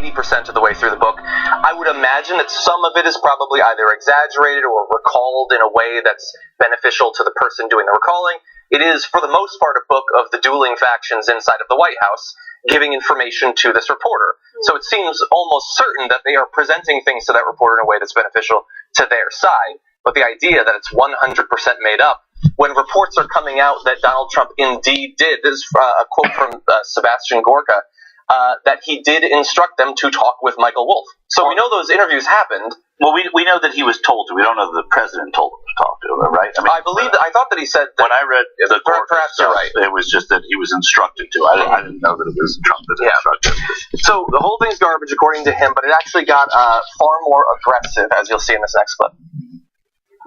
80% of the way through the book. I would imagine that some of it is probably either exaggerated or recalled in a way that's beneficial to the person doing the recalling. It is, for the most part, a book of the dueling factions inside of the White House, giving information to this reporter. So it seems almost certain that they are presenting things to that reporter in a way that's beneficial to their side. But the idea that it's 100% made up, when reports are coming out that Donald Trump indeed did, this is a quote from Sebastian Gorka, that he did instruct them to talk with Michael Wolff. So we know those interviews happened. Well, we know that he was told to. We don't know that the president told him to talk to him, right? I thought that he said that. When I read the court perhaps you're right. It was just that he was instructed to. I didn't know that it was Trump that instructed. So the whole thing's garbage according to him, but it actually got far more aggressive, as you'll see in this next clip.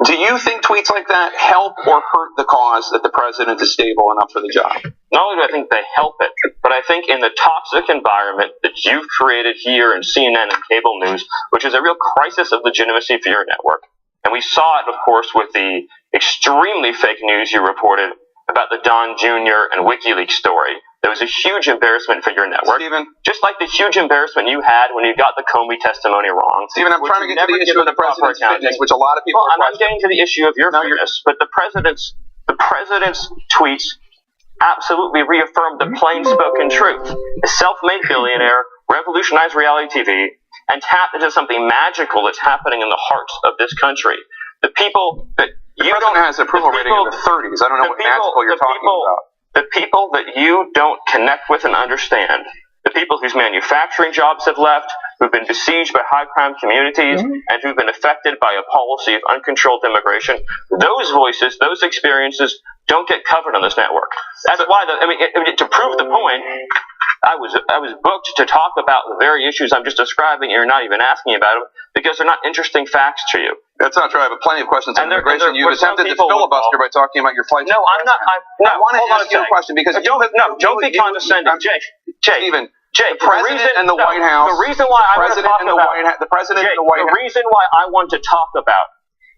Do you think tweets like that help or hurt the cause that the president is stable enough for the job? Not only do I think they help it, but I think in the toxic environment that you've created here in CNN and cable news, which is a real crisis of legitimacy for your network, and we saw it, of course, with the extremely fake news you reported about the Don Jr. and WikiLeaks story. There was a huge embarrassment for your network. Stephen, just like the huge embarrassment you had when you got the Comey testimony wrong. Stephen, I'm trying to get to the issue of the president's fitness, which a lot of people I'm not getting to the issue of your fitness, but the president's tweets absolutely reaffirmed the plain-spoken truth. A self-made billionaire revolutionized reality TV and tapped into something magical that's happening in the hearts of this country. The people that the president has an approval rating in the 30s. I don't know what magical you're talking about. The people that you don't connect with and understand, the people whose manufacturing jobs have left, who've been besieged by high-crime communities, and who've been affected by a policy of uncontrolled immigration, those voices, those experiences don't get covered on this network. That's why, to prove the point, I was booked to talk about the very issues I'm just describing, and you're not even asking about them, because they're not interesting facts to you. That's not true. I have plenty of questions on immigration. You've attempted to filibuster by talking about your flight. No, I'm not. I want to ask you a question because don't be condescending, Jake. Stephen, Jake, the president and the White House. The reason why I want to talk about the president and the White House. The reason why I want to talk about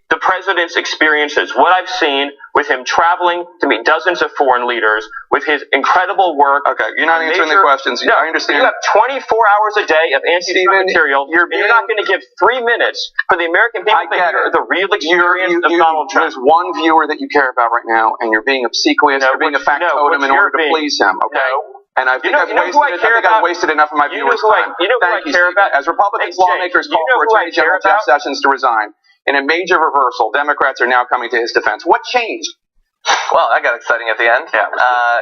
the president's experiences, what I've seen with him traveling to meet dozens of foreign leaders, with his incredible work. Okay, you're not answering the questions. No, I understand. You have 24 hours a day of anti-Trump material. You're not going to give 3 minutes for the American people to hear the real experience of Donald Trump. There's one viewer that you care about right now, and you're being obsequious. You're being a factotum in order to please him. Okay. No. And I think I've wasted enough of my viewers' time. Thank you, Stephen. As Republicans, lawmakers call for Attorney General Jeff Sessions to resign. In a major reversal, Democrats are now coming to his defense. What changed? Well, that got exciting at the end.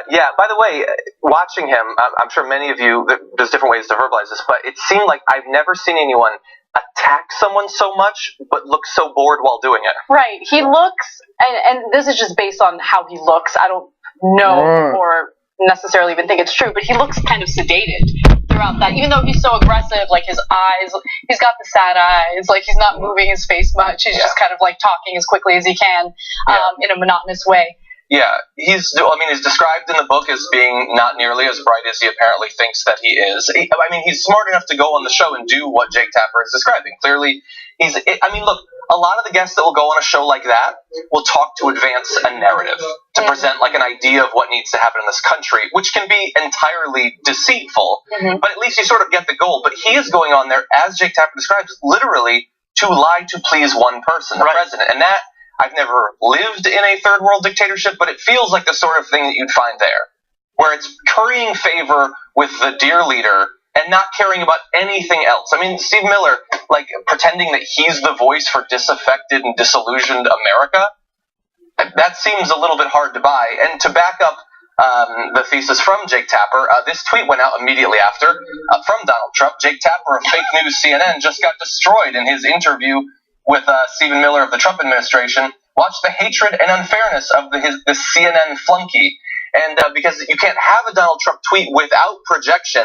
Yeah. By the way, watching him, I'm sure many of you, there's different ways to verbalize this, but it seemed like I've never seen anyone attack someone so much, but look so bored while doing it. Right. He looks, and this is just based on how he looks. I don't know or necessarily even think it's true, but he looks kind of sedated throughout that, even though he's so aggressive, like his eyes, he's got the sad eyes, like he's not moving his face much, he's just kind of like talking as quickly as he can, in a monotonous way. Yeah, he's described in the book as being not nearly as bright as he apparently thinks that he is. He's smart enough to go on the show and do what Jake Tapper is describing. Clearly, look, a lot of the guests that will go on a show like that will talk to advance a narrative, to present like an idea of what needs to happen in this country, which can be entirely deceitful, but at least you sort of get the goal. But he is going on there, as Jake Tapper describes, literally to lie to please one person, the president. And that, I've never lived in a third world dictatorship, but it feels like the sort of thing that you'd find there, where it's currying favor with the dear leader and not caring about anything else. Steve Miller, pretending that he's the voice for disaffected and disillusioned America, that seems a little bit hard to buy. And to back up the thesis from Jake Tapper, this tweet went out immediately after from Donald Trump. Jake Tapper of fake news CNN just got destroyed in his interview with Stephen Miller of the Trump administration. Watch the hatred and unfairness of the CNN flunky. And because you can't have a Donald Trump tweet without projection,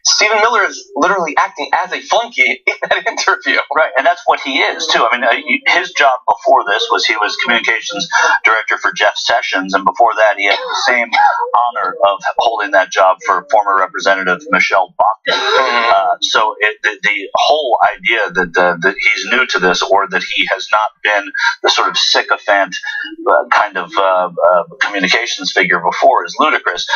Stephen Miller is literally acting as a flunky in that interview. Right, and that's what he is, too. His job before this was he was communications director for Jeff Sessions, and before that he had the same honor of holding that job for former Representative Michelle Bachmann. So the whole idea that he's new to this, or that he has not been the sort of sycophant kind of communications figure before is ludicrous.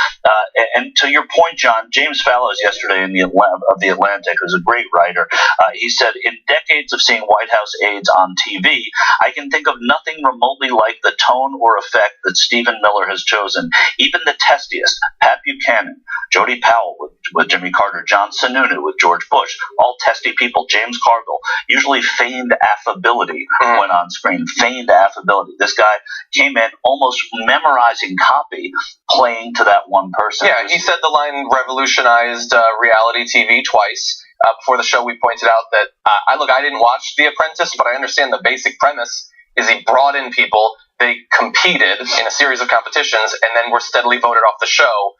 And to your point, John, James Fallows yesterday of the Atlantic, who's a great writer, he said, in decades of seeing White House aides on TV, I can think of nothing remotely like the tone or effect that Stephen Miller has chosen. Even the testiest, Pat Buchanan, Jody Powell with Jimmy Carter, John Sununu with George Bush, all testy people, James Carville, usually feigned affability when on screen. Feigned affability. This guy came in almost memorizing copy, playing to that one person. Yeah, he said the line revolutionized reality TV twice. Before the show, we pointed out that, I didn't watch The Apprentice, but I understand the basic premise is he brought in people, they competed in a series of competitions, and then were steadily voted off the show.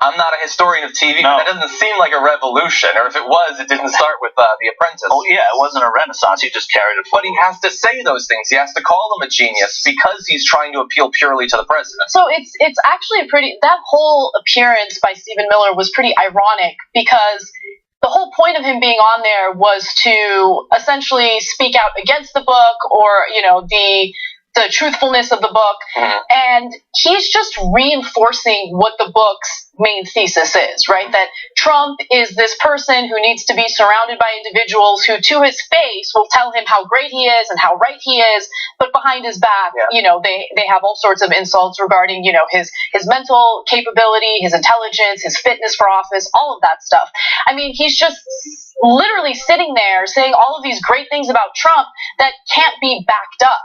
I'm not a historian of TV, but that doesn't seem like a revolution, or if it was, it didn't start with The Apprentice. Oh yeah, it wasn't a renaissance, he just carried it forward. But he has to say those things, he has to call him a genius, because he's trying to appeal purely to the president. So it's actually that whole appearance by Stephen Miller was pretty ironic, because the whole point of him being on there was to essentially speak out against the book, or, the truthfulness of the book, and he's just reinforcing what the book's main thesis is, right? That Trump is this person who needs to be surrounded by individuals who, to his face, will tell him how great he is and how right he is, but behind his back, they have all sorts of insults regarding, his mental capability, his intelligence, his fitness for office, all of that stuff. I mean, he's just literally sitting there saying all of these great things about Trump that can't be backed up.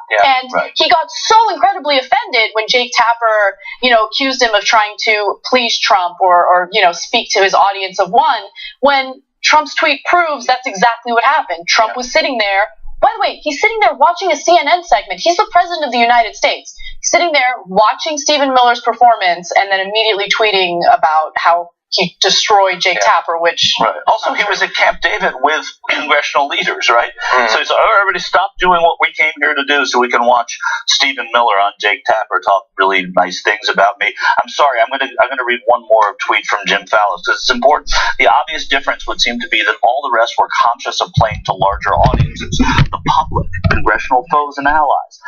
He got so incredibly offended when Jake Tapper, accused him of trying to please Trump or speak to his audience of one, when Trump's tweet proves that's exactly what happened. Trump was sitting there. By the way, he's sitting there watching a CNN segment. He's the president of the United States. Sitting there watching Stephen Miller's performance and then immediately tweeting about how he destroyed Jake Tapper, which... Right. Also, he was at Camp David with congressional leaders, right? So he's like, everybody stop doing what we came here to do so we can watch Stephen Miller on Jake Tapper talk really nice things about me. I'm sorry, I'm gonna read one more tweet from Jim Fallows, because it's important. The obvious difference would seem to be that all the rest were conscious of playing to larger audiences. The public, congressional foes and allies,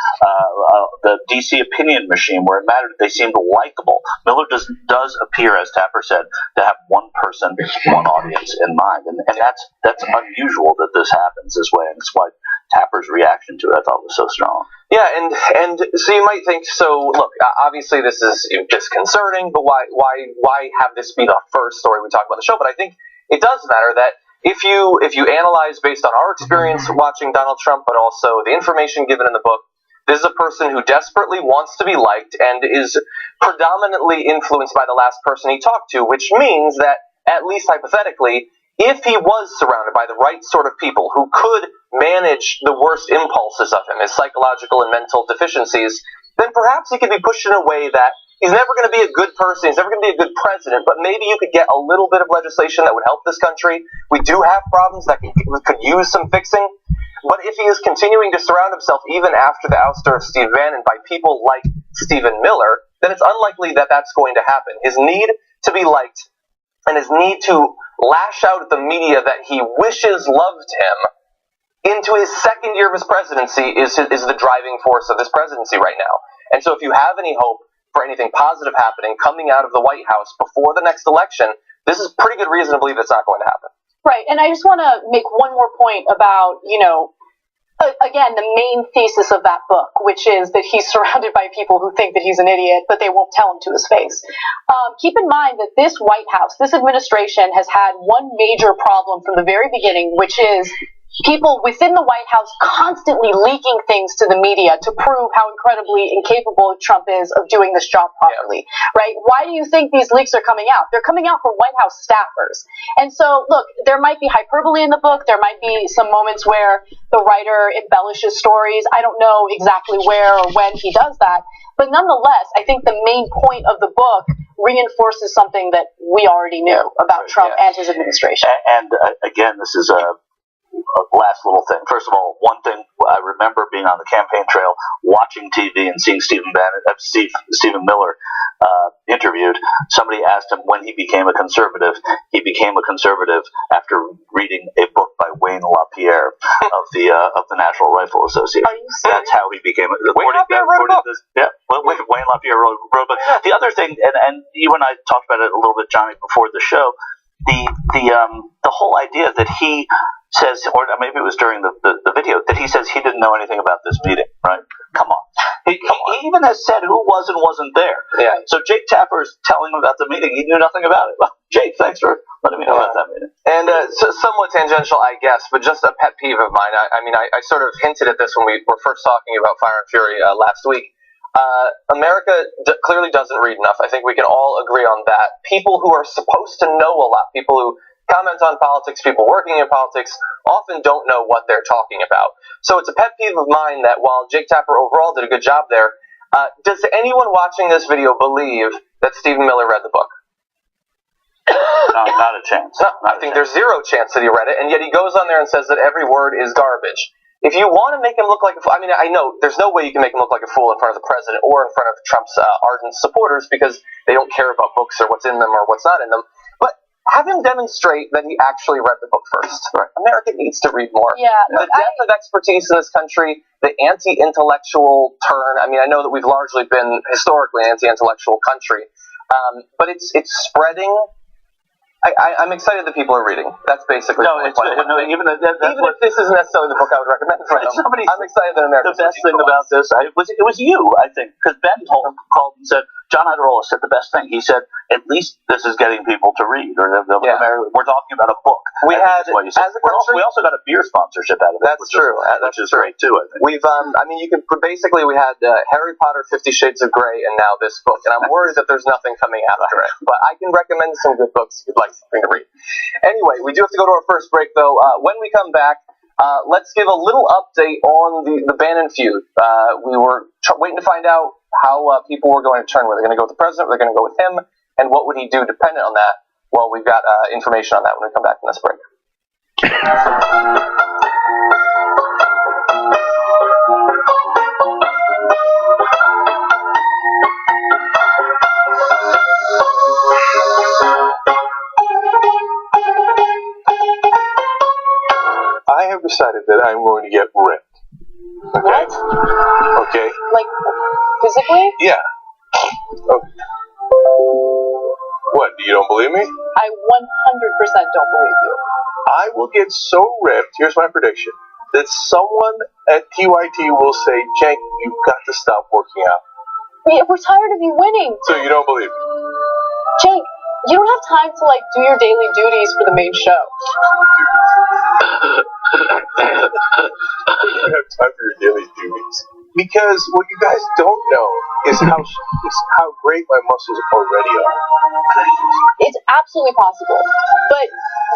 the DC opinion machine, where it mattered they seemed likable. Miller does appear, as Tapper said, to have one person, one audience in mind, and that's unusual that this happens this way, and that's why Tapper's reaction to it I thought was so strong. Yeah, and so you might think, so look, obviously this is disconcerting, but why have this be the first story we talk about the show? But I think it does matter that if you analyze based on our experience watching Donald Trump, but also the information given in the book, this is a person who desperately wants to be liked and is predominantly influenced by the last person he talked to, which means that, at least hypothetically, if he was surrounded by the right sort of people who could manage the worst impulses of him, his psychological and mental deficiencies, then perhaps he could be pushed in a way that he's never going to be a good person, he's never going to be a good president, but maybe you could get a little bit of legislation that would help this country. We do have problems that could use some fixing. But if he is continuing to surround himself, even after the ouster of Steve Bannon, by people like Stephen Miller, then it's unlikely that that's going to happen. His need to be liked and his need to lash out at the media that he wishes loved him into his second year of his presidency is the driving force of this presidency right now. And so if you have any hope for anything positive happening coming out of the White House before the next election, this is pretty good reason to believe it's not going to happen. Right, and I just want to make one more point about, again, the main thesis of that book, which is that he's surrounded by people who think that he's an idiot, but they won't tell him to his face. Keep in mind that this White House, this administration, has had one major problem from the very beginning, which is people within the White House constantly leaking things to the media to prove how incredibly incapable Trump is of doing this job properly, right? Why do you think these leaks are coming out? They're coming out from White House staffers. And so, look, there might be hyperbole in the book. There might be some moments where the writer embellishes stories. I don't know exactly where or when he does that. But nonetheless, I think the main point of the book reinforces something that we already knew about Trump and his administration. And again, this is a last little thing. First of all, one thing I remember being on the campaign trail, watching TV and seeing Stephen Miller interviewed. Somebody asked him when he became a conservative. He became a conservative after reading a the National Rifle Association. Are you serious? That's how he became it. Wayne Lapierre wrote a book. Wayne Lapierre wrote a book. The other thing, and you and I talked about it a little bit, Johnny, before the show. The whole idea that he says, or maybe it was during the video, that he says he didn't know anything about this meeting, right? Come on. He even has said who was and wasn't there. Yeah. So Jake Tapper's telling him about the meeting. He knew nothing about it. Well, Jake, thanks for letting me know about that meeting. And so somewhat tangential, I guess, but just a pet peeve of mine. I sort of hinted at this when we were first talking about Fire and Fury last week. America clearly doesn't read enough. I think we can all agree on that. People who are supposed to know a lot, people who comment on politics, people working in politics, often don't know what they're talking about. So it's a pet peeve of mine that while Jake Tapper overall did a good job there, does anyone watching this video believe that Stephen Miller read the book? Not a chance. No, I think there's zero chance that he read it, and yet he goes on there and says that every word is garbage. If you want to make him look like a fool, I know there's no way you can make him look like a fool in front of the president or in front of Trump's ardent supporters because they don't care about books or what's in them or what's not in them. But have him demonstrate that he actually read the book first. Right. America needs to read more. Yeah. The depth of expertise in this country, the anti-intellectual turn. I know that we've largely been historically an anti-intellectual country, but it's spreading. I'm excited that people are reading. That's basically even if this isn't necessarily the book I would recommend for them. I'm excited that America. The best thing about this, it was you, I think, because Ben called and said, John Iadarola said the best thing. He said, at least this is getting people to read, or we're talking about a book. We had, as a country, we also got a beer sponsorship out of it. That's true. Which is great too. I think we've, you can basically we had Harry Potter, 50 Shades of Grey, and now this book, and I'm worried that there's nothing coming after it. But I can recommend some good books if you'd like something to read. Anyway, we do have to go to our first break though. When we come back, let's give a little update on the Bannon feud. We were waiting to find out how people were going to turn. Were they going to go with the president? Were they going to go with him? And what would he do dependent on that? Well, we've got information on that when we come back from this break. I have decided that I'm going to get ripped. Okay? What? Okay? Like, physically? Yeah. Okay. What, you don't believe me? I 100% don't believe you. I will get so ripped, here's my prediction, that someone at TYT will say, Jake, you've got to stop working out. We're tired of you winning. So you don't believe me? Jake, you don't have time to, do your daily duties for the main show. You don't have time for your daily duties. Because what you guys don't know is how great my muscles already are. It's absolutely possible. But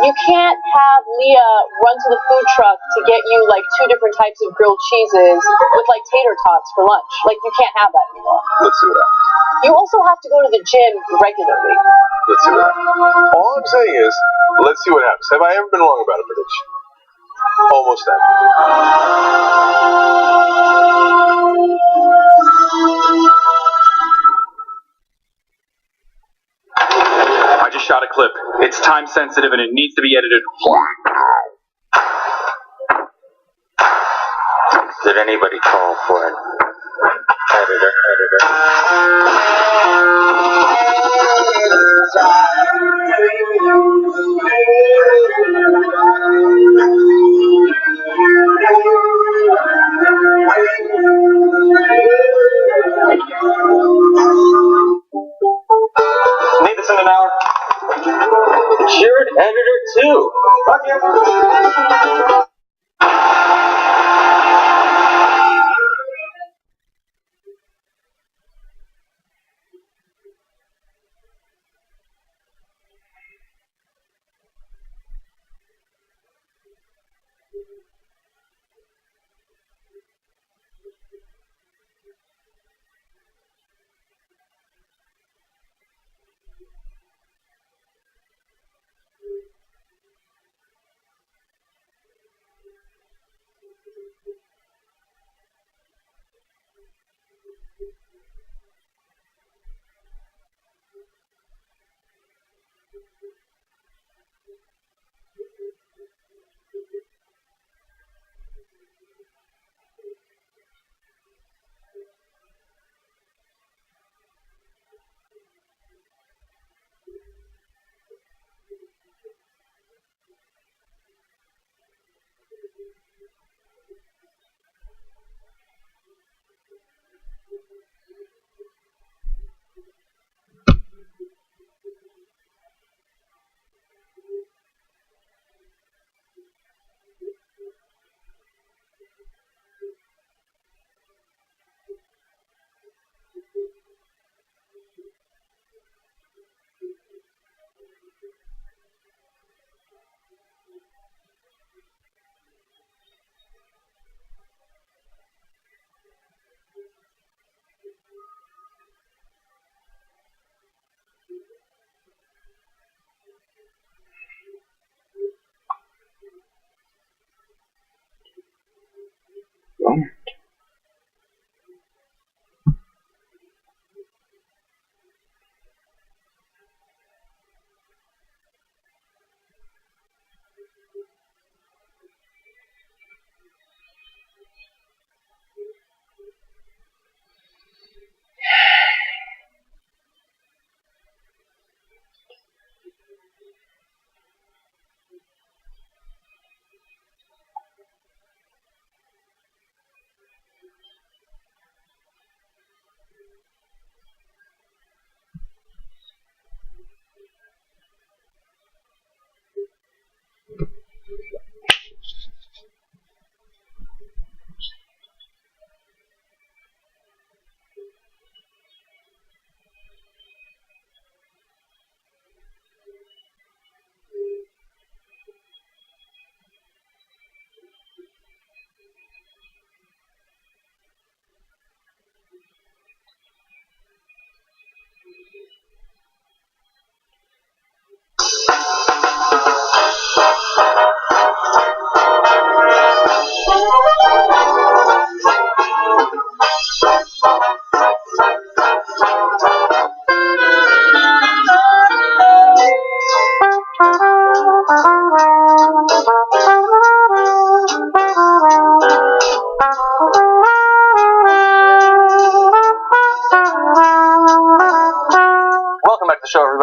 you can't have Leah run to the food truck to get you, 2 different types of grilled cheeses with, tater tots for lunch. You can't have that anymore. Let's see what happens. You also have to go to the gym regularly. Let's see what happens. All I'm saying is, let's see what happens. Have I ever been wrong about a prediction? Almost ever. I just shot a clip. It's time sensitive and it needs to be edited. Did anybody call for an editor? Need this in an hour? You're an editor too. Fuck you.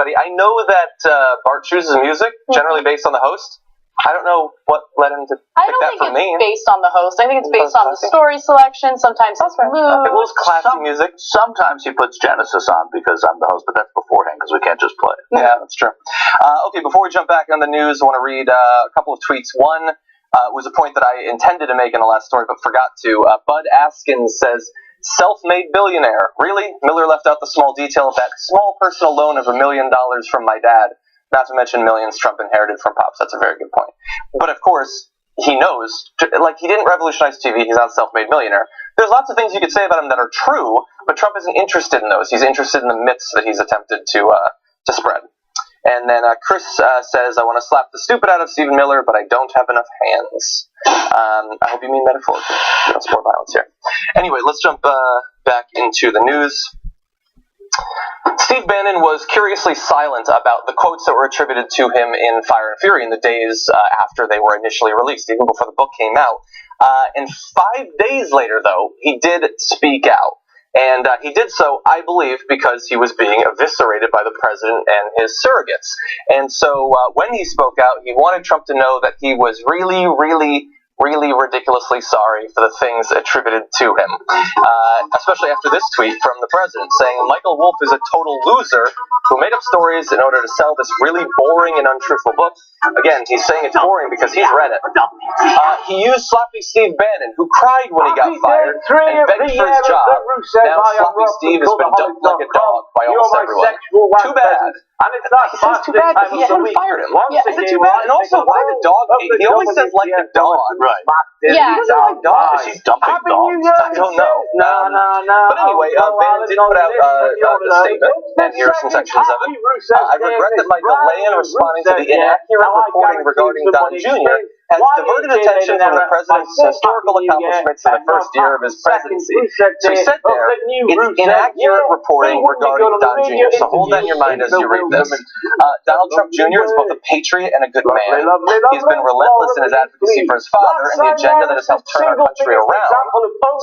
everybody. I know that Bart chooses music, generally based on the host. I don't know what led him to pick I don't that think for me. it's based on the host. I think it's based on the story selection. Sometimes it's mood. Okay, well, it's classy music. Sometimes he puts Genesis on because I'm the host, but that's beforehand because we can't just play it. Yeah, that's true. Okay, before we jump back on the news, I want to read a couple of tweets. One was a point that I intended to make in the last story but forgot to. Bud Askins says, self-made billionaire. Really? Miller left out the small detail of that small personal loan of $1 million from my dad. Not to mention millions Trump inherited from Pops. That's a very good point. But of course, he knows, like, he didn't revolutionize TV. He's not a self-made millionaire. There's lots of things you could say about him that are true, but Trump isn't interested in those. He's interested in the myths that he's attempted to spread. And then Chris says, I want to slap the stupid out of Stephen Miller, but I don't have enough hands. I hope you mean metaphorically. No more violence here. Anyway, let's jump back into the news. Steve Bannon was curiously silent about the quotes that were attributed to him in Fire and Fury in the days after they were initially released, even before the book came out. And 5 days later, though, he did speak out. And he did so, I believe, because he was being eviscerated by the president and his surrogates. And so when he spoke out, he wanted Trump to know that he was really, really, really ridiculously sorry for the things attributed to him. Especially after this tweet from the president saying, Michael Wolff is a total loser who made up stories in order to sell this really boring and untruthful book. Again, he's saying it's boring because he's read it. He used Sloppy Steve Bannon, who cried when he got fired and begged for his job. Now Sloppy Steve has been dumped like a dog by almost everyone. Too bad. He says too bad, but he hadn't fired him. Yeah, is it too bad? And also, why the dog hate? He only says like a dog. Right. Yeah. He doesn't like dogs. Is he dumping dogs? I don't know. But anyway, Bannon did put out a statement, and here are some sections of it. I regret that my delay in responding to the inaccurate reporting regarding Don Jr. has diverted attention from the president's historical accomplishments in the first year of his presidency. So he said there, it's inaccurate reporting regarding Don Jr. So hold that in your mind as you read this. Donald Trump Jr. is both a patriot and a good man. He's been relentless in his advocacy for his father and the agenda that has helped turn our country around.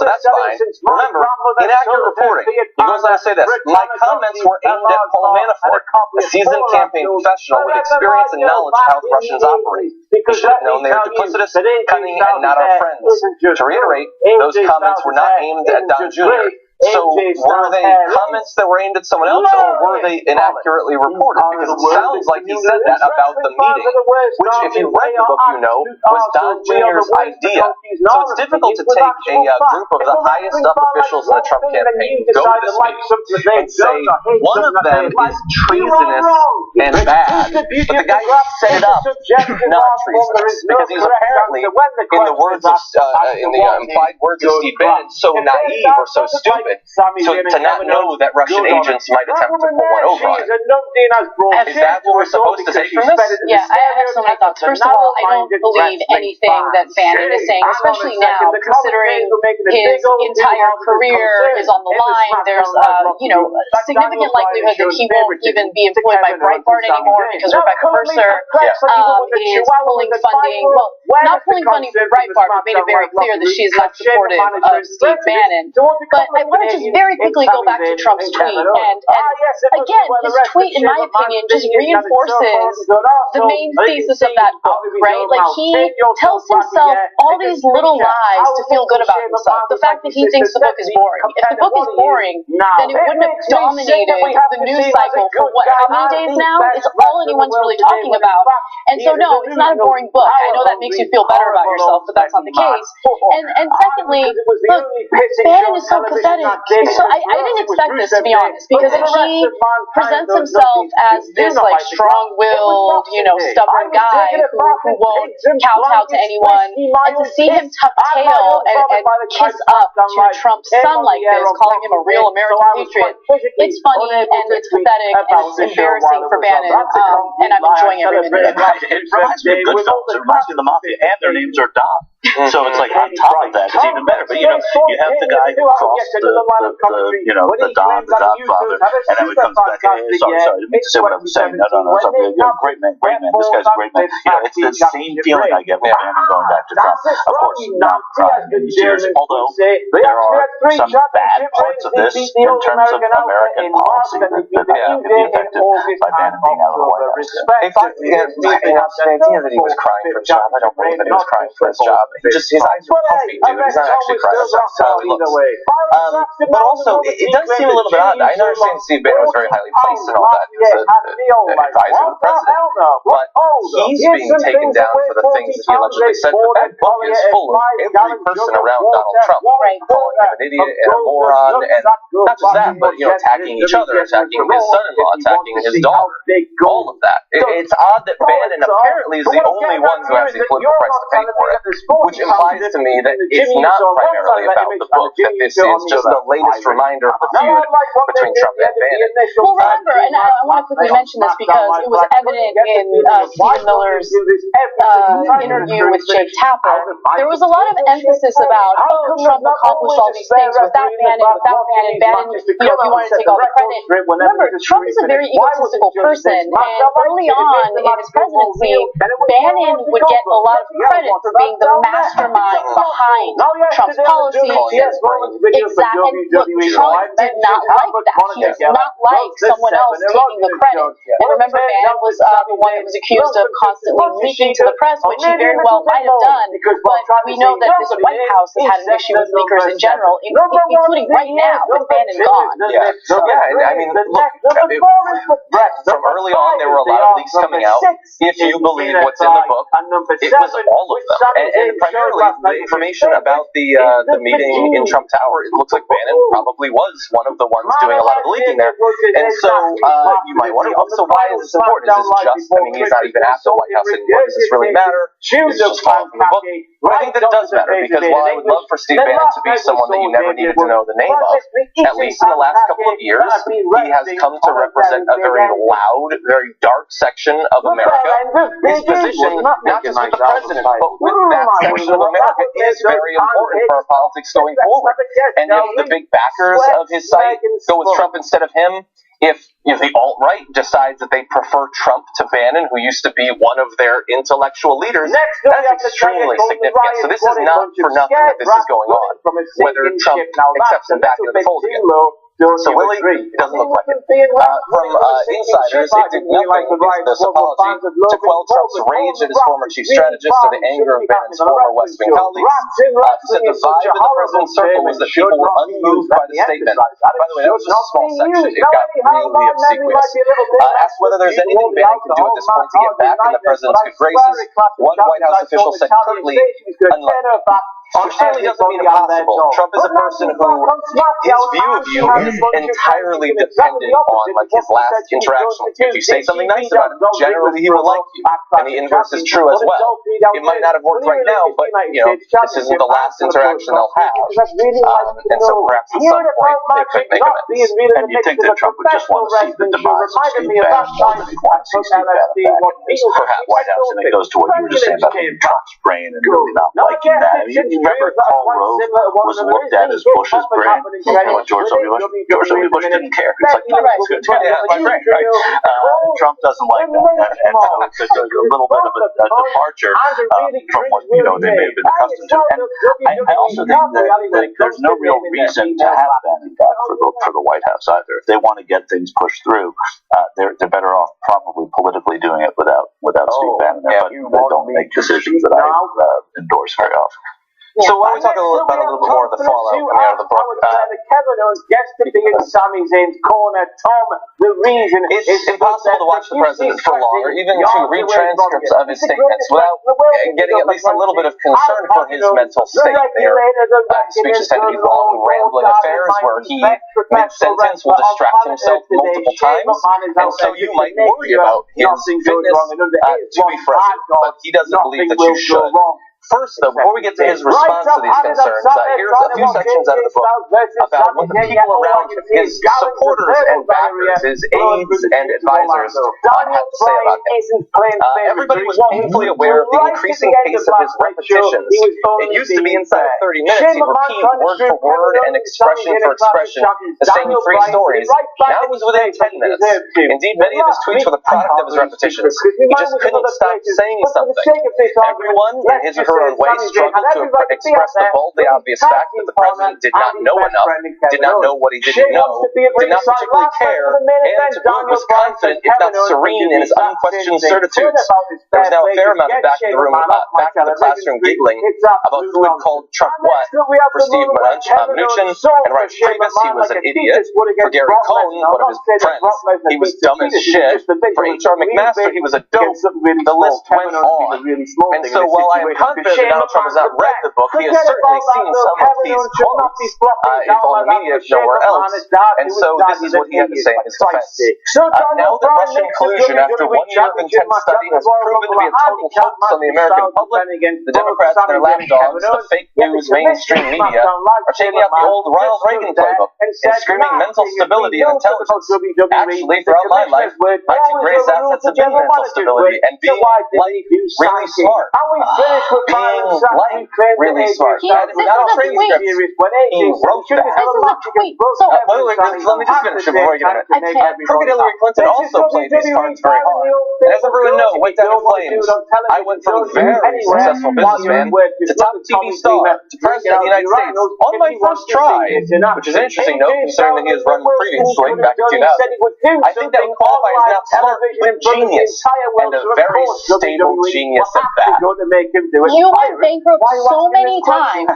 So that's fine. Remember, inaccurate reporting. He goes on to say this, my comments were aimed at Paul Manafort, a seasoned campaign professional with experience and knowledge of how the Russians operate. We should have known they are duplicitous, cunning, and not our friends. To reiterate, those comments were not aimed at Don Jr. So were they comments that were aimed at someone else, or were they inaccurately reported? Because it sounds like he said that about the meeting, which, if you read the book, you know, was Don Jr.'s idea. So it's difficult to take a group of the highest up officials in the Trump campaign, go to this meeting, and say one of them is treasonous and bad, but the guy who set it up not treasonous, because he's apparently, in the words of, in the implied words of Steve Bannon, so naive or so stupid. So to not know that Russian agents might attempt to pull one over on him. Is that what we're supposed to take from this? Yeah, I have so many thoughts. First of all, I don't believe anything that Bannon is saying, especially now, considering his entire career is on the line. There's, a significant likelihood that he won't even be employed by Breitbart anymore because Rebecca Mercer is pulling funding. Well, not pulling funding for Breitbart, but made it very clear that she is not supportive of Steve Bannon. But I want to just very quickly go back to Trump's tweet. And again, his tweet, in my opinion, just reinforces the main thesis of that book, right? Like, he tells himself all these little lies to feel good about himself. The fact that he thinks the book is boring. If the book is boring, then it wouldn't have dominated the news cycle for how many days now? It's all anyone's really talking about. And so, no, it's not a boring book. I know that makes you feel better about yourself, but that's not the case. And secondly, look, Bannon is so pathetic. So I didn't expect this, to be honest, because he presents himself as this, like, strong-willed, stubborn guy who won't kowtow to anyone. And to see him tuck tail and kiss up to Trump's son like this, calling him a real American patriot, it's funny and it's pathetic and it's embarrassing for Bannon. And I'm enjoying every minute of it. It reminds me of Goodfellas. It reminds me of the Mafia, and their names are Don. So it's like on top of that, it's even better. But you have the guy who crossed the Godfather, and then he comes back. Hey, sorry, didn't mean to say what I was saying. No, sorry. Great man. This guy's a great man. It's the same feeling I get when Bannon going back to Trump. Of course, not crying in tears, although there are some bad parts of this in terms of American policy that could be affected by Bannon being out of the White House. The idea that he was crying for his job, I don't believe that he was crying for his job. His eyes were puffy, dude. He's not actually crying. That's not how he looks. But also, it does seem a little bit odd. I understand Steve Bannon was very highly placed and all that. He was an advisor to the president. But he's being taken down for the things that he allegedly said. But that book is full of every person around Donald Trump calling him an idiot and a moron, and not just that, but attacking each other, attacking his son-in-law, attacking his daughter, all of that. It's odd that Bannon apparently is the only one who has the political price to pay for it, which implies to me that it's not primarily about the book, that this is just the latest reminder of the feud between Trump and Bannon. Well, remember, and I want to quickly mention this because it was evident in Stephen Miller's interview with Jake Tapper. There was a lot of emphasis about, Trump accomplished all these things without Bannon. Bannon, he wanted to take all the credit. Remember, Trump is a very egotistical person, and early on in his presidency, Bannon would get a lot of credit for being the mastermind behind Trump's policies. Exactly. Look, Trump did not like that. He did not like someone else taking the credit. And remember, Bannon was the one that was accused of constantly leaking to the press, which he very well might have done. But we know that this White House has had an issue with leakers in general, including right now with Bannon gone. I mean, look, from early on, there were a lot of leaks coming out. If you believe what's in the book, it was all of them. And primarily, the information about the meeting in Trump Tower, it looks like Bannon probably was one of the ones doing a lot of the leaking there. And so, you might wonder, so why is this important? Is this just, he's not even at the White House anymore. Does this really matter? Is it just following the book? But I think that it does matter, because while I would love for Steve Bannon to be someone that you never needed to know the name of, at least in the last couple of years, he has come to represent a very loud, very dark section of America. His position, not just with the president, but with that section of America, is very important for our politics going forward. And if the big backers of his site go with Trump instead of him, if the alt-right decides that they prefer Trump to Bannon, who used to be one of their intellectual leaders, that's extremely significant. So this is not for nothing that this is going on, whether Trump accepts him back into the fold again. So Willie, it doesn't look like it. From insiders, it did nothing with this apology to quell Trump's rage at his former chief strategist to the anger of Bannon's former West Wing colleagues. Said the vibe in the president's circle was that people were unmoved by the statement. By the way, that was just a small section. It got really obsequious. Asked whether there's anything Bannon could do at this point to get back in the president's good graces, one White House official said curtly, unlikely. Which certainly doesn't mean impossible. Trump is a person who, his view of you is entirely dependent on, his last interaction with you. If you say something nice about him, generally he will like you. And the inverse is true as well. It might not have worked right now, but, this isn't the last interaction they'll have. And so perhaps at some point they could make amends. And you think that Trump would just want to see the demise of Steve Bannon more than he wants to see Steve Bannon back in the White House, and it goes to what you were just saying about Trump's brain and really not liking that. Remember, Paul Rove was looked at as Bush's brain. George W. Bush didn't care. It's like, no, it's good. My brain, right? Trump doesn't like that, and so it's a little bit of a departure from what they may have been accustomed to. And I also think that there's no real reason to have Bannon back for the White House either. If they want to get things pushed through, they're better off probably politically doing it without Steve Bannon. But they don't make decisions that I endorse very often. So why don't we talk about a little bit more of the fallout coming out of the book? It's impossible to watch the president for long, or even to read transcripts of his statements without getting at least a little bit of concern for his mental state. His speeches tend to be long, rambling affairs where he, mid-sentence, will distract himself multiple times, and so you might worry about his fitness to be present, but he doesn't believe that you should. First, though, before we get to his response to these concerns, here's a few sections out of the book about what the people around him, his supporters and backers, his aides and advisors, had to say about him. Everybody was painfully aware of the increasing pace of his repetitions. It used to be inside of 30 minutes, he'd repeat word for word and expression for expression the same 3 stories. Now it was within 10 minutes. Indeed, many of his tweets were the product of his repetitions. He just couldn't stop saying something. Everyone, in his or her own way, struggled to express the boldly obvious fact that the president did not know enough, did not know what he didn't know, did not particularly care, and to boot was confident, if not serene, in his unquestioned certitudes. There was now a fair amount of back in the classroom giggling about who had called Trump what. For Steve Mnuchin and Reince Priebus, he was an idiot. For Gary Cohn, one of his friends, he was dumb as shit. For H.R. McMaster, he was a dope. The list went on. And so while I am confident that Donald Trump has not read the book, he has certainly seen some of these quotes, if on the media, if nowhere else. And so this is what he had to say in his defense. Now that Russian collusion, after 1 year of intense study, has proven to be a total hoax on the American public, the Democrats and their lapdogs, the fake news mainstream media, are taking out the old Ronald Reagan playbook and screaming mental stability and intelligence. Actually, throughout my life, my 2 greatest assets have been mental stability and being really smart. Being really smart. That is not a training script. He wrote that. So, let me just finish it before you get it. Crooked Hillary Clinton also played these cards very hard. And as everyone knows, went down in flames. I went from very successful businessman to top TV star to president of the United States on my first try, which is an interesting note considering that he has run previously back in 2000. I think that would qualify as not smart, but genius, and a very stable genius at that. You went bankrupt so many times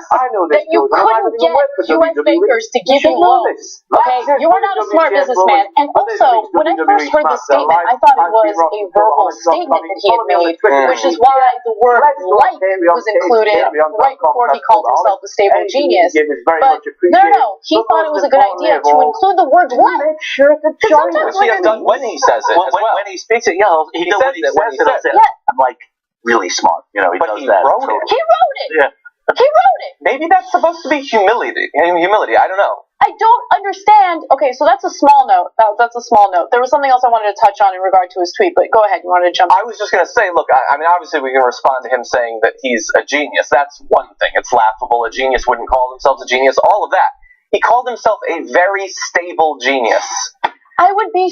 that you couldn't get U.S. bankers to give you loans. Okay, you are not a smart businessman. And also, when I first heard this statement, I thought it was a verbal statement that he had made, which is why the word "like" was included right before he called himself a stable genius. But no, he thought it was a good idea to include the word "like." Sometimes he has done when he says it as well. When he speaks it, he says it when he says it. I'm like really smart, he but does he that. Wrote it. He wrote it. Yeah. He wrote it. Maybe that's supposed to be humility. I don't know. I don't understand. Okay, so that's a small note. That's a small note. There was something else I wanted to touch on in regard to his tweet, but go ahead. You wanted to jump in? I was just going to say, look, I mean, obviously we can respond to him saying that he's a genius. That's one thing. It's laughable. A genius wouldn't call themselves a genius. All of that. He called himself a very stable genius. I would be...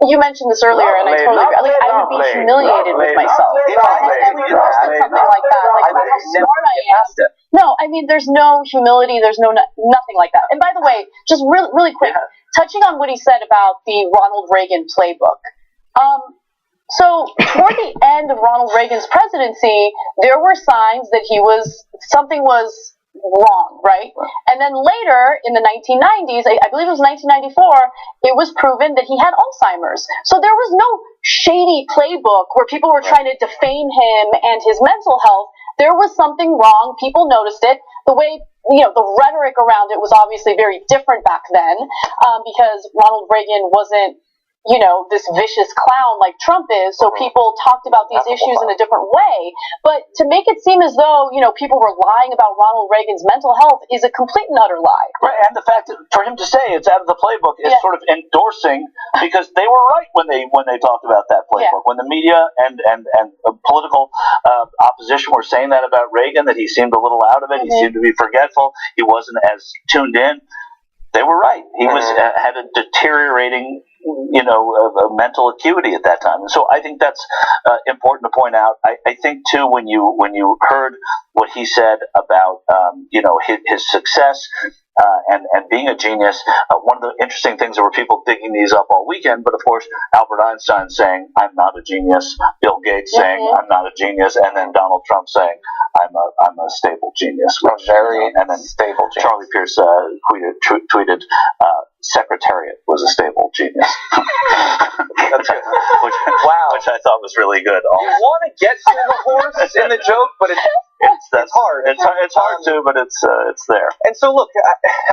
You mentioned this earlier, and I totally agree. Like, I would be humiliated with myself if I had ever posted something like that. Like, how smart I am. No, I mean, there's no humility. There's nothing like that. And by the way, just really quick, touching on what he said about the Ronald Reagan playbook. So toward the end of Ronald Reagan's presidency, there were signs that something was wrong, right? And then later, in the 1990s, I believe it was 1994, it was proven that he had Alzheimer's. So there was no shady playbook where people were trying to defame him and his mental health. There was something wrong. People noticed it. The way, the rhetoric around it was obviously very different back then, because Ronald Reagan wasn't, this vicious clown like Trump is, so people talked about these issues in a different way. But to make it seem as though, people were lying about Ronald Reagan's mental health is a complete and utter lie. Right, and the fact that for him to say it's out of the playbook is sort of endorsing, because they were right when they talked about that playbook. When the media and the political opposition were saying that about Reagan, that he seemed a little out of it, he seemed to be forgetful, he wasn't as tuned in, they were right. He was had a deteriorating a mental acuity at that time. And so I think that's important to point out. I think too, when you heard what he said about his success and being a genius, one of the interesting things, there were people digging these up all weekend, but of course Albert Einstein saying I'm not a genius, Bill Gates saying I'm not a genius, and then Donald Trump saying I'm a stable genius, and then stable genius. Charlie Pierce tweeted Secretariat was a stable genius. That's good. Which I thought was really good. You want to get to the horse in the joke, but it's hard. It's hard to, but it's there. And so look,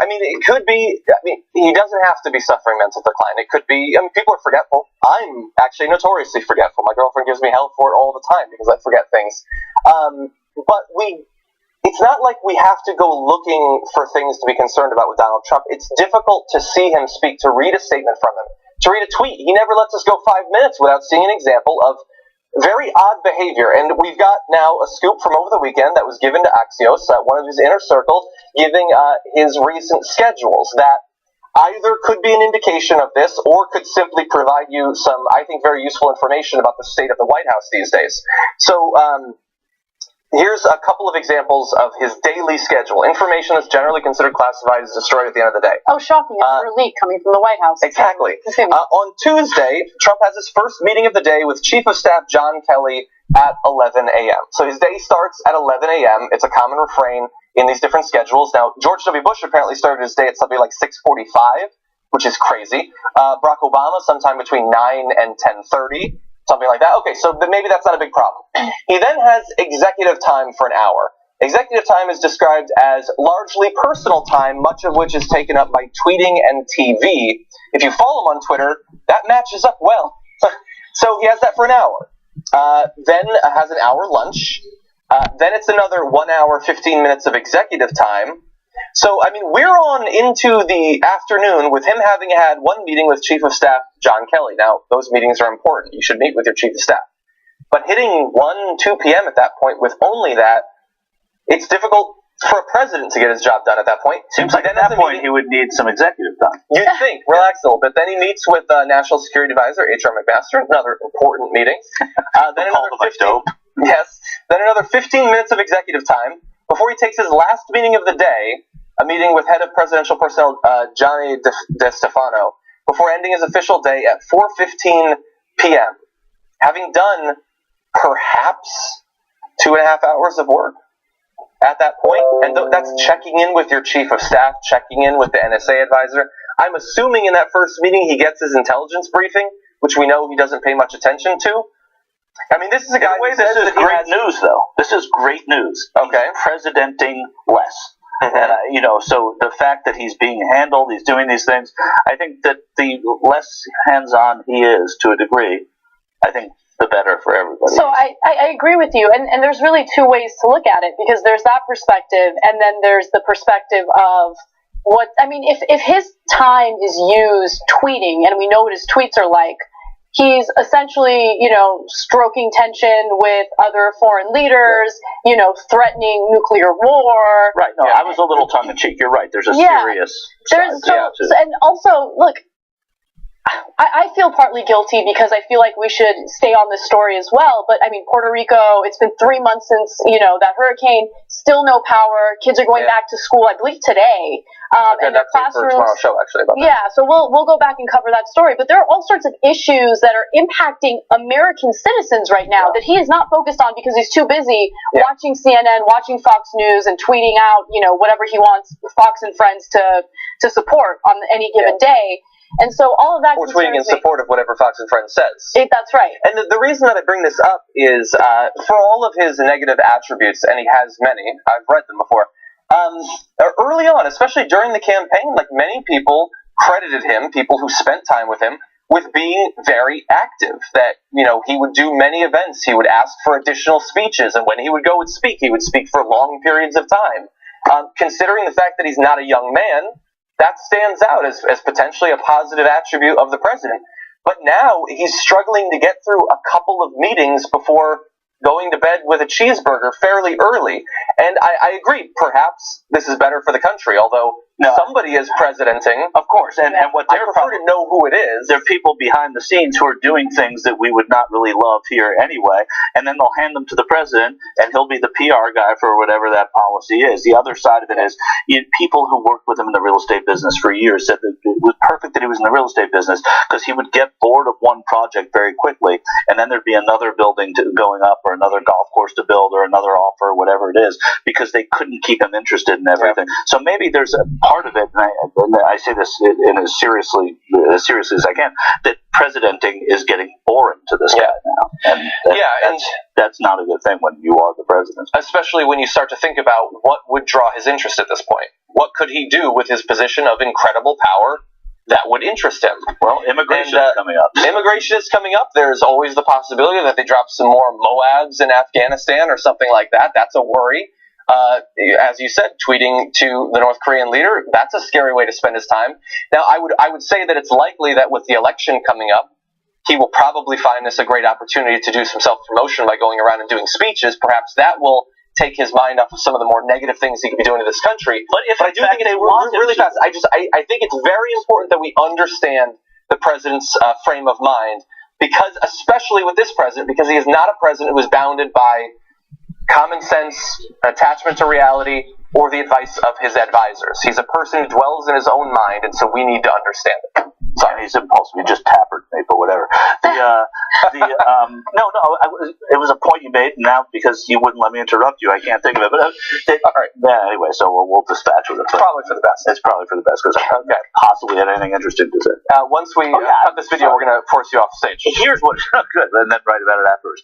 I mean, it could be. I mean, he doesn't have to be suffering mental decline. It could be. I mean, people are forgetful. I'm actually notoriously forgetful. My girlfriend gives me hell for it all the time because I forget things. but it's not like we have to go looking for things to be concerned about with Donald Trump. It's difficult to see him speak, to read a statement from him, to read a tweet. He never lets us go 5 minutes without seeing an example of very odd behavior. And we've got now a scoop from over the weekend that was given to Axios, one of his inner circle, giving his recent schedules that either could be an indication of this or could simply provide you some, I think, very useful information about the state of the White House these days. So, here's a couple of examples of his daily schedule. Information that's generally considered classified is destroyed at the end of the day. Oh, shocking. Another leak coming from the White House. Exactly. On Tuesday, Trump has his first meeting of the day with Chief of Staff John Kelly at 11 a.m. So his day starts at 11 a.m. It's a common refrain in these different schedules. Now, George W. Bush apparently started his day at something like 6:45, which is crazy. Barack Obama sometime between 9 and 10:30. Something like that. Okay, so maybe that's not a big problem. He then has executive time for an hour. Executive time is described as largely personal time, much of which is taken up by tweeting and TV. If you follow him on Twitter, that matches up well. So he has that for an hour. Then has an hour lunch. Then it's another 1 hour, 15 minutes of executive time. So, I mean, we're on into the afternoon with him having had one meeting with Chief of Staff John Kelly. Now, those meetings are important. You should meet with your Chief of Staff. But hitting 1, 2 p.m. at that point with only that, it's difficult for a president to get his job done at that point. Seems like at that point he would need some executive time. You'd think. Relax a little bit. Then he meets with National Security Advisor H.R. McMaster, another important meeting. Then another 15, yes. Then another 15 minutes of executive time before he takes his last meeting of the day, a meeting with head of presidential personnel Johnny DeStefano, before ending his official day at 4:15 p.m., having done perhaps 2.5 hours of work at that point. And that's checking in with your chief of staff, checking in with the NSA advisor. I'm assuming in that first meeting he gets his intelligence briefing, which we know he doesn't pay much attention to. I mean, this is a guy who says this is great news, though. This is great news. Okay. He's presidenting less. Mm-hmm. And, so the fact that he's being handled, he's doing these things, I think that the less hands-on he is to a degree, I think the better for everybody. So I agree with you, and there's really two ways to look at it, because there's that perspective, and then there's the perspective of if his time is used tweeting, and we know what his tweets are like, he's essentially, stroking tension with other foreign leaders, threatening nuclear war. Right. No, I was a little tongue-in-cheek. You're right. There's a serious side to it. And also, look, I feel partly guilty because I feel like we should stay on this story as well. But, Puerto Rico, it's been 3 months since, that hurricane, still no power. Kids are going back to school, I believe, today. And their classrooms. For tomorrow's show, actually, about that. Yeah, so we'll go back and cover that story. But there are all sorts of issues that are impacting American citizens right now that he is not focused on because he's too busy watching CNN, watching Fox News, and tweeting out, whatever he wants Fox and Friends to support on any given day. And so all of that. Or tweeting in support of whatever Fox and Friends says. That's right. And the reason that I bring this up is for all of his negative attributes, and he has many, I've read them before, early on, especially during the campaign, like many people credited him, people who spent time with him, with being very active, that, he would do many events, he would ask for additional speeches, and when he would go and speak, he would speak for long periods of time. Considering the fact that he's not a young man, that stands out as potentially a positive attribute of the president. But now he's struggling to get through a couple of meetings before going to bed with a cheeseburger fairly early. And I agree, perhaps this is better for the country, although somebody is presidenting. Of course, and what I prefer to know who it is. There are people behind the scenes who are doing things that we would not really love here anyway, and then they'll hand them to the president, and he'll be the PR guy for whatever that policy is. The other side of it is, people who worked with him in the real estate business for years said that it was perfect that he was in the real estate business because he would get bored of one project very quickly, and then there'd be another building going up or another golf course to build or another offer or whatever it is, because they couldn't keep him interested in everything. So maybe there's a part of it, and I say this in as seriously as I can, that presidenting is getting boring to this guy now. And that's not a good thing when you are the president. Especially when you start to think about what would draw his interest at this point. What could he do with his position of incredible power that would interest him. Well, immigration is coming up. Immigration is coming up. There's always the possibility that they drop some more Moabs in Afghanistan or something like that. That's a worry. As you said, tweeting to the North Korean leader, that's a scary way to spend his time. Now, I would say that it's likely that with the election coming up, he will probably find this a great opportunity to do some self-promotion by going around and doing speeches. Perhaps that will take his mind off of some of the more negative things he could be doing to this country. But I do think it's really fast. I think it's very important that we understand the president's frame of mind, because especially with this president, because he is not a president who is bounded by common sense, attachment to reality, or the advice of his advisors. He's a person who dwells in his own mind, and so we need to understand it. Sorry, he's impulsive. You just peppered me, but whatever. It was a point you made. Now, because you wouldn't let me interrupt you, I can't think of it. But all right. Yeah. Anyway, so we'll dispatch with it. It's probably for the best. It's probably for the best because I haven't possibly had anything interesting to say. Once we cut this video, we're going to force you off stage. Here's what good, and then write about it afterwards.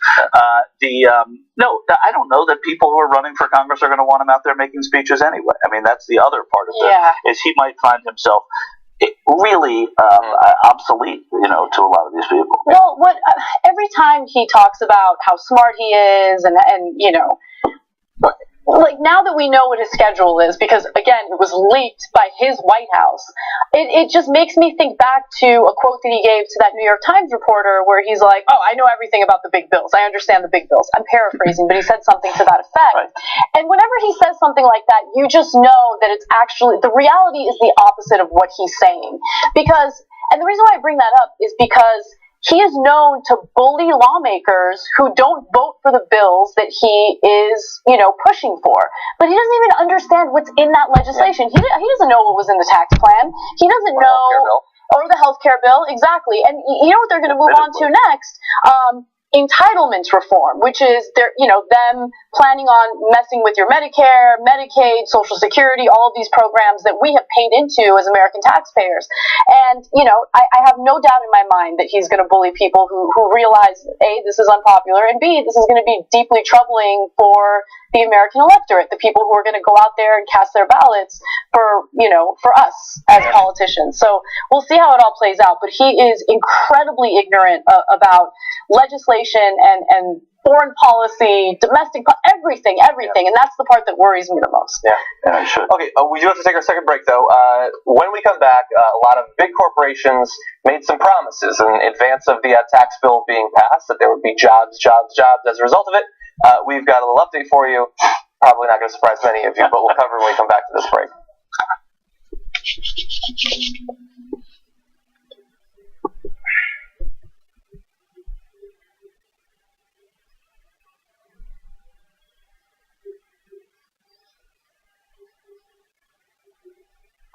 No, I don't know that people who are running for Congress are going to want him out there making speeches anyway. I mean, that's the other part of it. Is he might find himself really obsolete, to a lot of these people. Well, every time he talks about how smart he is, and like now that we know what his schedule is, because again, it was leaked by his White House, it just makes me think back to a quote that he gave to that New York Times reporter where he's like, oh, I know everything about the big bills. I understand the big bills. I'm paraphrasing, but he said something to that effect. Right. And whenever he says something like that, you just know that it's actually, the reality is the opposite of what he's saying. And the reason why I bring that up is because he is known to bully lawmakers who don't vote for the bills that he is, pushing for. But he doesn't even understand what's in that legislation. He doesn't know what was in the tax plan. He doesn't know, or the healthcare bill, exactly. And you know what they're going to move on to next? Entitlements reform, which is them planning on messing with your Medicare, Medicaid, Social Security, all of these programs that we have paid into as American taxpayers. And I have no doubt in my mind that he's going to bully people who realize A, this is unpopular, and B, this is going to be deeply troubling for the American electorate, the people who are going to go out there and cast their ballots for us as politicians. So we'll see how it all plays out. But he is incredibly ignorant about legislation and foreign policy, domestic, everything. And that's the part that worries me the most. Yeah, sure. Okay, we do have to take our second break, though. When we come back, a lot of big corporations made some promises in advance of the tax bill being passed, that there would be jobs as a result of it. We've got a little update for you. Probably not going to surprise many of you, but we'll cover when we come back to this break.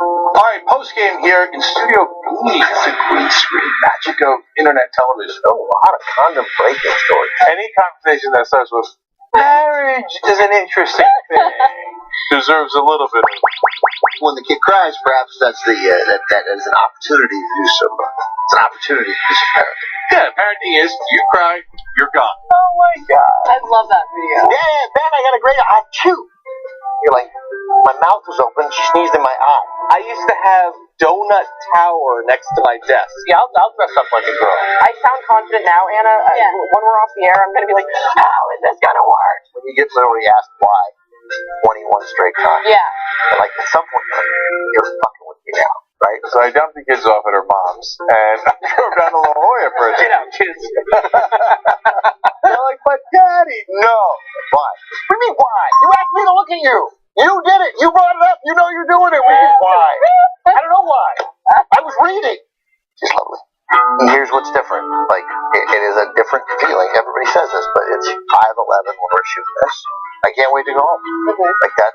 All right, post-game here in Studio B. It's a green screen magic of internet television. A lot of condom breaking stories. Any conversation that starts with marriage is an interesting thing deserves a little bit of... When the kid cries, perhaps that's that is an opportunity to do some. It's an opportunity to do some parenting. Yeah, parenting is you cry, you're gone. Oh my God! I love that video. Yeah, man, I got a great achoo. You're like, my mouth was open. She sneezed in my eye. I used to have Donut Tower next to my desk. Yeah, I'll dress up like a girl. I sound confident now, Anna. When we're off the air, I'm going to be like, how is this going to work? When you get literally asked why 21 straight times. Yeah. And like, at some point, you're fucking with me now, right? So I dumped the kids off at her mom's, and I drove down to La Jolla for a day. Get out, kids. They're like, but Daddy, no. Why? What do you mean, why? You asked me to look at you. You did it. You brought it up. You know you're doing it. Why? I don't know why. I was reading. She's lovely. And here's what's different. Like, it is a different feeling. Everybody says this, but it's 5:11 when we're shooting this. I can't wait to go home. Like that.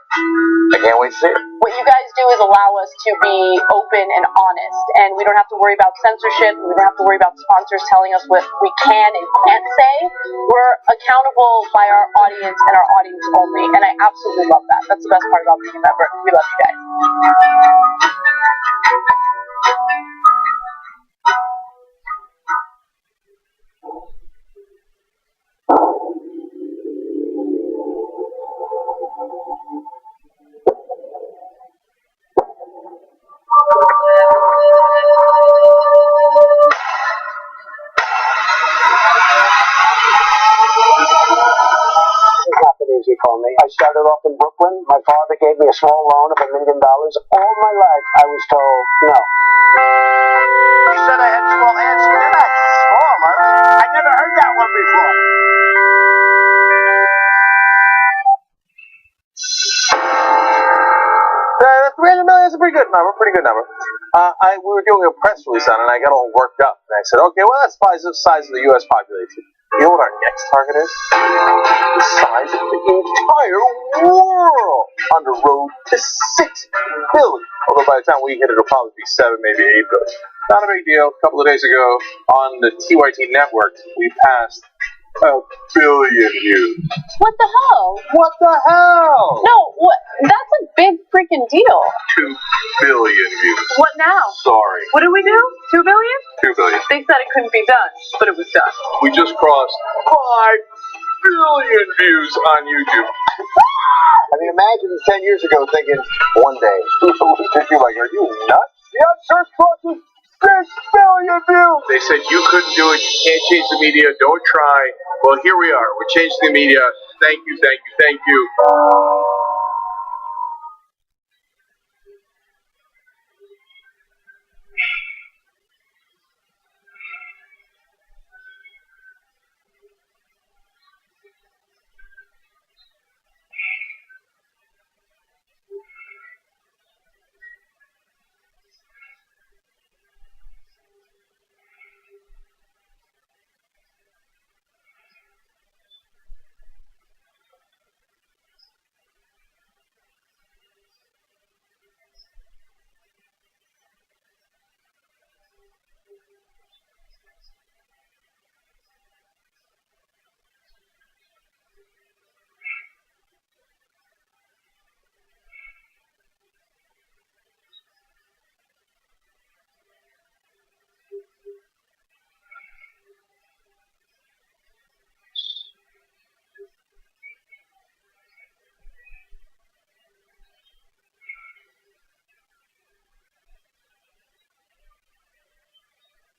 I can't wait to see it. What you guys do is allow us to be open and honest, and we don't have to worry about censorship. We don't have to worry about sponsors telling us what we can and can't say. We're accountable by our audience and our audience only, and I absolutely love that. That's the best part about being a member. We love you guys. easy for me. I started off in Brooklyn. My father gave me a small loan of $1 million. All my life, I was told no. You said I had small hands. They're not small, huh? I never heard that one before. $300 million is a pretty good number. We were doing a press release on it, and I got all worked up. And I said, okay, well, that's the size of the U.S. population. You know what our next target is? The size of the entire world on the road to 6 billion. Although by the time we hit it, it'll probably be 7, maybe 8 billion. Not a big deal. A couple of days ago on the TYT network, we passed 1 billion views. What the hell? What the hell? No, what? That's a big freaking deal. 2 billion views. What now? Sorry. What did we do? 2 billion? 2 billion. They said it couldn't be done, but it was done. We just crossed 5 billion views on YouTube. I mean, imagine 10 years ago thinking, one day, you're like, are you nuts? Yeah, Turks crosses 6 billion views. They said you couldn't do it. You can't change the media. Don't try. Well, here we are. We're changing the media. Thank you, thank you, thank you.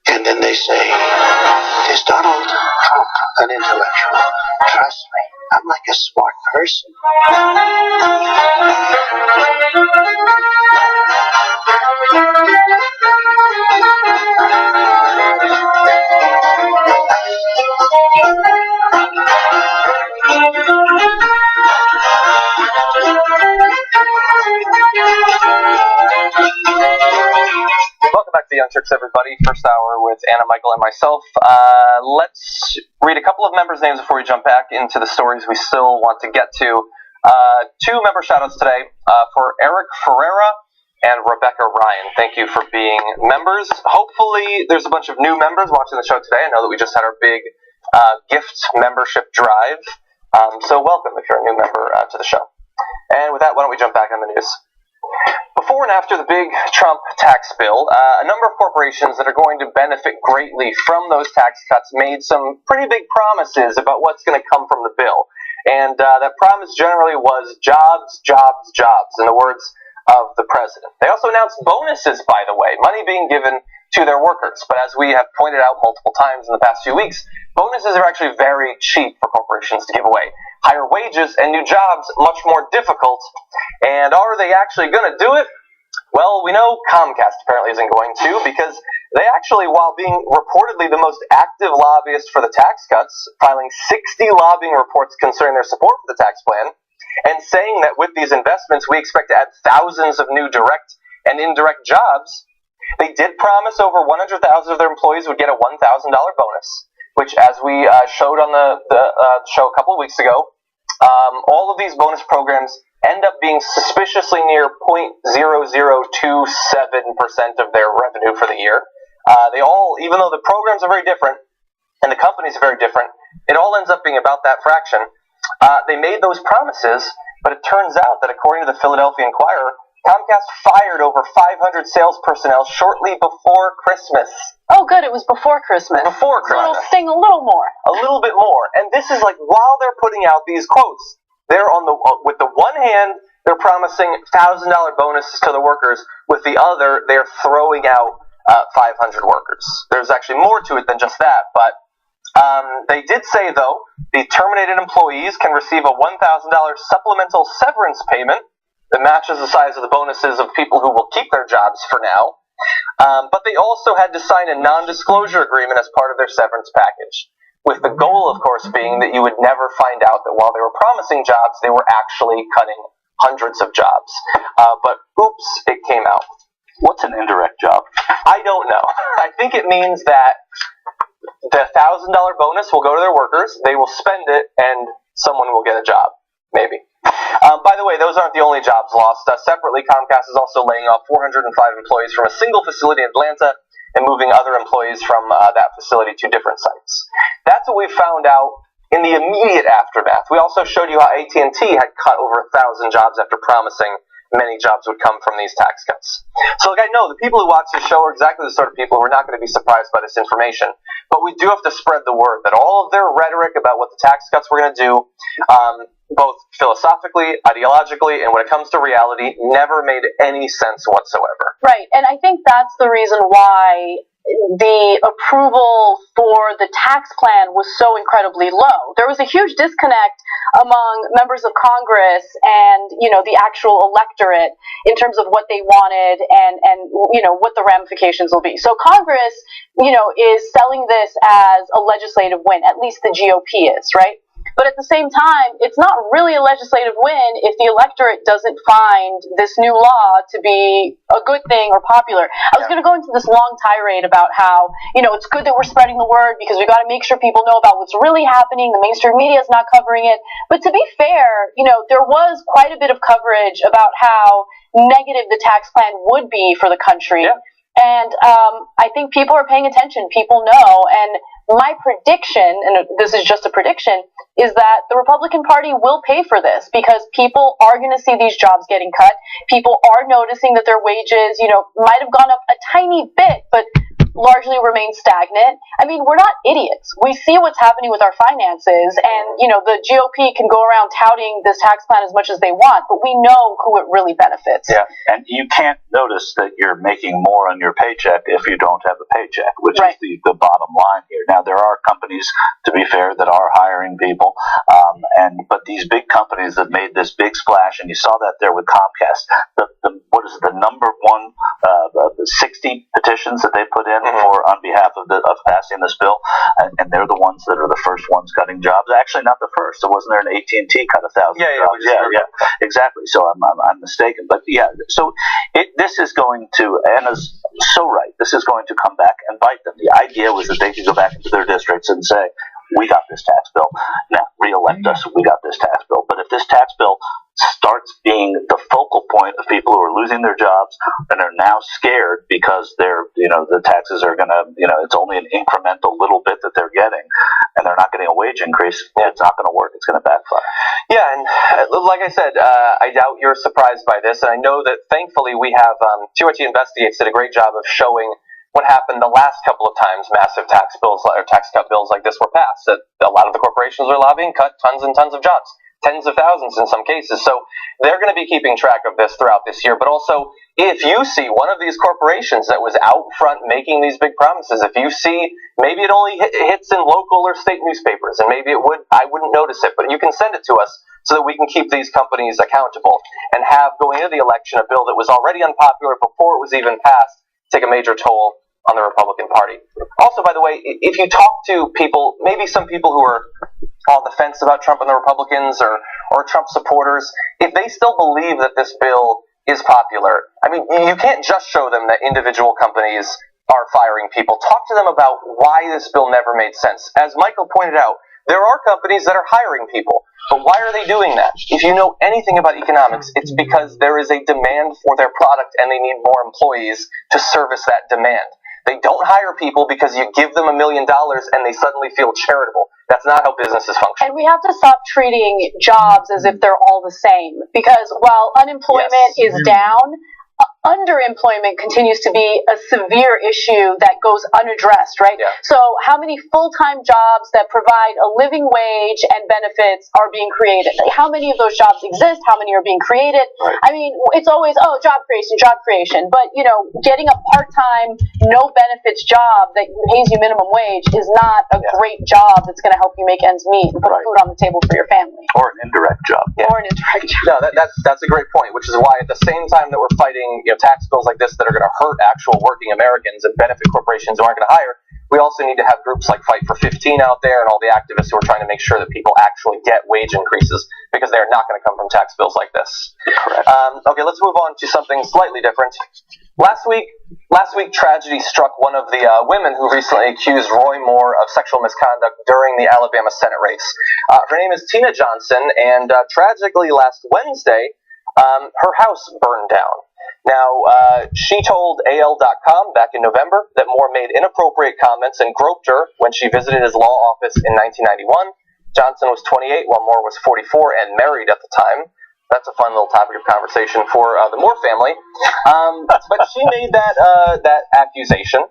And then they say, is Donald Trump an intellectual? Trust me, I'm like a smart person. Welcome back to the Young Turks, everybody. First hour with Anna, Michael, and myself. Let's read a couple of members' names before we jump back into the stories we still want to get to. 2 member shoutouts today for Eric Ferreira and Rebecca Ryan. Thank you for being members. Hopefully, there's a bunch of new members watching the show today. I know that we just had our big gift membership drive. So welcome if you're a new member to the show. And with that, why don't we jump back on the news? Before and after the big Trump tax bill, a number of corporations that are going to benefit greatly from those tax cuts made some pretty big promises about what's going to come from the bill. And that promise generally was jobs, jobs, jobs, in the words of the president. They also announced bonuses, by the way, money being given to their workers. But as we have pointed out multiple times in the past few weeks, bonuses are actually very cheap for corporations to give away. Higher wages and new jobs, much more difficult. And are they actually going to do it? Well, we know Comcast apparently isn't going to, because they actually, while being reportedly the most active lobbyist for the tax cuts, filing 60 lobbying reports concerning their support for the tax plan, and saying that with these investments we expect to add thousands of new direct and indirect jobs, they did promise over 100,000 of their employees would get a $1,000 bonus, which, as we showed on the show a couple of weeks ago, all of these bonus programs end up being suspiciously near 0.0027% of their revenue for the year. They all, even though the programs are very different and the companies are very different, it all ends up being about that fraction. They made those promises, but it turns out that according to the Philadelphia Inquirer, Comcast fired over 500 sales personnel shortly before Christmas. Oh, good, it was before Christmas. Before Christmas. So it'll sting a little more. A little bit more. And this is like, while they're putting out these quotes, they're with the one hand, they're promising $1,000 bonuses to the workers. With the other, they're throwing out 500 workers. There's actually more to it than just that, but They did say, though, the terminated employees can receive a $1,000 supplemental severance payment that matches the size of the bonuses of people who will keep their jobs for now. But they also had to sign a non-disclosure agreement as part of their severance package, with the goal, of course, being that you would never find out that while they were promising jobs, they were actually cutting hundreds of jobs. But oops, it came out. What's an indirect job? I don't know. I think it means that the $1,000 bonus will go to their workers, they will spend it, and someone will get a job. Maybe. By the way, those aren't the only jobs lost. Separately, Comcast is also laying off 405 employees from a single facility in Atlanta and moving other employees from that facility to different sites. That's what we found out in the immediate aftermath. We also showed you how AT&T had cut over 1,000 jobs after promising many jobs would come from these tax cuts. So, I know the people who watch this show are exactly the sort of people who are not going to be surprised by this information. But we do have to spread the word that all of their rhetoric about what the tax cuts were going to do, both philosophically, ideologically, and when it comes to reality, never made any sense whatsoever. Right, and I think that's the reason why the approval for the tax plan was so incredibly low. There was a huge disconnect among members of Congress and, the actual electorate in terms of what they wanted and what the ramifications will be. So Congress, is selling this as a legislative win, at least the GOP is, right? But at the same time, it's not really a legislative win if the electorate doesn't find this new law to be a good thing or popular. I was going to go into this long tirade about how, it's good that we're spreading the word because we got to make sure people know about what's really happening. The mainstream media is not covering it. But to be fair, there was quite a bit of coverage about how negative the tax plan would be for the country. Yeah. And I think people are paying attention. People know. And my prediction, and this is just a prediction, is that the Republican Party will pay for this because people are going to see these jobs getting cut. People are noticing that their wages, might have gone up a tiny bit, but largely remain stagnant. I mean, we're not idiots. We see what's happening with our finances, and, the GOP can go around touting this tax plan as much as they want, but we know who it really benefits. Yeah, and you can't notice that you're making more on your paycheck if you don't have a paycheck, which is the bottom line here. Now, there are companies, to be fair, that are hiring people, but these big companies that made this big splash, and you saw that there with Comcast, the number one 60 petitions that they put in on behalf of passing this bill, and they're the ones that are the first ones cutting jobs. Actually, not the first. So wasn't there an AT&T cut 1,000 jobs? Yeah, exactly. So I'm mistaken, but yeah. So this is going to, Anna's so right. This is going to come back and bite them. The idea was that they could go back into their districts and say, "We got this tax bill. Now reelect us. We got this tax bill." But if this tax bill starts being the focal point of people who are losing their jobs and are now scared because the taxes are going to, it's only an incremental little bit that they're getting and they're not getting a wage increase, it's not going to work. It's going to backfire. Yeah, and like I said, I doubt you're surprised by this, and I know that thankfully we have, TRT Investigates did a great job of showing what happened the last couple of times massive tax bills or tax cut bills like this were passed. That a lot of the corporations are lobbying, cut tons and tons of jobs. Tens of thousands in some cases. So they're going to be keeping track of this throughout this year. But also, if you see one of these corporations that was out front making these big promises, if you see maybe it only hits in local or state newspapers, and maybe I wouldn't notice it, but you can send it to us so that we can keep these companies accountable and have, going into the election, a bill that was already unpopular before it was even passed take a major toll on the Republican Party. Also, by the way, if you talk to people, maybe some people who are on the fence about Trump and the Republicans or Trump supporters, if they still believe that this bill is popular, I mean, you can't just show them that individual companies are firing people. Talk to them about why this bill never made sense. As Michael pointed out, there are companies that are hiring people, but why are they doing that? If you know anything about economics, it's because there is a demand for their product and they need more employees to service that demand. They don't hire people because you give them $1 million and they suddenly feel charitable. That's not how businesses function. And we have to stop treating jobs as if they're all the same. Because while unemployment is down, underemployment continues to be a severe issue that goes unaddressed, right? Yeah. So how many full-time jobs that provide a living wage and benefits are being created? How many of those jobs exist? How many are being created? Right. I mean, it's always, job creation. But, getting a part-time, no benefits job that pays you minimum wage is not a great job that's going to help you make ends meet and put food on the table for your family. Or an indirect job. Yeah. Or an indirect job. No, that's a great point, which is why at the same time that we're fighting tax bills like this that are going to hurt actual working Americans and benefit corporations who aren't going to hire, we also need to have groups like Fight for 15 out there and all the activists who are trying to make sure that people actually get wage increases, because they're not going to come from tax bills like this. Correct. Okay, let's move on to something slightly different. Last week, tragedy struck one of the women who recently accused Roy Moore of sexual misconduct during the Alabama Senate race. Her name is Tina Johnson, and tragically last Wednesday, her house burned down. Now, she told AL.com back in November that Moore made inappropriate comments and groped her when she visited his law office in 1991. Johnson was 28 while Moore was 44 and married at the time. That's a fun little topic of conversation for the Moore family. But she made that accusation,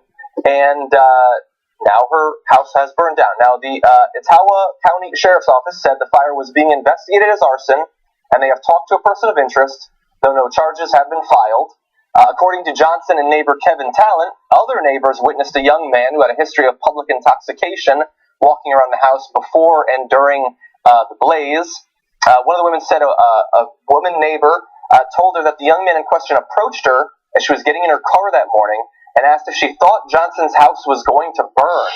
and now her house has burned down. Now, the Etowah County Sheriff's Office said the fire was being investigated as arson, and they have talked to a person of interest, though no charges have been filed. According to Johnson and neighbor Kevin Talent, other neighbors witnessed a young man who had a history of public intoxication walking around the house before and during the blaze. One of the women said a woman neighbor told her that the young man in question approached her as she was getting in her car that morning and asked if she thought Johnson's house was going to burn,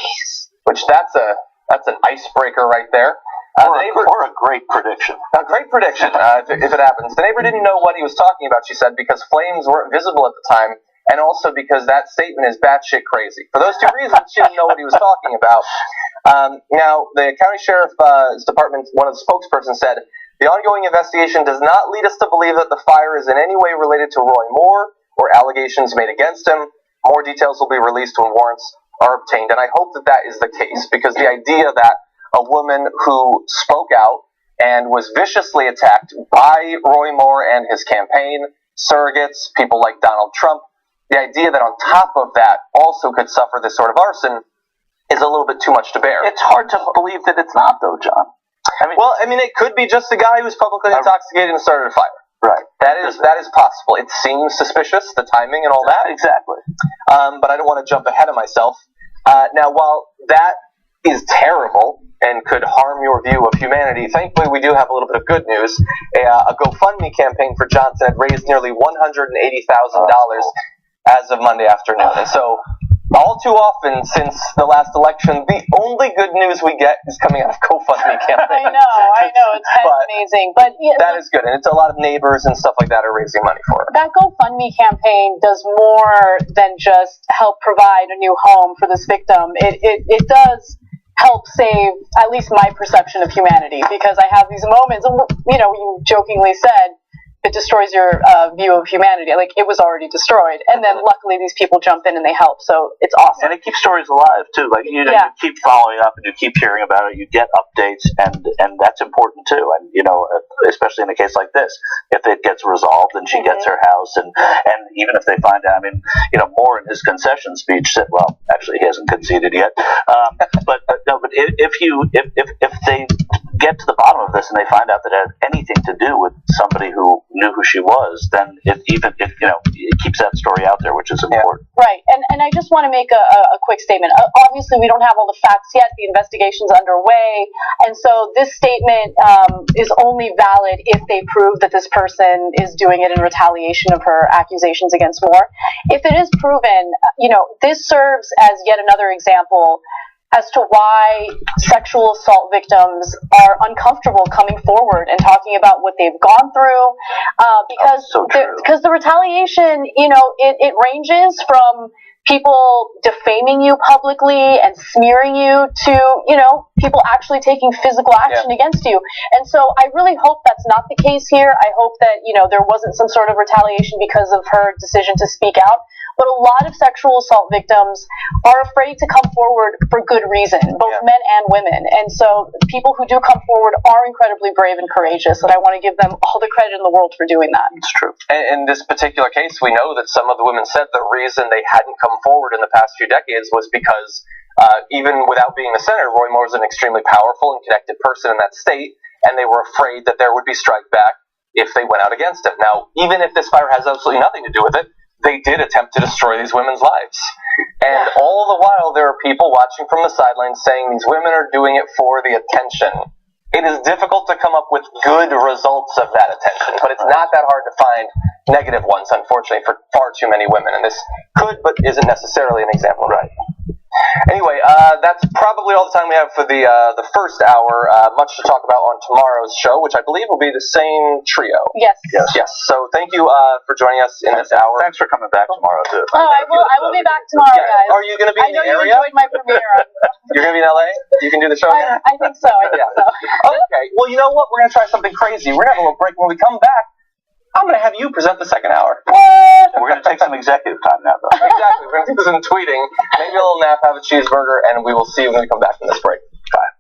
which that's an icebreaker right there. Or a great prediction. A great prediction, if it happens. The neighbor didn't know what he was talking about, she said, because flames weren't visible at the time, and also because that statement is batshit crazy. For those two reasons, she didn't know what he was talking about. Now, the county sheriff's department, one of the spokespersons said, the ongoing investigation does not lead us to believe that the fire is in any way related to Roy Moore or allegations made against him. More details will be released when warrants are obtained, and I hope that is the case, because the idea that a woman who spoke out and was viciously attacked by Roy Moore and his campaign, surrogates, people like Donald Trump, the idea that on top of that also could suffer this sort of arson is a little bit too much to bear. It's hard to believe that it's not, though, John. I mean, it could be just a guy who's publicly intoxicated and started a fire. Right. That is possible. It seems suspicious, the timing and all that. Exactly. But I don't want to jump ahead of myself. Now, while that is terrible and could harm your view of humanity, thankfully we do have a little bit of good news. A GoFundMe campaign for Johnson had raised nearly $180,000 as of Monday afternoon. And so, all too often since the last election, the only good news we get is coming out of GoFundMe campaigns. I know, it's kind of amazing. But yeah, that is good, and it's a lot of neighbors and stuff like that are raising money for it. That GoFundMe campaign does more than just help provide a new home for this victim. It does help save at least my perception of humanity, because I have these moments, you jokingly said, it destroys your view of humanity. Like, it was already destroyed. And then luckily these people jump in and they help. So it's awesome. And it keeps stories alive, too. Like, you keep following up and you keep hearing about it. You get updates, and that's important, too. And, especially in a case like this, if it gets resolved and she gets her house, and even if they find out, Moore in his concession speech said, well, actually he hasn't conceded yet. But if they get to the bottom of this and they find out that it had anything to do with somebody who knew who she was, then it keeps that story out there, which is important. Right. And I just want to make a quick statement. Obviously, we don't have all the facts yet. The investigation's underway. And so this statement is only valid if they prove that this person is doing it in retaliation of her accusations against Moore. If it is proven, this serves as yet another example as to why sexual assault victims are uncomfortable coming forward and talking about what they've gone through, because the retaliation, it ranges from people defaming you publicly and smearing you to, people actually taking physical action against you. And so I really hope that's not the case here. I hope that, there wasn't some sort of retaliation because of her decision to speak out. But a lot of sexual assault victims are afraid to come forward for good reason, both men and women. And so people who do come forward are incredibly brave and courageous, and I want to give them all the credit in the world for doing that. It's true. And in this particular case, we know that some of the women said the reason they hadn't come forward in the past few decades was because even without being the senator, Roy Moore is an extremely powerful and connected person in that state, and they were afraid that there would be strike back if they went out against him. Now, even if this fire has absolutely nothing to do with it, they did attempt to destroy these women's lives. And all the while, there are people watching from the sidelines saying these women are doing it for the attention. It is difficult to come up with good results of that attention, but it's not that hard to find negative ones, unfortunately, for far too many women. And this could, but isn't necessarily an example, right? Anyway, that's probably all the time we have for the first hour. Much to talk about on tomorrow's show, which I believe will be the same trio. Yes. So thank you for joining us in this hour. Thanks for coming back tomorrow too. Oh, I will be back tomorrow, guys. Are you going to be in the area? I know you enjoyed my premiere. You're going to be in LA? You can do the show again? I think so. Okay. Well, you know what? We're going to try something crazy. We're going to have a little break. When we come back, I'm going to have you present the second hour. What? We're going to take some executive time now, though. Exactly. We're going to do some tweeting, maybe a little nap, have a cheeseburger, and we will see you when we come back from this break. Bye.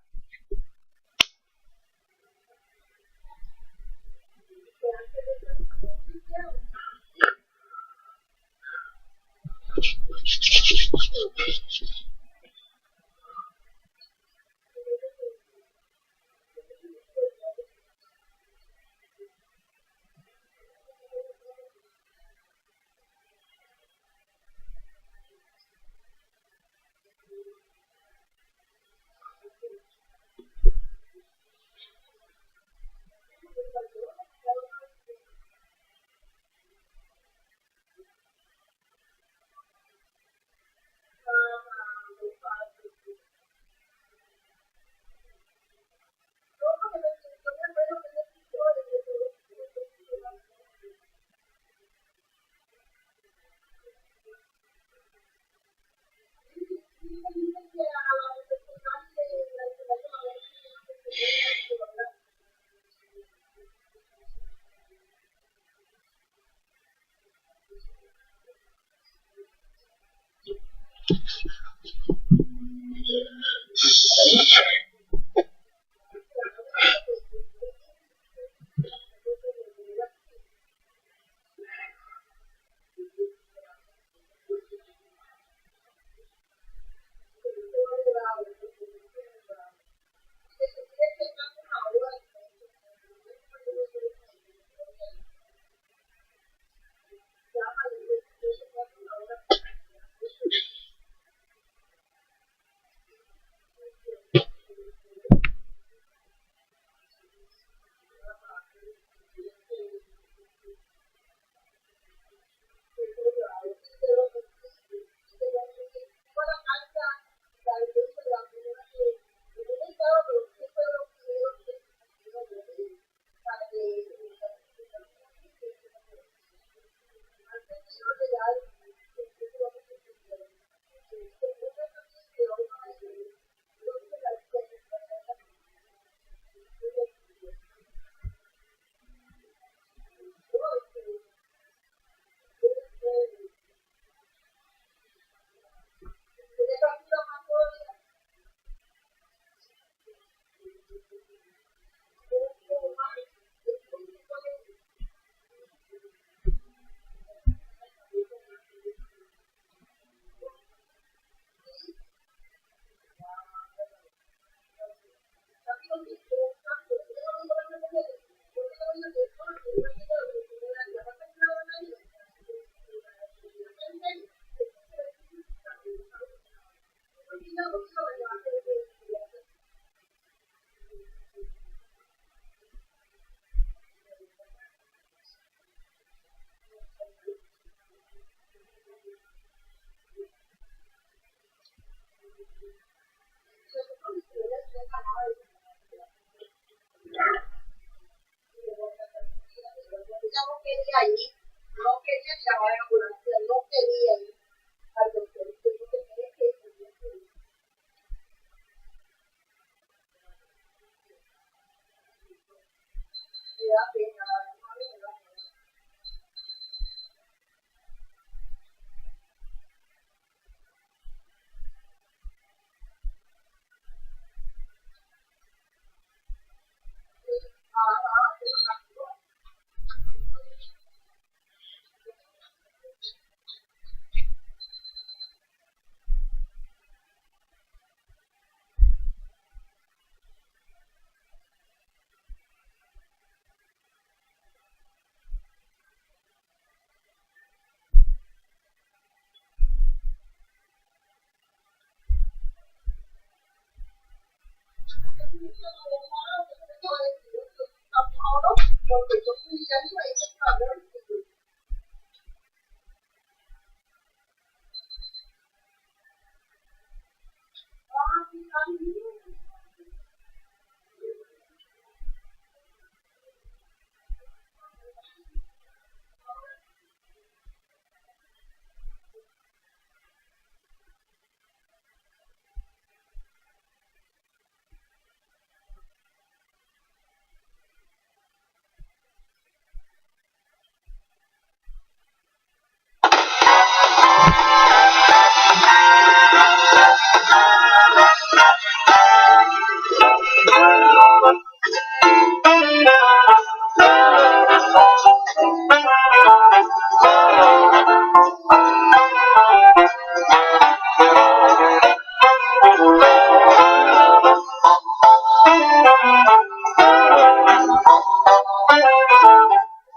no quería llamar a la ambulancia, no quería ir al doctor.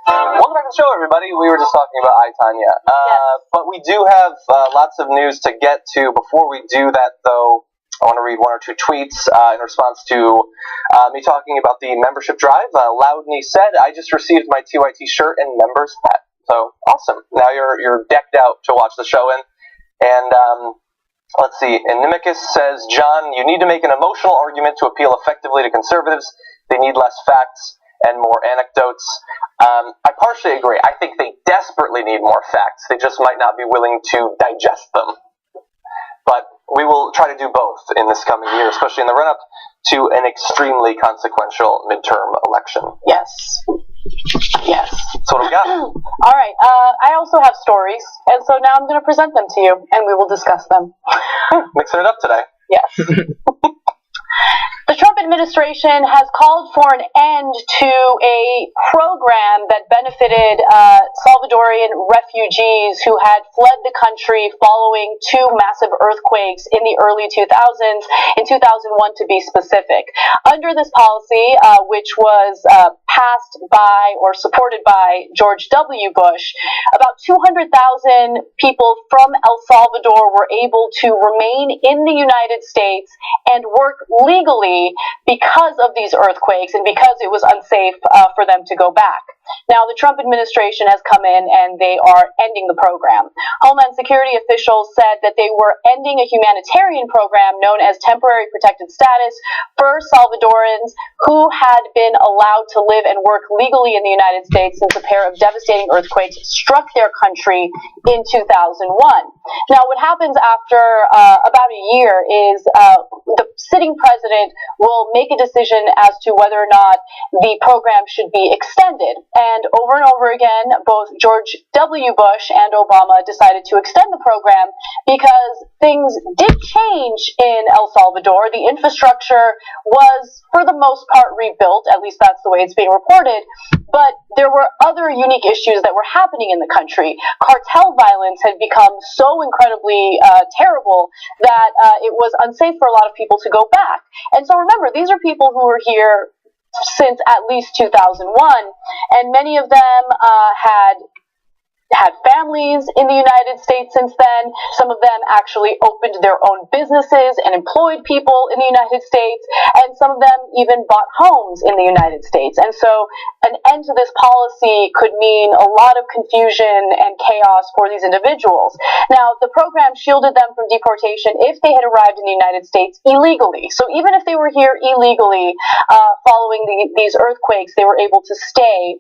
Welcome back to the show, everybody. We were just talking about I, Tanya. But we do have lots of news to get to. Before we do that, though, I want to read one or two tweets in response to me talking about the membership drive. Loudney said, "I just received my TYT shirt and members hat." So, awesome. Now you're decked out to watch the show in. And let's see. Inimicus says, "John, you need to make an emotional argument to appeal effectively to conservatives. They need less facts and more anecdotes." I partially agree. I think they desperately need more facts. They just might not be willing to digest them. But we will try to do both in this coming year, especially in the run-up to an extremely consequential midterm election. Yes. Yes. So what do we got? All right. I also have stories, and so now I'm going to present them to you, and we will discuss them. Mixing it up today. Yes. The Trump administration has called for an end to a program that benefited Salvadorian refugees who had fled the country following two massive earthquakes in the early 2000s, in 2001 to be specific. Under this policy, which was passed by or supported by George W. Bush, about 200,000 people from El Salvador were able to remain in the United States and work legally because of these earthquakes and because it was unsafe for them to go back. Now, the Trump administration has come in and they are ending the program. Homeland Security officials said that they were ending a humanitarian program known as Temporary Protected Status for Salvadorans who had been allowed to live and work legally in the United States since a pair of devastating earthquakes struck their country in 2001. Now, what happens after about a year is the sitting president will make a decision as to whether or not the program should be extended. And over again, both George W. Bush and Obama decided to extend the program because things did change in El Salvador. The infrastructure was, for the most part, rebuilt. At least that's the way it's being reported. But there were other unique issues that were happening in the country. Cartel violence had become so incredibly terrible that it was unsafe for a lot of people to go back. And so remember, these are people who were here since at least 2001, and many of them had families in the United States since then. Some of them actually opened their own businesses and employed people in the United States, and some of them even bought homes in the United States. And so an end to this policy could mean a lot of confusion and chaos for these individuals. Now, the program shielded them from deportation if they had arrived in the United States illegally. So even if they were here illegally following these earthquakes, they were able to stay.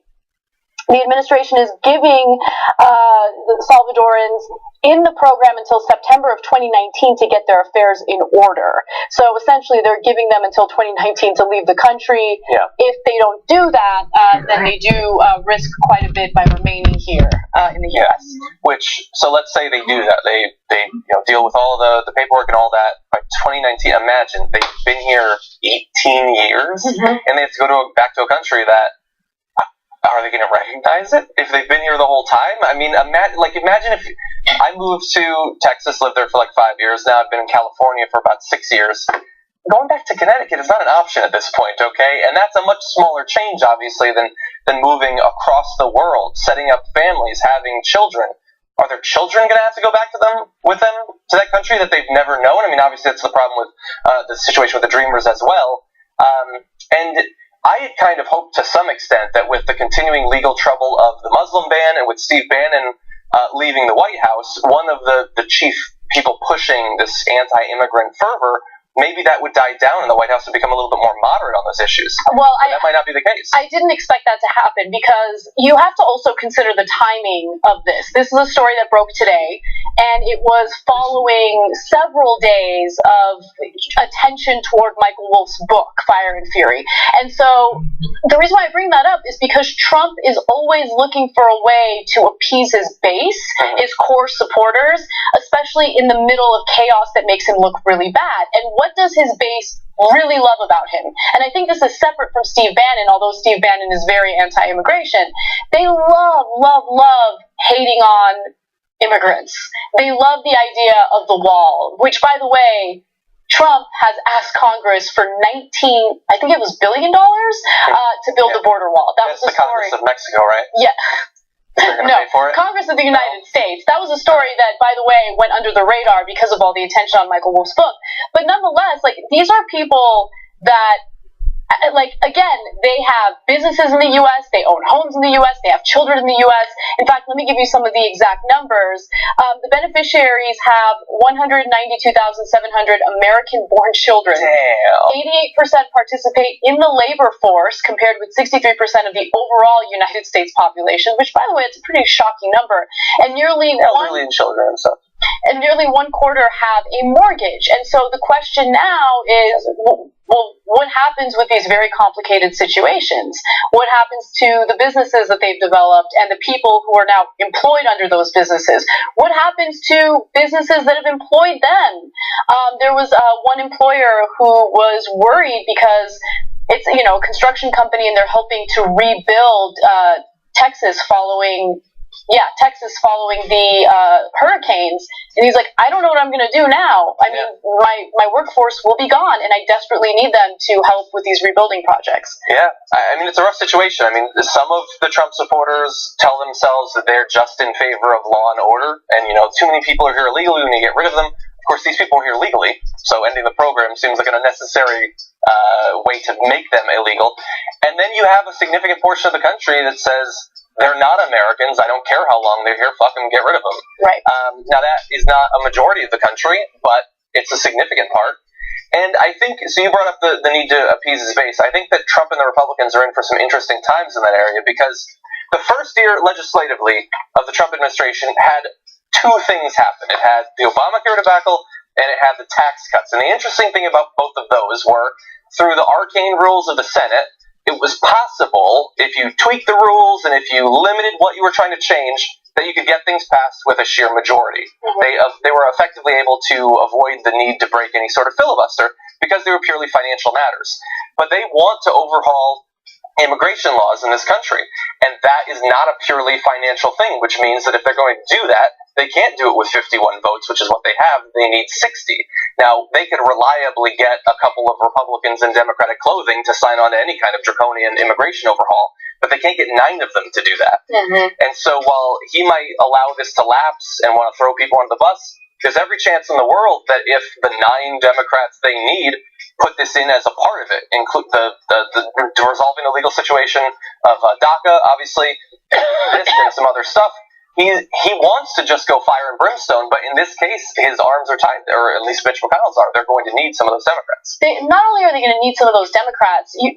The administration is giving the Salvadorans in the program until September of 2019 to get their affairs in order. So essentially, they're giving them until 2019 to leave the country. Yeah. If they don't do that, then they do risk quite a bit by remaining here in the U.S. Which, so let's say they do that. They deal with all the paperwork and all that. By 2019, imagine they've been here 18 years, and they have to go back to a country that. Are they going to recognize it if they've been here the whole time? I mean, imagine if I moved to Texas, lived there for like 5 years. Now I've been in California for about 6 years. Going back to Connecticut is not an option at this point, okay? And that's a much smaller change, obviously, than moving across the world, setting up families, having children. Are their children going to have to go back to that country that they've never known? I mean, obviously that's the problem with the situation with the Dreamers as well. And I had kind of hoped to some extent that with the continuing legal trouble of the Muslim ban and with Steve Bannon leaving the White House, one of the chief people pushing this anti-immigrant fervor, maybe that would die down and the White House would become a little bit more moderate on those issues. Well, that might not be the case. I didn't expect that to happen because you have to also consider the timing of this. This is a story that broke today, and it was following several days of attention toward Michael Wolff's book, Fire and Fury. And so the reason why I bring that up is because Trump is always looking for a way to appease his base, his core supporters, especially in the middle of chaos that makes him look really bad. And what does his base really love about him? And I think this is separate from Steve Bannon, although Steve Bannon is very anti-immigration. They love hating on immigrants. They love the idea of the wall, which, by the way, Trump has asked Congress for $19 billion to build the border wall. That was the story. Congress of Mexico, right? Yeah. No, pay for it? Congress of the United States. That was a story that, by the way, went under the radar because of all the attention on Michael Wolff's book. But nonetheless, these are people that, again, they have businesses in the U.S., they own homes in the U.S., they have children in the U.S. In fact, let me give you some of the exact numbers. The beneficiaries have 192,700 American-born children. Damn. 88% participate in the labor force, compared with 63% of the overall United States population, which, by the way, it's a pretty shocking number. And nearly elderly and children and stuff. And nearly 1/4 have a mortgage. And so the question now is, well, what happens with these very complicated situations? What happens to the businesses that they've developed and the people who are now employed under those businesses? What happens to businesses that have employed them? There was one employer who was worried because it's, a construction company and they're helping to rebuild Texas following the hurricanes. And he's like, I don't know what I'm going to do now. I mean, my workforce will be gone, and I desperately need them to help with these rebuilding projects. Yeah, I mean, it's a rough situation. I mean, some of the Trump supporters tell themselves that they're just in favor of law and order, and, too many people are here illegally, we need to get rid of them. Of course, these people are here legally, so ending the program seems like an unnecessary way to make them illegal. And then you have a significant portion of the country that says, they're not Americans. I don't care how long they're here. Fuck them. Get rid of them. Right. Now, that is not a majority of the country, but it's a significant part. And I think, so you brought up the need to appease his base. I think that Trump and the Republicans are in for some interesting times in that area because the first year legislatively of the Trump administration had two things happen. It had the Obamacare debacle and it had the tax cuts. And the interesting thing about both of those were through the arcane rules of the Senate, it was possible, if you tweaked the rules and if you limited what you were trying to change, that you could get things passed with a sheer majority. They were effectively able to avoid the need to break any sort of filibuster because they were purely financial matters. But they want to overhaul immigration laws in this country, and that is not a purely financial thing, which means that if they're going to do that, they can't do it with 51 votes, which is what they have. They need 60. Now, they could reliably get a couple of Republicans in Democratic clothing to sign on to any kind of draconian immigration overhaul, but they can't get 9 of them to do that. And so while he might allow this to lapse and want to throw people under the bus, there's every chance in the world that if the 9 Democrats they need put this in as a part of it, include the resolving the legal situation of DACA, obviously, this and some other stuff, he wants to just go fire and brimstone, but in this case, his arms are tied, or at least Mitch McConnell's are. They're going to need some of those Democrats. Not only are they going to need some of those Democrats, you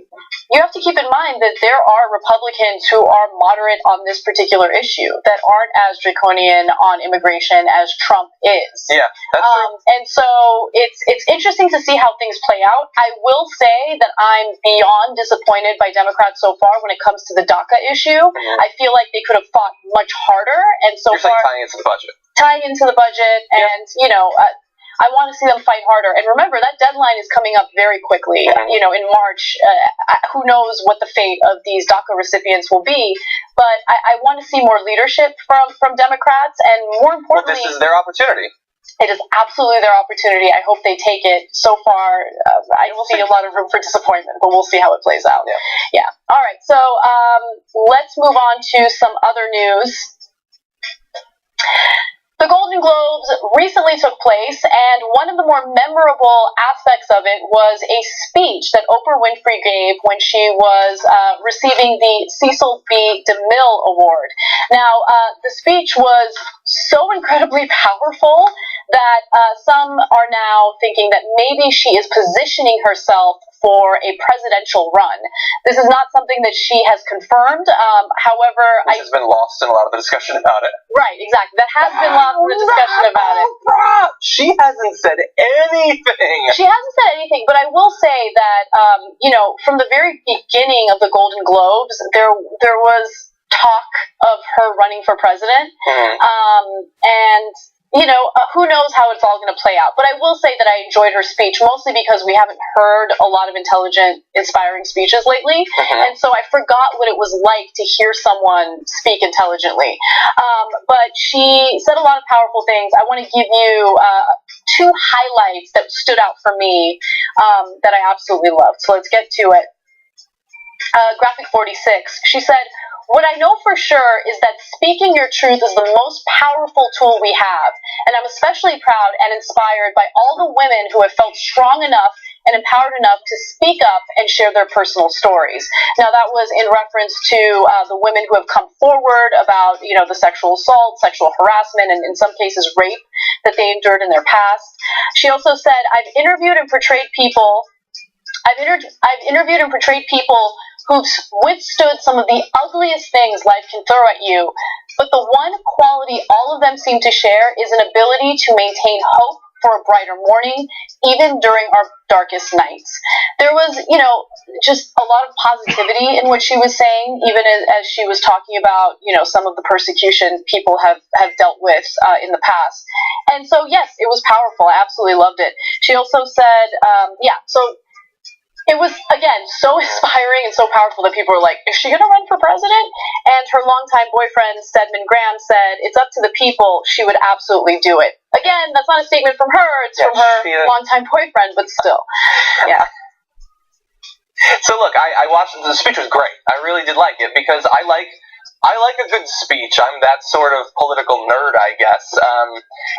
have to keep in mind that there are Republicans who are moderate on this particular issue that aren't as draconian on immigration as Trump is. Yeah, that's true. And so it's interesting to see how things play out. I will say that I'm beyond disappointed by Democrats so far when it comes to the DACA issue. I feel like they could have fought much harder. And so you're saying tying into the budget. Tying into the budget, and, I want to see them fight harder. And remember, that deadline is coming up very quickly. In March, who knows what the fate of these DACA recipients will be. But I want to see more leadership from Democrats, and more importantly... Well, this is their opportunity. It is absolutely their opportunity. I hope they take it. So far, I don't see a lot of room for disappointment, but we'll see how it plays out. Yeah. All right, so let's move on to some other news. The The Golden Globes recently took place, and one of the more memorable aspects of it was a speech that Oprah Winfrey gave when she was receiving the Cecil B. DeMille Award. Now, the speech was so incredibly powerful that some are now thinking that maybe she is positioning herself for a presidential run. This is not something that she has confirmed. However, Which has been lost in a lot of the discussion about it. Right, exactly. That has been lost in the discussion about it. She hasn't said anything. She hasn't said anything, but I will say that, from the very beginning of the Golden Globes, there was talk of her running for president. And who knows how it's all going to play out. But I will say that I enjoyed her speech, mostly because we haven't heard a lot of intelligent, inspiring speeches lately. And so I forgot what it was like to hear someone speak intelligently. But she said a lot of powerful things. I want to give you two highlights that stood out for me that I absolutely loved. So let's get to it. Graphic 46. She said, "What I know for sure is that speaking your truth is the most powerful tool we have, and I'm especially proud and inspired by all the women who have felt strong enough and empowered enough to speak up and share their personal stories." Now, that was in reference to the women who have come forward about, the sexual assault, sexual harassment, and in some cases rape that they endured in their past. She also said, I've interviewed and portrayed people who've withstood some of the ugliest things life can throw at you, but the one quality all of them seem to share is an ability to maintain hope for a brighter morning, even during our darkest nights. There was, just a lot of positivity in what she was saying, even as she was talking about, some of the persecution people have dealt with in the past. And so, yes, it was powerful. I absolutely loved it. She also said, it was, again, so inspiring and so powerful that people were like, is she going to run for president? And her longtime boyfriend, Stedman Graham, said, it's up to the people. She would absolutely do it. Again, that's not a statement from her. It's from her longtime boyfriend, but still. Yeah. So, look, I watched the speech was great. I really did like it because I like a good speech. I'm that sort of political nerd, I guess.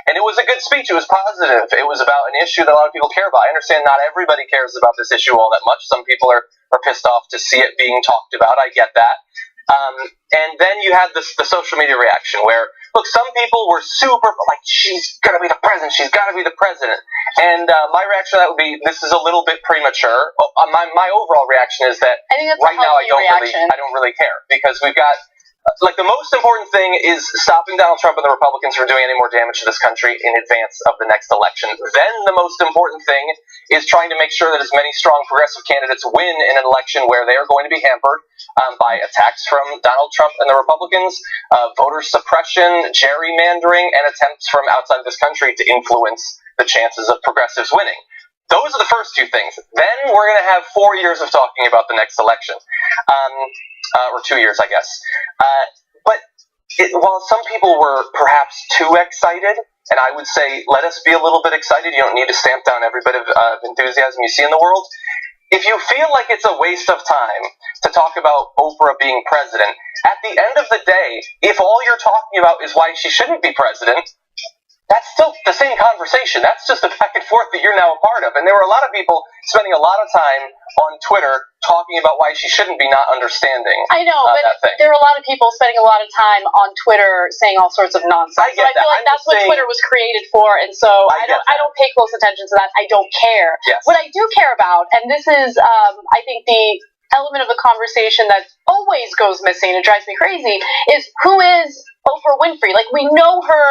And it was a good speech. It was positive. It was about an issue that a lot of people care about. I understand not everybody cares about this issue all that much. Some people are pissed off to see it being talked about. I get that. And then you had the social media reaction where, look, some people were super, like, she's going to be the president. She's got to be the president. And my reaction to that would be, this is a little bit premature. My overall reaction is that right now I don't really care because we've got, the most important thing is stopping Donald Trump and the Republicans from doing any more damage to this country in advance of the next election. Then the most important thing is trying to make sure that as many strong progressive candidates win in an election where they are going to be hampered by attacks from Donald Trump and the Republicans, voter suppression, gerrymandering, and attempts from outside of this country to influence the chances of progressives winning. Those are the first two things. Then we're going to have 4 years of talking about the next election. Or 2 years, I guess. While some people were perhaps too excited, and I would say, let us be a little bit excited. You don't need to stamp down every bit of enthusiasm you see in the world. If you feel like it's a waste of time to talk about Oprah being president, at the end of the day, if all you're talking about is why she shouldn't be president, that's still the same conversation. That's just a back and forth that you're now a part of. And there were a lot of people spending a lot of time on Twitter talking about why she shouldn't be not understanding. I know, but there are a lot of people spending a lot of time on Twitter saying all sorts of nonsense. I get that. I feel like that's what Twitter was created for, and so I don't pay close attention to that. I don't care. Yes. What I do care about, and this is, I think, the element of the conversation that always goes missing and drives me crazy, is who is Oprah Winfrey. Like, we know her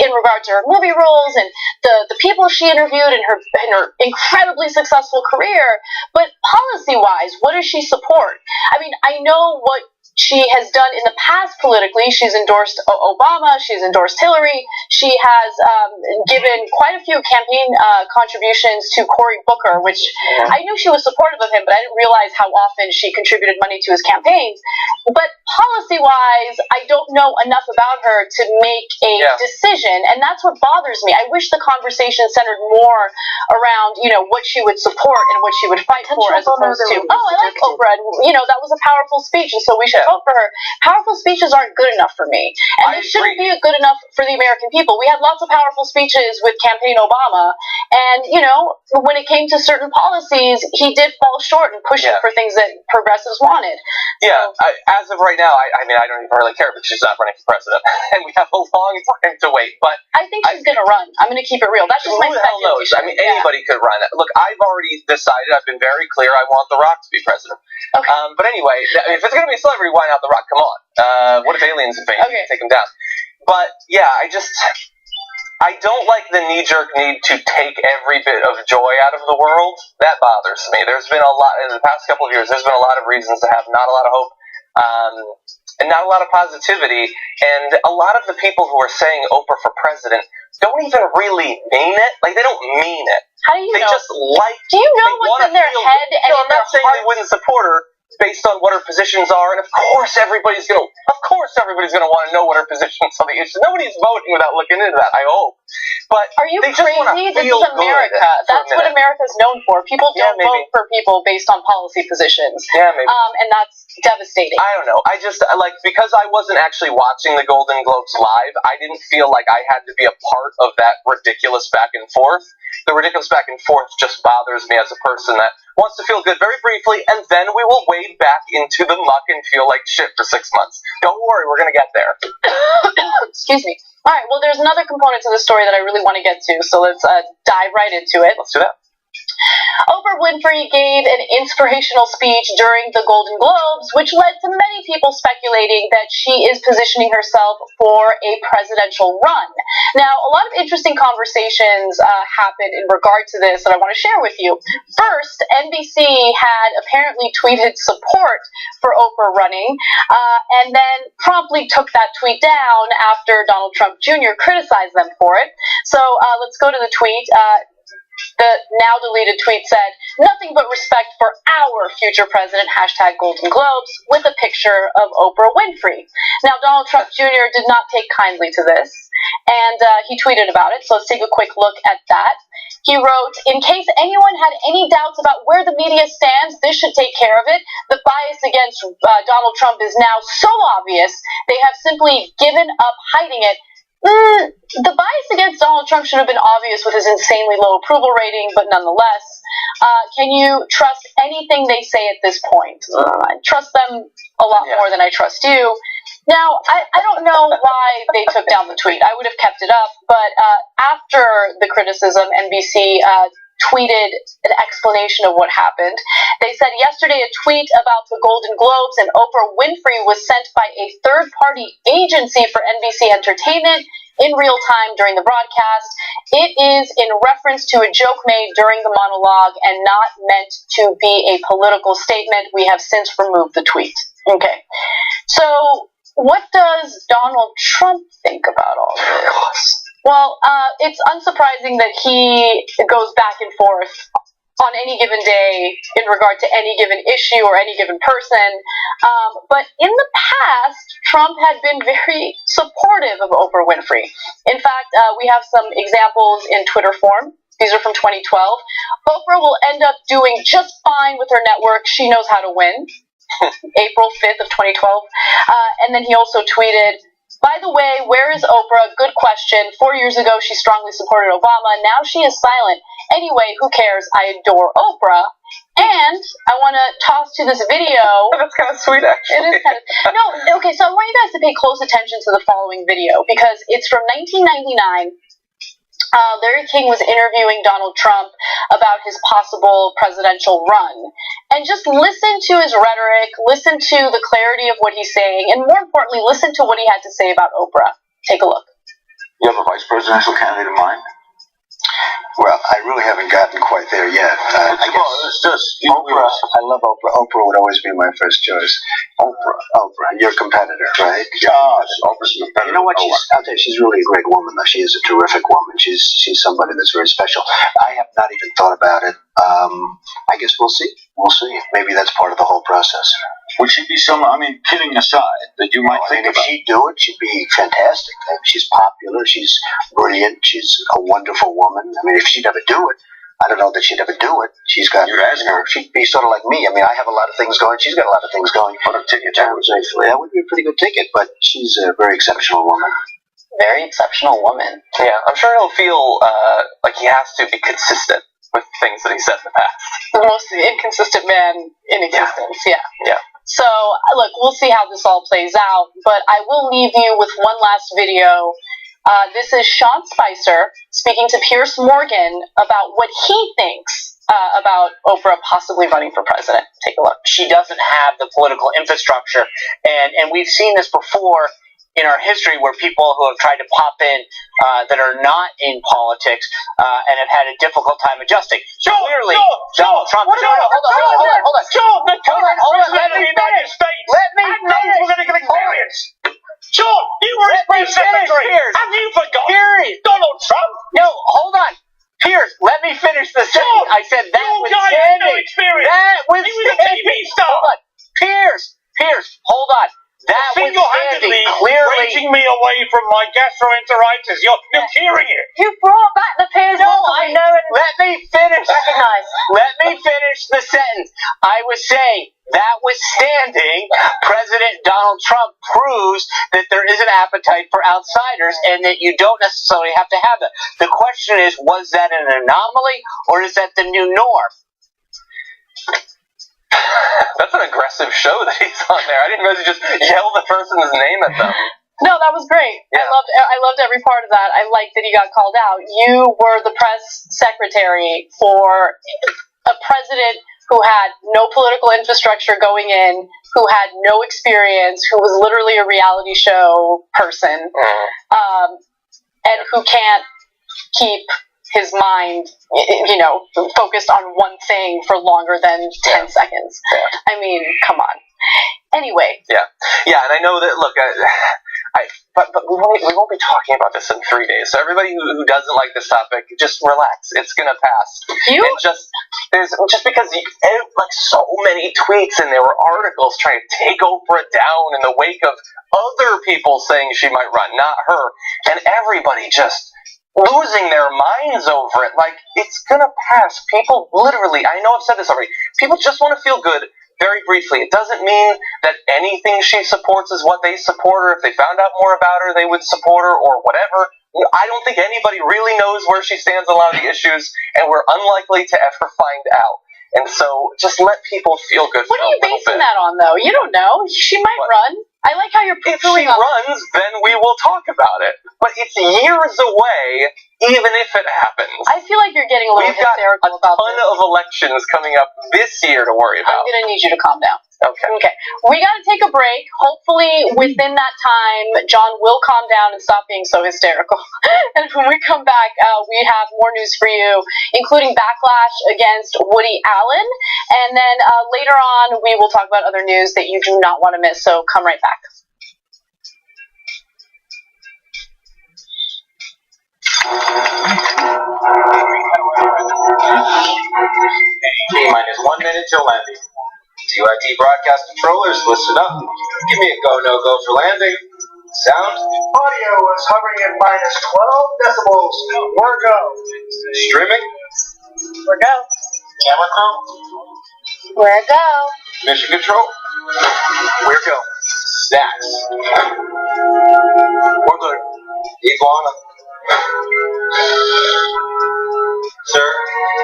in regard to her movie roles and the people she interviewed in her incredibly successful career, but policy-wise, what does she support? I mean, I know what she has done in the past politically. She's endorsed Obama. She's endorsed Hillary. She has given quite a few campaign contributions to Cory Booker, which I knew she was supportive of him, but I didn't realize how often she contributed money to his campaigns. But policy-wise, I don't know enough about her to make a decision, and that's what bothers me. I wish the conversation centered more around, what she would support and what she would fight for, as opposed to, I like Oprah, and, that was a powerful speech, and so we should vote for her. Powerful speeches aren't good enough for me. And they shouldn't be good enough for the American people. We had lots of powerful speeches with campaign Obama, and, you know, when it came to certain policies, he did fall short in pushing for things that progressives wanted. Yeah, as of right now, I mean, I don't even really care because she's not running for president, and we have a long time to wait. But I think she's going to run. I'm going to keep it real. That's just my who the hell knows? I mean, anybody could run. Look, I've already decided. I've been very clear. I want The Rock to be president. Okay. But anyway, if it's going to be a celebrity, why not The Rock? Come on. What if aliens invade? Okay. Take him down. But yeah, I don't like the knee-jerk need to take every bit of joy out of the world. That bothers me. There's been a lot, in the past couple of years, there's been a lot of reasons to have not a lot of hope, and not a lot of positivity, and a lot of the people who are saying Oprah for president don't even really mean it. Like, they don't mean it. How do you know? They just like... Do you know what's in their head and No, in I'm their not saying heart? they wouldn't support her based on what her positions are, and of course everybody's gonna want to know what her positions on the issue. Nobody's voting without looking into that, I hope. But are you they just crazy? This is America. That's what America's known for. People don't vote for people based on policy positions. Yeah, maybe. And that's devastating. I don't know. I just, because I wasn't actually watching the Golden Globes live, I didn't feel like I had to be a part of that ridiculous back and forth. The ridiculous back and forth just bothers me as a person that wants to feel good very briefly, and then we will wade back into the muck and feel like shit for 6 months. Don't worry, we're going to get there. Excuse me. All right, well, there's another component to the story that I really want to get to, so let's dive right into it. Let's do that. Oprah Winfrey gave an inspirational speech during the Golden Globes, which led to many people speculating that she is positioning herself for a presidential run. Now, a lot of interesting conversations happened in regard to this that I want to share with you. First, NBC had apparently tweeted support for Oprah running, and then promptly took that tweet down after Donald Trump Jr. criticized them for it. So let's go to the tweet. The now deleted tweet said, "Nothing but respect for our future president, #Golden Globes," with a picture of Oprah Winfrey. Now, Donald Trump Jr. did not take kindly to this, and he tweeted about it, so let's take a quick look at that. He wrote, "In case anyone had any doubts about where the media stands, this should take care of it. The bias against Donald Trump is now so obvious, they have simply given up hiding it. The bias against Donald Trump should have been obvious with his insanely low approval rating, but nonetheless, can you trust anything they say at this point? I trust them a lot more than I trust you." Now, I don't know why they took down the tweet. I would have kept it up, but after the criticism, NBC tweeted an explanation of what happened. They said yesterday a tweet about the Golden Globes and Oprah Winfrey was sent by a third-party agency for NBC Entertainment in real time during the broadcast. It is in reference to a joke made during the monologue and not meant to be a political statement. We have since removed the tweet. Okay. So, what does Donald Trump think about all this? Well, it's unsurprising that he goes back and forth on any given day in regard to any given issue or any given person. But in the past, Trump had been very supportive of Oprah Winfrey. In fact, we have some examples in Twitter form. These are from 2012. Oprah will end up doing just fine with her network. She knows how to win. April 5th of 2012. And then he also tweeted, "By the way, where is Oprah? Good question. 4 years ago, she strongly supported Obama. Now she is silent. Anyway, who cares? I adore Oprah." And I want to toss to this video. That's kind of sweet, actually. It is kind of... No, okay, so I want you guys to pay close attention to the following video, because it's from 1999. Larry King was interviewing Donald Trump about his possible presidential run. And just listen to his rhetoric, listen to the clarity of what he's saying, and more importantly, listen to what he had to say about Oprah. Take a look. You have a vice presidential candidate in mind? Well, I really haven't gotten quite there yet. I guess Oprah. I love Oprah. Oprah would always be my first choice. Oprah, your competitor, right? Gosh, Oprah's competitor. You know what? I'll tell you, she's really a great woman. Though she is a terrific woman. She's somebody that's very special. I have not even thought about it. I guess we'll see. We'll see. Maybe that's part of the whole process. Would she be someone? I mean, kidding aside, that you might think if she'd do it, she'd be fantastic. I mean, she's popular. She's brilliant. She's a wonderful woman. I mean, if she'd ever do it, I don't know that she'd ever do it. She's got. You're asking her. She'd be sort of like me. I mean, I have a lot of things going. She's got a lot of things going. What a ticket! That would be a pretty good ticket, but she's a very exceptional woman. Very exceptional woman. Yeah, I'm sure he'll feel like he has to be consistent with things that he said in the past. The most inconsistent man in existence. Yeah. Yeah. So, look, we'll see how this all plays out, but I will leave you with one last video. This is Sean Spicer speaking to Piers Morgan about what he thinks about Oprah possibly running for president. Take a look. She doesn't have the political infrastructure, and we've seen this before in our history where people who have tried to pop in that are not in politics and have had a difficult time adjusting. Clearly, Donald Trump. Hold on. Let me finish. Political experience. Sean, you were his press secretary. Have you forgotten? Donald Trump? No, hold on. Piers, let me finish the sentence. I said that was standing. No experience. That was standing. Hold on. Piers, hold on. That was standing. Clearly Raging me away from my gastroenteritis. You're hearing it. You brought back the Piers I know it. Let me finish. Let me finish the sentence. I was saying, notwithstanding, President Donald Trump proves that there is an appetite for outsiders and that you don't necessarily have to have that. The question is, was that an anomaly or is that the new norm? That's an aggressive show that he's on there. I didn't realize he just yelled the person's name at them. No, that was great. Yeah. I loved every part of that. I liked that he got called out. You were the press secretary for a president who had no political infrastructure going in, who had no experience, who was literally a reality show person, and who can't keep his mind, focused on one thing for longer than 10 seconds. Yeah. I mean, come on. Anyway. Yeah, and I know that. Look, but we won't be talking about this in 3 days. So everybody who doesn't like this topic, just relax. It's gonna pass. There's because like so many tweets and there were articles trying to take Oprah down in the wake of other people saying she might run, not her, and everybody just losing their minds over it. Like, it's gonna pass. People literally, I know I've said this already, people just want to feel good very briefly. It doesn't mean that anything she supports is what they support, or if they found out more about her, they would support her, or whatever. I don't think anybody really knows where she stands on a lot of the issues, and we're unlikely to ever find out. And so, just let people feel good. What are you basing that on, though? You don't know. She might run. I like how you're If she runs, then we will talk about it. But it's years away, even if it happens. I feel like you're getting a little hysterical about this. We've got a ton of elections coming up this year to worry about. I'm going to need you to calm down. Okay. We got to take a break. Hopefully, within that time, John will calm down and stop being so hysterical. And when we come back, we have more news for you, including backlash against Woody Allen. And then later on, we will talk about other news that you do not want to miss. So come right back. T-minus 1 minute till landing. TYT broadcast controllers, listen up. Give me a go, no-go for landing. Sound? Audio is hovering at minus 12 decibels. We're go. Streaming? We're go. Camera crew? We're go. Mission control? We're go. Stacks? We're good. Iguana? Sir,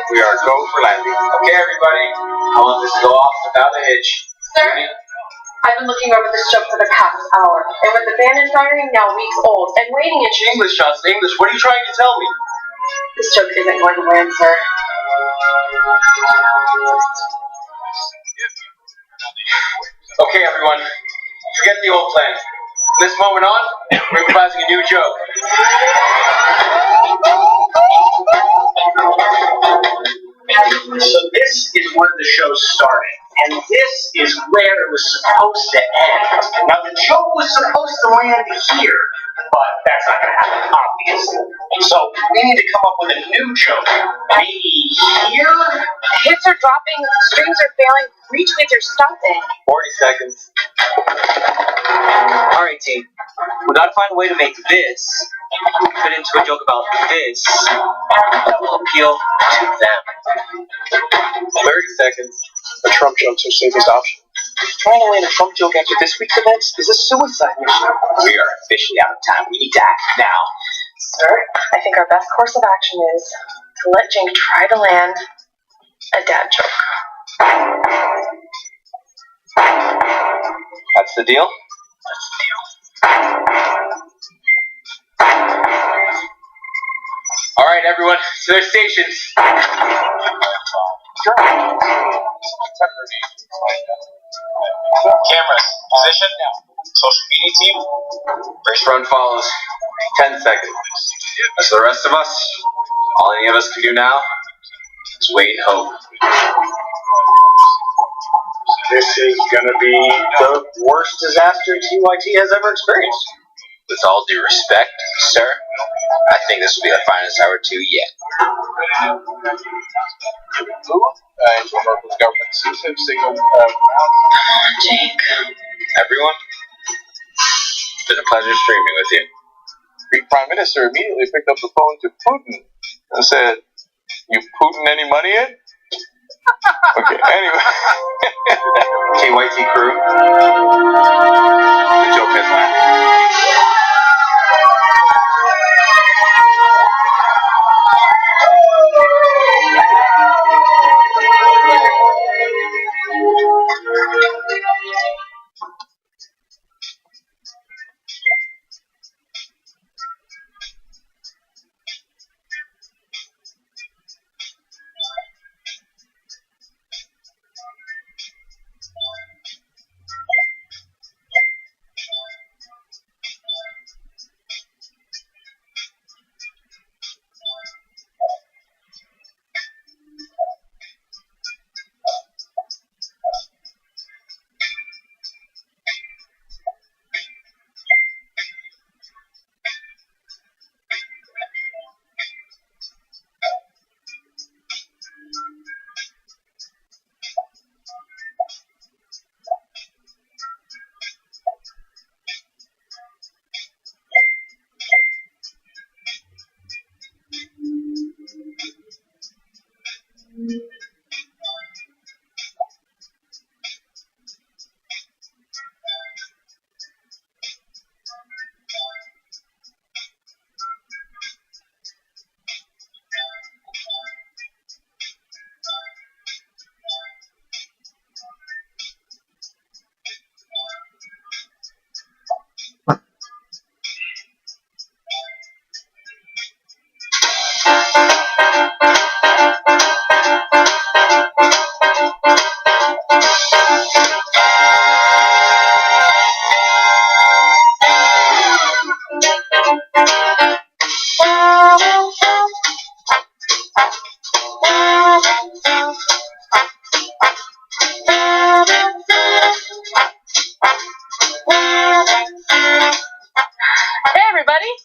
we are go for landing. Okay, everybody. I want this to go off without a hitch. Sir, I've been looking over this joke for the past hour, and with the band firing now weeks old, and waiting in English, Johnson, English. What are you trying to tell me? This joke isn't going to land, sir. Okay, everyone. Forget the old plan. From this moment on, we're improvising a new joke. So this is where the show started, and this is where it was supposed to end. Now the joke was supposed to land here, but that's not going to happen, obviously. So we need to come up with a new joke. Maybe here? Hits are dropping, streams are failing, retweets are stopping. 40 seconds. Alright, team. We gotta find a way to make this fit into a joke about this that will appeal to them. 30 seconds. The Trump jokes are safest option. Trying to land a Trump joke after this week's events is a suicide mission. We are officially out of time. We need to act now. Sir, I think our best course of action is to let Jink try to land a dad joke. That's the deal? All right, everyone, to their stations. Cameras, position. Social media team. Race run follows. 10 seconds. As for the rest of us, all any of us can do now is wait and hope. This is gonna be the worst disaster TYT has ever experienced. With all due respect, sir, I think this will be the finest hour 2 yet. Local government signal. Jink. Everyone, it's been a pleasure streaming with you. The Prime Minister immediately picked up the phone to Putin and said, "You Putin any money in?" Okay, anyway. TYT crew, the joke has landed.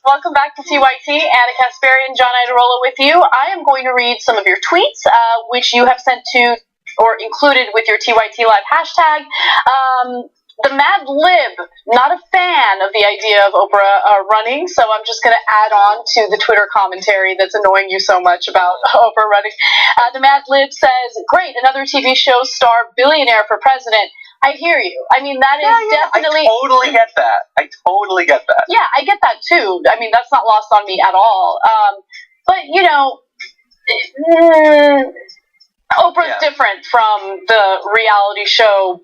Welcome back to TYT. Anna Kasparian, John Idarola with you. I am going to read some of your tweets, which you have sent to or included with your TYT Live hashtag. The Mad Lib, not a fan of the idea of Oprah running, so I'm just going to add on to the Twitter commentary that's annoying you so much about Oprah running. The Mad Lib says, great, another TV show star billionaire for president. I hear you. I mean, that is definitely... I totally get that. Yeah, I get that too. I mean, that's not lost on me at all. But, you know, Oprah's different from the reality show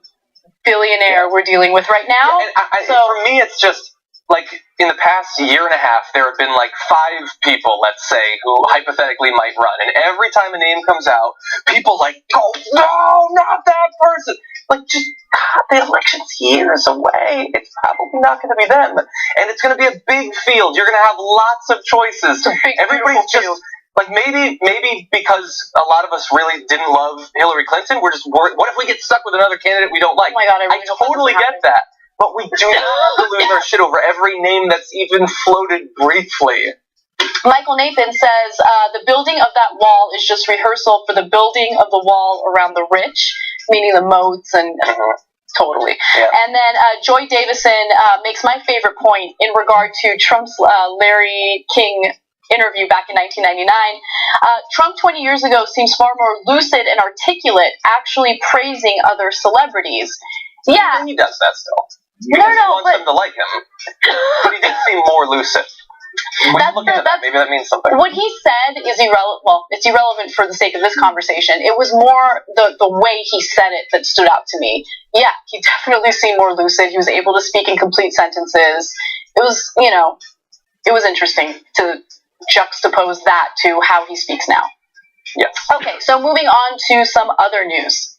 billionaire we're dealing with right now. So for me, it's just, like, in the past year and a half, there have been, like, 5 people, let's say, who hypothetically might run. And every time a name comes out, people, like, oh, no, not that person. Like, just, God, the election's years away. It's probably not going to be them. And it's going to be a big field. You're going to have lots of choices. Everybody's just, like, maybe because a lot of us really didn't love Hillary Clinton, we're just worried, what if we get stuck with another candidate we don't like? Oh my God, I totally get that. But we do not have to lose our shit over every name that's even floated briefly. Michael Nathan says, the building of that wall is just rehearsal for the building of the wall around the rich, meaning the moats and Totally. Yeah. And then Joy Davison makes my favorite point in regard to Trump's Larry King interview back in 1999. Trump 20 years ago seems far more lucid and articulate, actually praising other celebrities. Yeah. And he does that still. No, He wants them to like him. But he did seem more lucid. Maybe that means something. What he said is irrelevant. Well, it's irrelevant for the sake of this conversation. It was more the way he said it that stood out to me. Yeah, he definitely seemed more lucid. He was able to speak in complete sentences. It was, it was interesting to juxtapose that to how he speaks now. Yes. Okay, so moving on to some other news.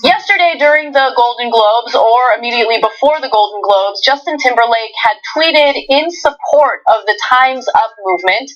Yesterday during the Golden Globes, or immediately before the Golden Globes, Justin Timberlake had tweeted in support of the Time's Up movement,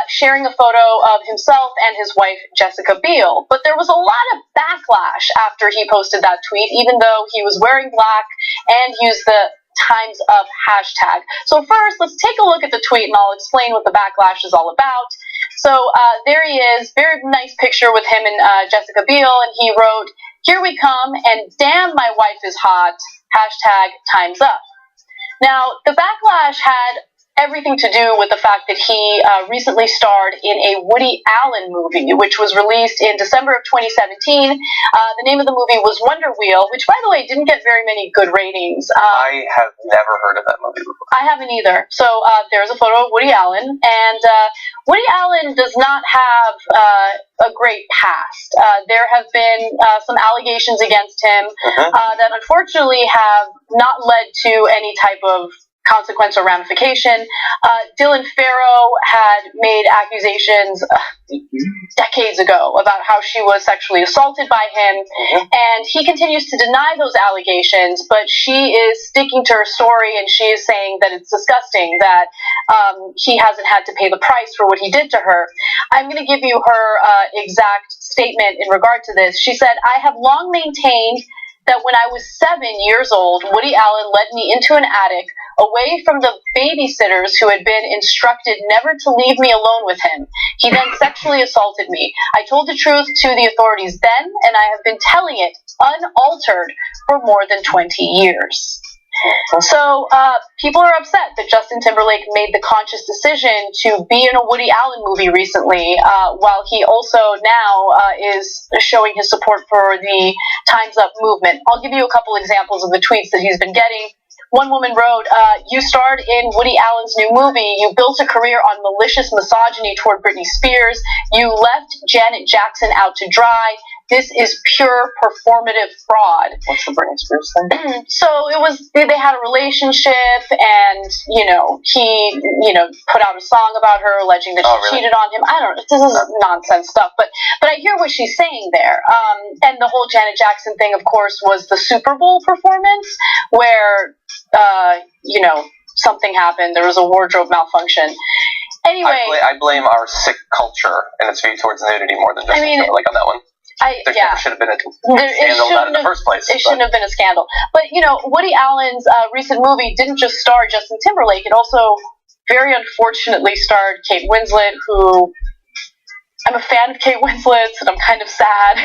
sharing a photo of himself and his wife, Jessica Biel. But there was a lot of backlash after he posted that tweet, even though he was wearing black and used the Time's Up hashtag. So first, let's take a look at the tweet and I'll explain what the backlash is all about. So there he is, very nice picture with him and Jessica Biel, and he wrote, "Here we come, and damn, my wife is hot, hashtag Time's Up." Now, the backlash had everything to do with the fact that he recently starred in a Woody Allen movie, which was released in December of 2017. The name of the movie was Wonder Wheel, which, by the way, didn't get very many good ratings. I have never heard of that movie before. I haven't either. So there's a photo of Woody Allen, and Woody Allen does not have a great past. There have been some allegations against him that unfortunately have not led to any type of consequence or ramification. Dylan Farrow had made accusations decades ago about how she was sexually assaulted by him, and he continues to deny those allegations, but she is sticking to her story, and she is saying that it's disgusting that he hasn't had to pay the price for what he did to her. I'm going to give you her exact statement in regard to this. She said, "I have long maintained that when I was 7 years old, Woody Allen led me into an attic away from the babysitters who had been instructed never to leave me alone with him. He then sexually assaulted me. I told the truth to the authorities then, and I have been telling it unaltered for more than 20 years. So people are upset that Justin Timberlake made the conscious decision to be in a Woody Allen movie recently, while he also now is showing his support for the Time's Up movement. I'll give you a couple examples of the tweets that he's been getting. One woman wrote, "You starred in Woody Allen's new movie. You built a career on malicious misogyny toward Britney Spears. You left Janet Jackson out to dry. This is pure performative fraud." What's the Britney Spears thing? So it was, they had a relationship, and, he, put out a song about her alleging that she cheated on him. I don't know. This is nonsense stuff, but I hear what she's saying there. And the whole Janet Jackson thing, of course, was the Super Bowl performance where, something happened. There was a wardrobe malfunction. Anyway. I blame our sick culture and its view towards nudity more than just on that one. There never should have been a scandal about it in the first place. It shouldn't have been a scandal. But, Woody Allen's recent movie didn't just star Justin Timberlake. It also, very unfortunately, starred Kate Winslet, who... I'm a fan of Kate Winslet's, and I'm kind of sad.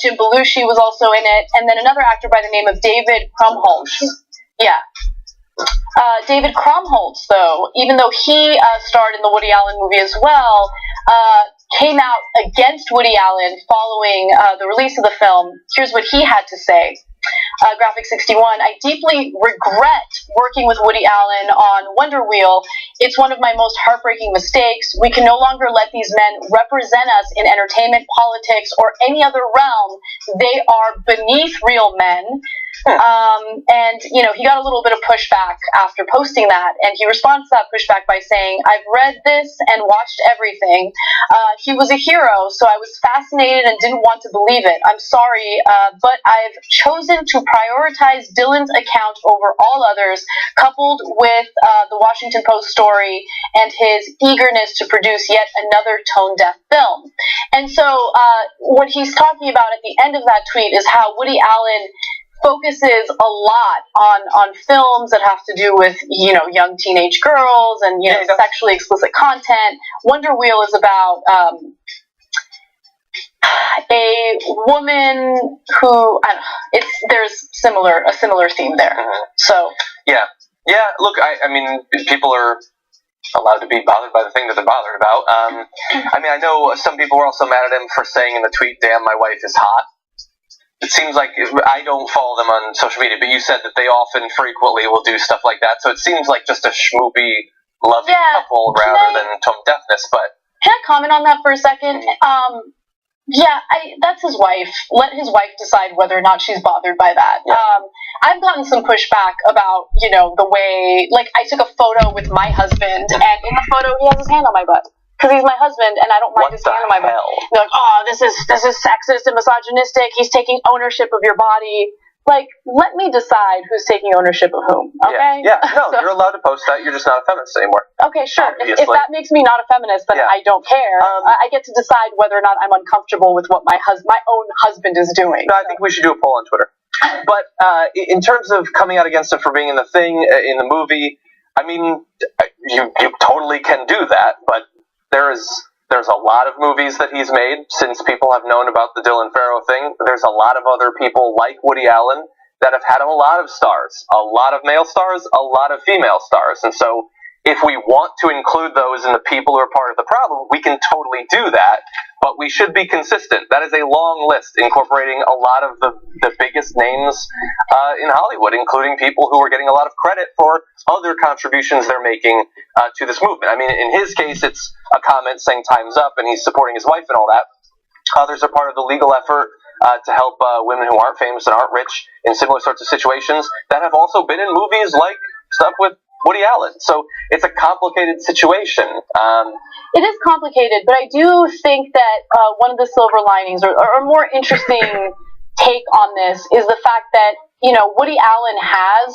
Jim Belushi was also in it. And then another actor by the name of David Krumholtz. Yeah. David Krumholtz, though, even though he starred in the Woody Allen movie as well, came out against Woody Allen following the release of the film. Here's what he had to say. Graphic 61, "I deeply regret working with Woody Allen on Wonder Wheel. It's one of my most heartbreaking mistakes. We can no longer let these men represent us in entertainment, politics, or any other realm. They are beneath real men." And, he got a little bit of pushback after posting that, and he responds to that pushback by saying, "I've read this and watched everything. He was a hero, so I was fascinated and didn't want to believe it. I'm sorry, but I've chosen to prioritize Dylan's account over all others, coupled with the Washington Post story and his eagerness to produce yet another tone-deaf film." And so what he's talking about at the end of that tweet is how Woody Allen focuses a lot on films that have to do with, young teenage girls and, sexually explicit content. Wonder Wheel is about a woman who there's a similar theme there. So yeah. Look, I mean, people are allowed to be bothered by the thing that they're bothered about. I mean, I know some people were also mad at him for saying in the tweet, "Damn, my wife is hot." It seems like I don't follow them on social media, but you said that they often, frequently will do stuff like that. So it seems like just a schmoopy, loving couple rather than tone deafness. But can I comment on that for a second? That's his wife. Let his wife decide whether or not she's bothered by that. Yeah. I've gotten some pushback about, the way, like, I took a photo with my husband, and in the photo he has his hand on my butt. Because he's my husband, and I don't mind his hand on my butt. They're like, oh, this is sexist and misogynistic. He's taking ownership of your body. Like, let me decide who's taking ownership of whom, okay? Yeah. No, you're allowed to post that. You're just not a feminist anymore. Okay, sure. If that makes me not a feminist, then I don't care. I get to decide whether or not I'm uncomfortable with what my own husband is doing. No, I think we should do a poll on Twitter. But in terms of coming out against him for being in the thing, in the movie, I mean, you totally can do that, but there's a lot of movies that he's made since people have known about the Dylan Farrow thing. There's a lot of other people like Woody Allen that have had a lot of stars, a lot of male stars, a lot of female stars. And so if we want to include those in the people who are part of the problem, we can totally do that, but we should be consistent. That is a long list incorporating a lot of the biggest names in Hollywood, including people who are getting a lot of credit for other contributions they're making to this movement. I mean, in his case, it's a comment saying time's up and he's supporting his wife and all that. Others are part of the legal effort to help women who aren't famous and aren't rich in similar sorts of situations that have also been in movies like stuff with Woody Allen. So it's a complicated situation. It is complicated, but I do think that one of the silver linings or a more interesting take on this is the fact that, Woody Allen has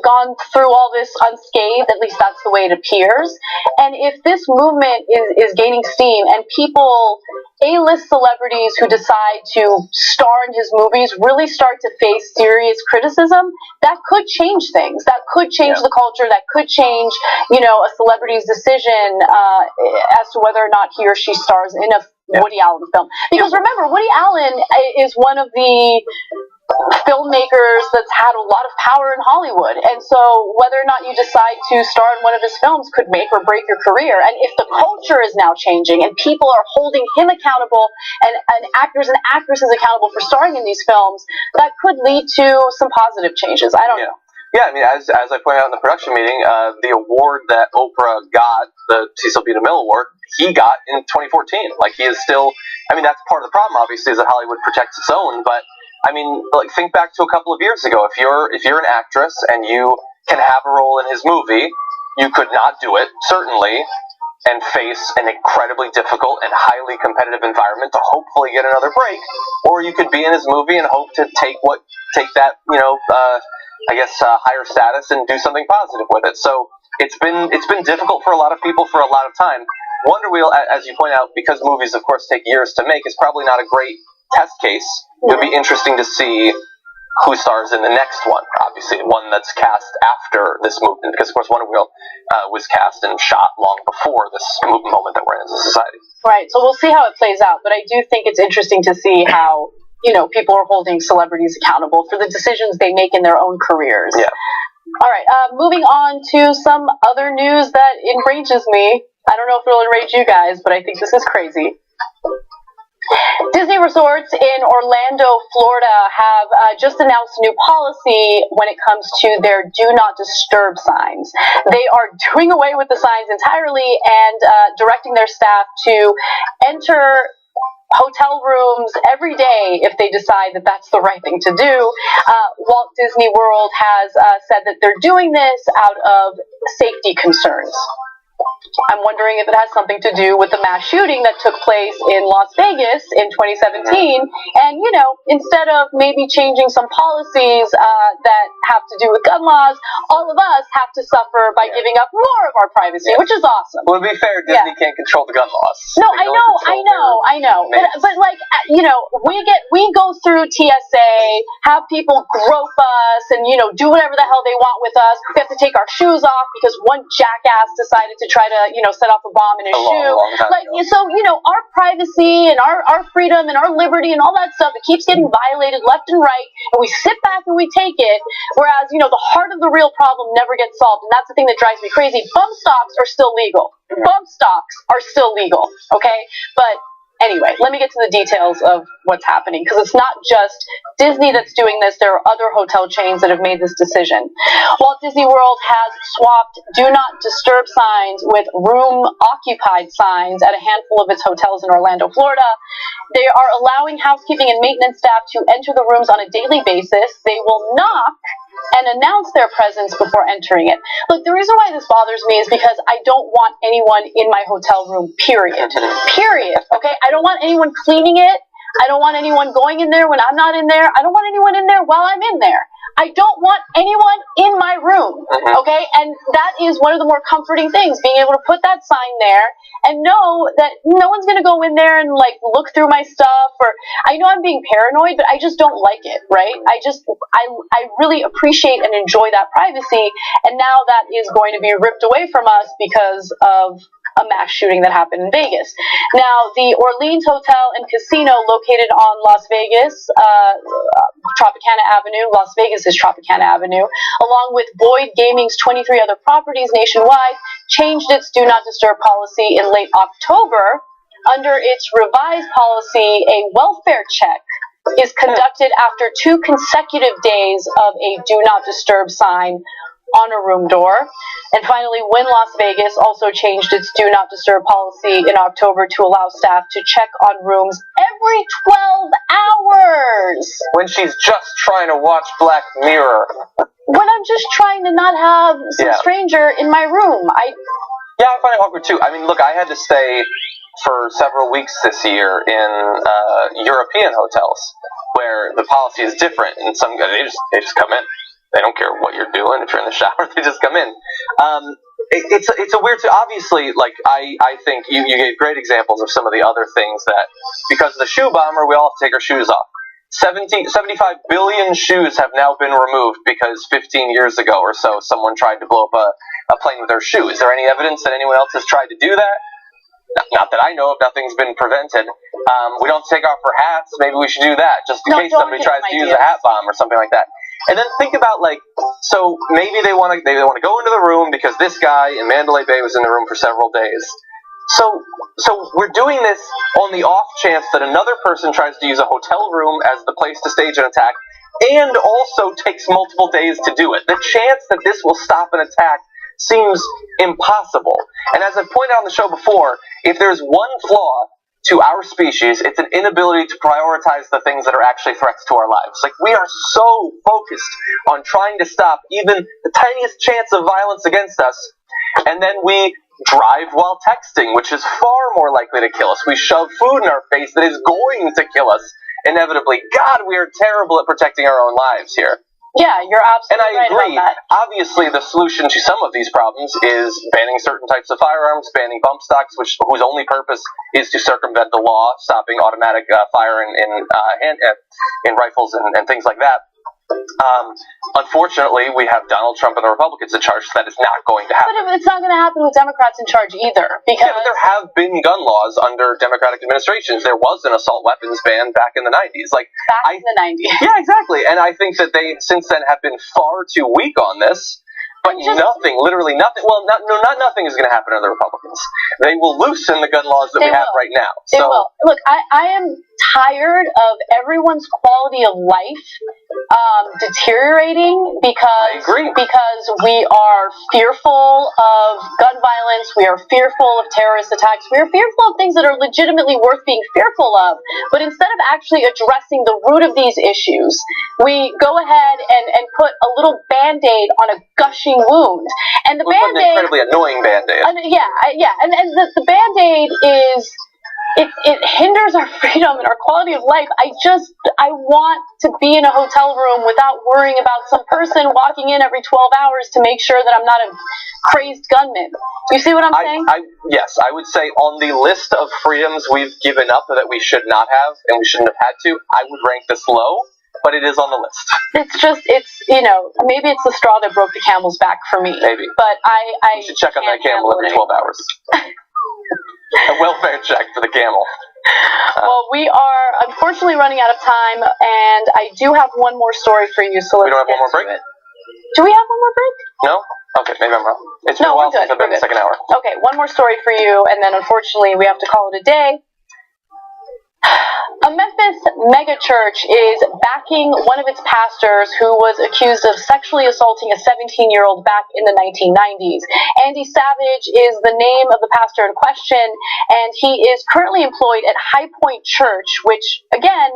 gone through all this unscathed, at least that's the way it appears. And if this movement is gaining steam and people, A-list celebrities who decide to star in his movies really start to face serious criticism, that could change things. That could change the culture. That could change, a celebrity's decision as to whether or not he or she stars in a Woody Allen film. Because remember, Woody Allen is one of the filmmakers that's had a lot of power in Hollywood, and so whether or not you decide to star in one of his films could make or break your career. And if the culture is now changing and people are holding him accountable and actors and actresses accountable for starring in these films, that could lead to some positive changes. I don't know. Yeah, I mean, as I pointed out in the production meeting, the award that Oprah got, the Cecil B. DeMille Award, he got in 2014. Like, he is still, I mean, that's part of the problem, obviously, is that Hollywood protects its own, but I mean, like, think back to a couple of years ago. If you're an actress and you can have a role in his movie, you could not do it, certainly, and face an incredibly difficult and highly competitive environment to hopefully get another break. Or you could be in his movie and hope to take that, higher status and do something positive with it. So it's been difficult for a lot of people for a lot of time. Wonder Wheel, as you point out, because movies, of course, take years to make, is probably not a great test case. It would be interesting to see who stars in the next one, obviously, one that's cast after this movement, because, of course, Wonder Wheel was cast and shot long before this moment that we're in as a society. Right, so we'll see how it plays out, but I do think it's interesting to see how, people are holding celebrities accountable for the decisions they make in their own careers. Yeah. All right, moving on to some other news that enrages me. I don't know if it'll enrage you guys, but I think this is crazy. Disney resorts in Orlando, Florida have just announced a new policy when it comes to their do not disturb signs. They are doing away with the signs entirely and directing their staff to enter hotel rooms every day if they decide that that's the right thing to do. Walt Disney World has said that they're doing this out of safety concerns. I'm wondering if it has something to do with the mass shooting that took place in Las Vegas in 2017. And, instead of maybe changing some policies that have to do with gun laws, all of us have to suffer by giving up more of our privacy, which is awesome. Well, to be fair, Disney can't control the gun laws. No, I know. But we go through TSA, have people grope us and, do whatever the hell they want with us. We have to take our shoes off because one jackass decided to try to to, set off a bomb in his shoe. Long time ago. So, our privacy and our freedom and our liberty and all that stuff, it keeps getting violated left and right, and we sit back and we take it, whereas, the heart of the real problem never gets solved, and that's the thing that drives me crazy. Bump stocks are still legal. Bump stocks are still legal, okay? But anyway, let me get to the details of what's happening, because it's not just Disney that's doing this. There are other hotel chains that have made this decision. Walt Disney World has swapped do not disturb signs with room occupied signs at a handful of its hotels in Orlando, Florida. They are allowing housekeeping and maintenance staff to enter the rooms on a daily basis. They will knock and announce their presence before entering it. Look, the reason why this bothers me is because I don't want anyone in my hotel room, period. Period, okay? I don't want anyone cleaning it. I don't want anyone going in there when I'm not in there. I don't want anyone in there while I'm in there. I don't want anyone in my room, okay? And that is one of the more comforting things, being able to put that sign there and know that no one's going to go in there and, look through my stuff. Or I know I'm being paranoid, but I just don't like it, right? I really appreciate and enjoy that privacy, and now that is going to be ripped away from us because of a mass shooting that happened in Vegas. Now, the Orleans Hotel and Casino, located on Las Vegas, Tropicana Avenue, Las Vegas is Tropicana Avenue, along with Boyd Gaming's 23 other properties nationwide, changed its Do Not Disturb policy in late October. Under its revised policy, a welfare check is conducted after 2 consecutive days of a Do Not Disturb sign on a room door. And finally, Wynn Las Vegas also changed its Do Not Disturb policy in October to allow staff to check on rooms every 12 hours. When she's just trying to watch Black Mirror. When I'm just trying to not have some stranger in my room. Yeah, I find it awkward too. I mean, look, I had to stay for several weeks this year in European hotels where the policy is different, and some they just come in. They don't care what you're doing. If you're in the shower, they just come in. It's a weird. Obviously, I think you gave great examples of some of the other things that, because of the shoe bomber, we all have to take our shoes off. 75 billion shoes have now been removed because 15 years ago or so, someone tried to blow up a plane with their shoe. Is there any evidence that anyone else has tried to do that? Not that I know of. Nothing's been prevented. We don't take off our hats. Maybe we should do that, just in case somebody tries to use a hat bomb or something like that. And then think about, so maybe they want to go into the room because this guy in Mandalay Bay was in the room for several days. So we're doing this on the off chance that another person tries to use a hotel room as the place to stage an attack, and also takes multiple days to do it. The chance that this will stop an attack seems impossible. And as I've pointed out on the show before, if there's one flaw to our species, it's an inability to prioritize the things that are actually threats to our lives. We are so focused on trying to stop even the tiniest chance of violence against us, and then we drive while texting, which is far more likely to kill us. We shove food in our face that is going to kill us inevitably. God, we are terrible at protecting our own lives here. Yeah, you're absolutely right. And I agree. About that. Obviously, the solution to some of these problems is banning certain types of firearms, banning bump stocks, whose only purpose is to circumvent the law, stopping automatic fire in rifles and things like that. Unfortunately, we have Donald Trump and the Republicans in charge, so that is not going to happen. But it's not going to happen with Democrats in charge either. Because but there have been gun laws under Democratic administrations. There was an assault weapons ban back in the 90s. In the 90s. Yeah, exactly. And I think that they, since then, have been far too weak on this. But literally nothing. Well, not nothing is going to happen to the Republicans. They will loosen the gun laws that we have right now. They will. Look, I am tired of everyone's quality of life deteriorating because we are fearful of gun violence, we are fearful of terrorist attacks, we are fearful of things that are legitimately worth being fearful of. But instead of actually addressing the root of these issues, we go ahead and put a little Band-Aid on a gushing wound. And the Band-Aid, an incredibly annoying Band-Aid. And the Band-Aid is, it hinders our freedom and our quality of life. I want to be in a hotel room without worrying about some person walking in every 12 hours to make sure that I'm not a crazed gunman. You see what I'm saying? Yes, I would say on the list of freedoms we've given up that we should not have and we shouldn't have had to, I would rank this low. but it is on the list. It's maybe it's the straw that broke the camel's back for me. Maybe. But I You should check on that camel every 12 hours. A welfare check for the camel. Well, we are unfortunately running out of time, and I do have one more story for you, so let's We don't have one more break? it. Do we have one more break? No? Okay, maybe I'm wrong. It's been a while since I've been in the second hour. Okay, one more story for you, and then unfortunately we have to call it a day. A Memphis megachurch is backing one of its pastors who was accused of sexually assaulting a 17-year-old back in the 1990s. Andy Savage is the name of the pastor in question, and he is currently employed at High Point Church, which, again,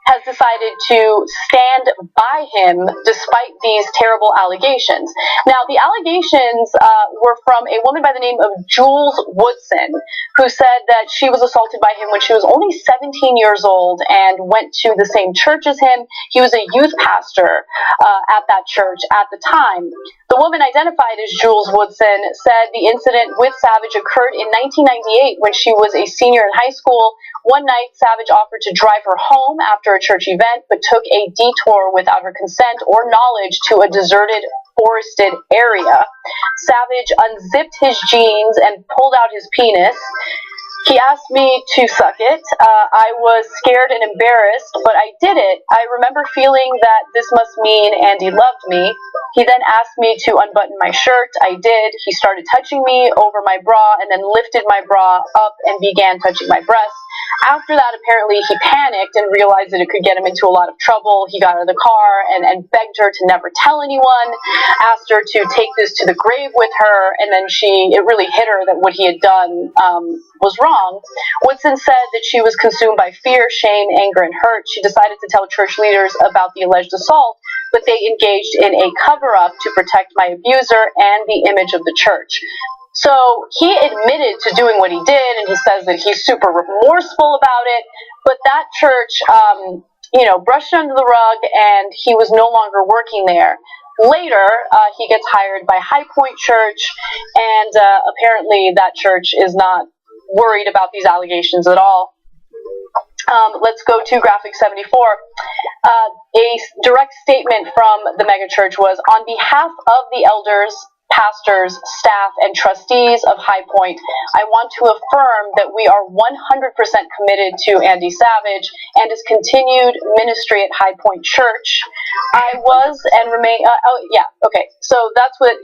has decided to stand by him despite these terrible allegations. Now, the allegations were from a woman by the name of Jules Woodson, who said that she was assaulted by him when she was only 17 years old and went to the same church as him. He was a youth pastor at that church at the time. The woman identified as Jules Woodson said the incident with Savage occurred in 1998 when she was a senior in high school. One night, Savage offered to drive her home after a church event, but took a detour without her consent or knowledge to a deserted, forested area. Savage unzipped his jeans and pulled out his penis. He asked me to suck it. I was scared and embarrassed, but I did it. I remember feeling that this must mean Andy loved me. He then asked me to unbutton my shirt. I did. He started touching me over my bra and then lifted my bra up and began touching my breasts. After that, apparently, he panicked and realized that it could get him into a lot of trouble. He got out of the car and begged her to never tell anyone, asked her to take this to the grave with her, and then it really hit her that what he had done was wrong. Woodson said that she was consumed by fear, shame, anger, and hurt. She decided to tell church leaders about the alleged assault, but they engaged in a cover-up to protect my abuser and the image of the church. So he admitted to doing what he did, and he says that he's super remorseful about it, but that church, brushed it under the rug, and he was no longer working there. Later, he gets hired by High Point Church, and apparently that church is not worried about these allegations at all. Let's go to Graphic 74. A direct statement from the megachurch was, on behalf of the elders, pastors, staff, and trustees of High Point, I want to affirm that we are 100% committed to Andy Savage and his continued ministry at High Point Church. I was and remain... So that's what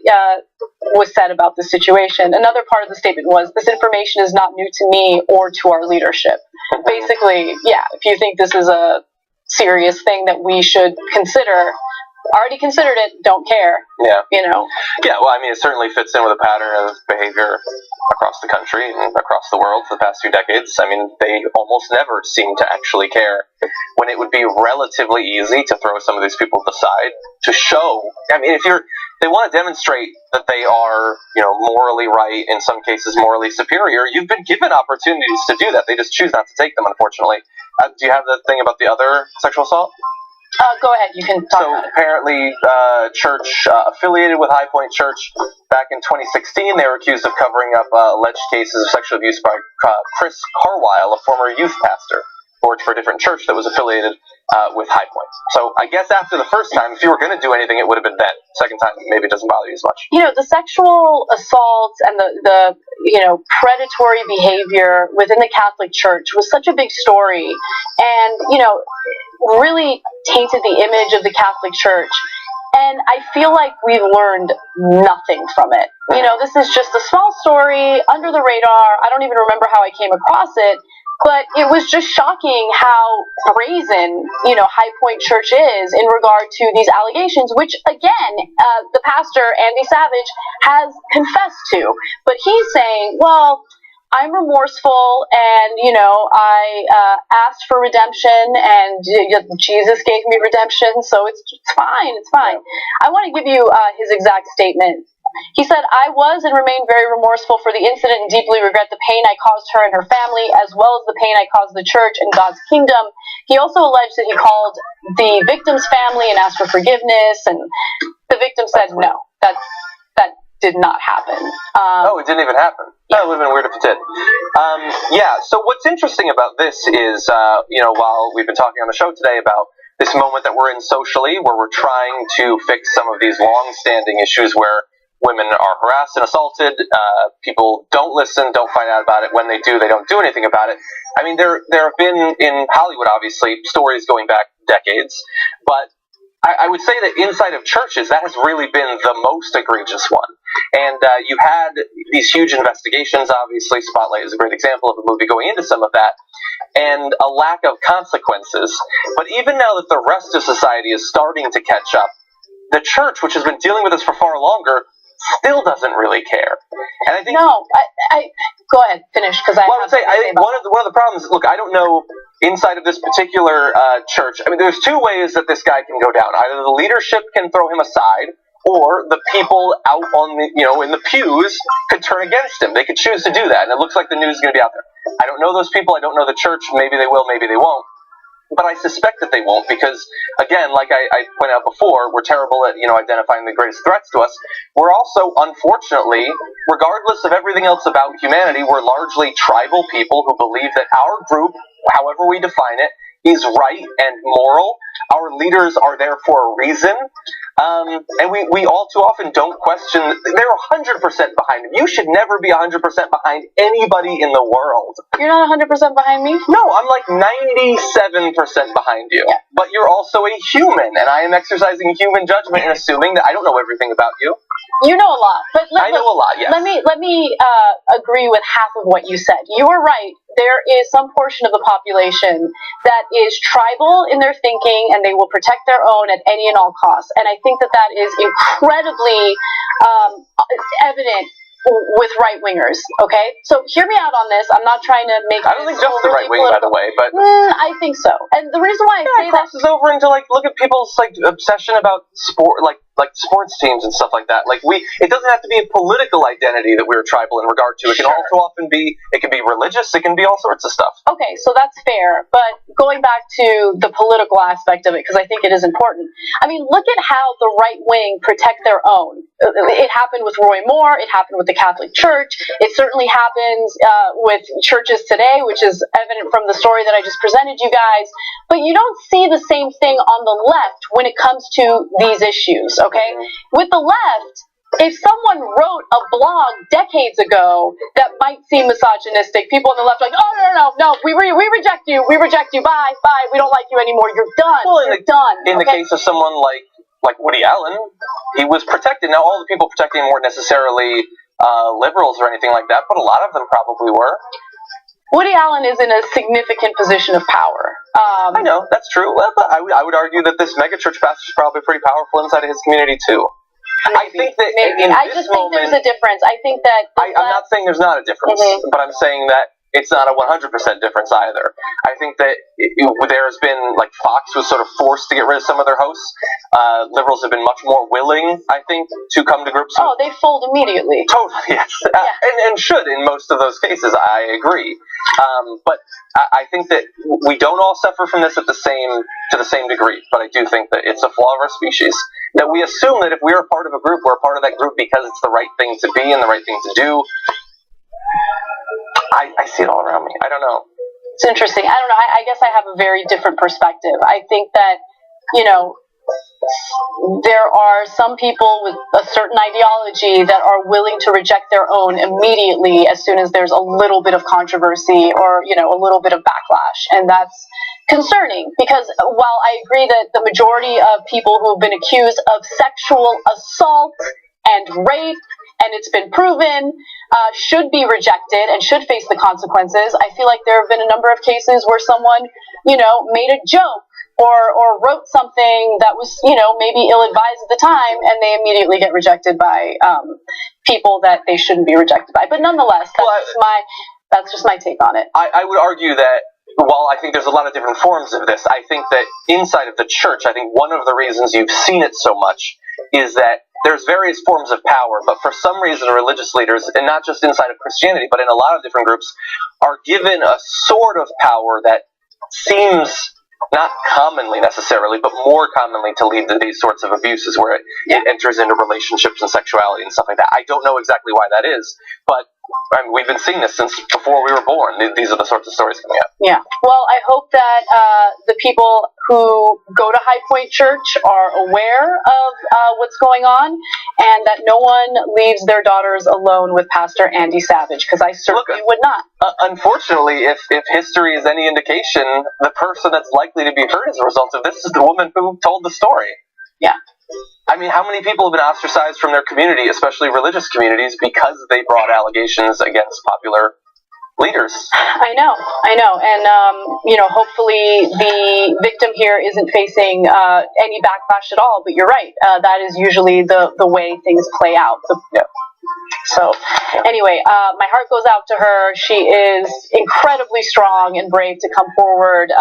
was said about the situation. Another part of the statement was, this information is not new to me or to our leadership. Basically, if you think this is a serious thing that we should consider... Already considered it, don't care. Yeah. Yeah, well, I mean, it certainly fits in with a pattern of behavior across the country and across the world for the past few decades. I mean, they almost never seem to actually care when it would be relatively easy to throw some of these people aside to show. I mean, they want to demonstrate that they are, morally right, in some cases morally superior. You've been given opportunities to do that. They just choose not to take them, unfortunately. Do you have the thing about the other sexual assault? Go ahead, you can talk about it. Apparently, church affiliated with High Point Church back in 2016, they were accused of covering up alleged cases of sexual abuse by Chris Carwile, a former youth pastor who worked for a different church that was affiliated with High Point. So I guess after the first time, if you were going to do anything, it would have been then. Second time, maybe it doesn't bother you as much. The sexual assaults and the predatory behavior within the Catholic Church was such a big story, and really tainted the image of the Catholic Church. And I feel like we've learned nothing from it. This is just a small story under the radar. I don't even remember how I came across it, but it was just shocking how brazen, High Point Church is in regard to these allegations, which, again, the pastor, Andy Savage, has confessed to. But he's saying, well, I'm remorseful, and, I asked for redemption, and Jesus gave me redemption, so it's fine, it's fine. I want to give you his exact statement. He said, I was and remain very remorseful for the incident and deeply regret the pain I caused her and her family, as well as the pain I caused the church and God's kingdom. He also alleged that he called the victim's family and asked for forgiveness, and the victim said no, that did not happen. It didn't even happen. Yeah. That would have been weird if it did. So what's interesting about this is, while we've been talking on the show today about this moment that we're in socially, where we're trying to fix some of these long-standing issues where women are harassed and assaulted. People don't listen, don't find out about it. When they do, they don't do anything about it. I mean, there have been in Hollywood, obviously, stories going back decades, but I would say that inside of churches, that has really been the most egregious one. And you had these huge investigations, obviously. Spotlight is a great example of a movie going into some of that, and a lack of consequences. But even now that the rest of society is starting to catch up, the church, which has been dealing with this for far longer, still doesn't really care. And I think I go ahead, finish, because I would say I think one of the problems. Look, I don't know inside of this particular church. I mean, there's two ways that this guy can go down. Either the leadership can throw him aside, or the people out on the in the pews could turn against him. They could choose to do that, and it looks like the news is going to be out there. I don't know those people. I don't know the church. Maybe they will. Maybe they won't. But I suspect that they won't because, again, like I pointed out before, we're terrible at, identifying the greatest threats to us. We're also, unfortunately, regardless of everything else about humanity, we're largely tribal people who believe that our group, however we define it, is right and moral. Our leaders are there for a reason. And we all too often don't question. They're 100% behind him. You should never be 100% behind anybody in the world. You're not 100% behind me? No, I'm like 97% behind you. Yeah. But you're also a human, and I am exercising human judgment and assuming that I don't know everything about you. You know a lot, but I know a lot. Yes. Let me agree with half of what you said. You are right. There is some portion of the population that is tribal in their thinking, and they will protect their own at any and all costs. And I think that is incredibly evident with right-wingers, okay? So hear me out on this. I'm not trying to make I don't think just the right wing, by the way, but I think so. And the reason why I say it crosses over into look at people's obsession about sport, like sports teams and stuff like that. It doesn't have to be a political identity that we're tribal in regard to. It can also often be religious. It can be all sorts of stuff. Okay, so that's fair. But going back to the political aspect of it, because I think it is important. I mean, look at how the right wing protect their own. It happened with Roy Moore. It happened with the Catholic Church. It certainly happens with churches today, which is evident from the story that I just presented you guys. But you don't see the same thing on the left when it comes to these issues, okay? With the left, if someone wrote a blog decades ago that might seem misogynistic, people on the left are like, oh, no, we reject you, bye, we don't like you anymore, you're done, In the case of someone like Woody Allen, he was protected. Now, all the people protecting him weren't necessarily liberals or anything like that, but a lot of them probably were. Woody Allen is in a significant position of power. I know, that's true. Well, but I would argue that this megachurch pastor is probably pretty powerful inside of his community, too. I think that I just think there's a difference. I think that I'm not saying there's not a difference, but I'm saying that it's not a 100% difference either. I think that there's been, Fox was sort of forced to get rid of some of their hosts. Liberals have been much more willing, I think, to come to grips with. Oh, they fold immediately. Totally, yes. And should in most of those cases, I agree. But I think that we don't all suffer from this to the same degree, but I do think that it's a flaw of our species. That we assume that if we're a part of a group, we're a part of that group because it's the right thing to be and the right thing to do. I see it all around me. I don't know. It's interesting. I don't know. I guess I have a very different perspective. I think that, there are some people with a certain ideology that are willing to reject their own immediately as soon as there's a little bit of controversy or, a little bit of backlash. And that's concerning because while I agree that the majority of people who have been accused of sexual assault and rape, and it's been proven, should be rejected and should face the consequences. I feel like there have been a number of cases where someone, made a joke or wrote something that was, maybe ill-advised at the time, and they immediately get rejected by people that they shouldn't be rejected by. But nonetheless, that's just my take on it. I would argue that while I think there's a lot of different forms of this, I think that inside of the church, I think one of the reasons you've seen it so much is that there's various forms of power, but for some reason religious leaders, and not just inside of Christianity, but in a lot of different groups, are given a sort of power that seems not commonly necessarily, but more commonly to lead to these sorts of abuses where it enters into relationships and sexuality and stuff like that. I don't know exactly why that is, but we've been seeing this since before we were born. These are the sorts of stories coming up. Yeah. Well, I hope that the people who go to High Point Church are aware of what's going on, and that no one leaves their daughters alone with Pastor Andy Savage, because I certainly would not. Unfortunately, if history is any indication, the person that's likely to be hurt as a result of this is the woman who told the story. Yeah. I mean, how many people have been ostracized from their community, especially religious communities, because they brought allegations against popular leaders? I know, and hopefully the victim here isn't facing any backlash at all. But you're right; that is usually the way things play out. So, anyway, my heart goes out to her. She is incredibly strong and brave to come forward.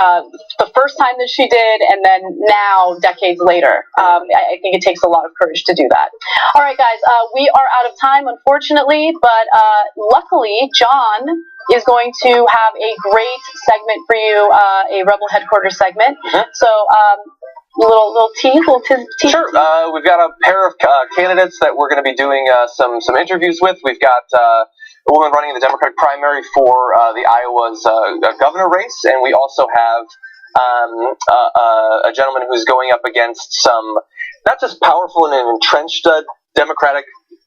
The first time that she did, and then now, decades later. I think it takes a lot of courage to do that. All right, guys, we are out of time, unfortunately, but luckily, John is going to have a great segment for you, a Rebel Headquarters segment. Mm-hmm. So, little tease. Sure. We've got a pair of candidates that we're going to be doing some interviews with. We've got a woman running in the Democratic primary for the Iowa's governor race, and we also have a gentleman who's going up against some not just powerful and entrenched Democratic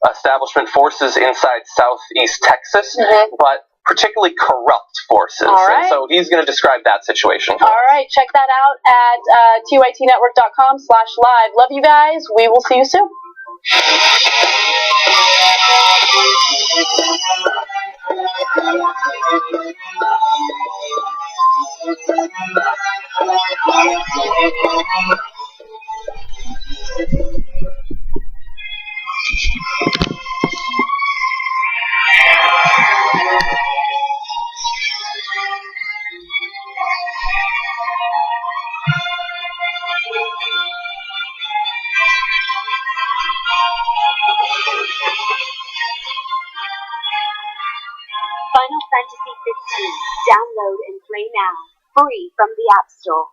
establishment forces inside Southeast Texas, mm-hmm. but particularly corrupt forces. All right. And so he's going to describe that situation. All right. Check that out at tytnetwork.com/live. Love you guys. We will see you soon. Final Fantasy 15. Download and play now. Free from the App Store.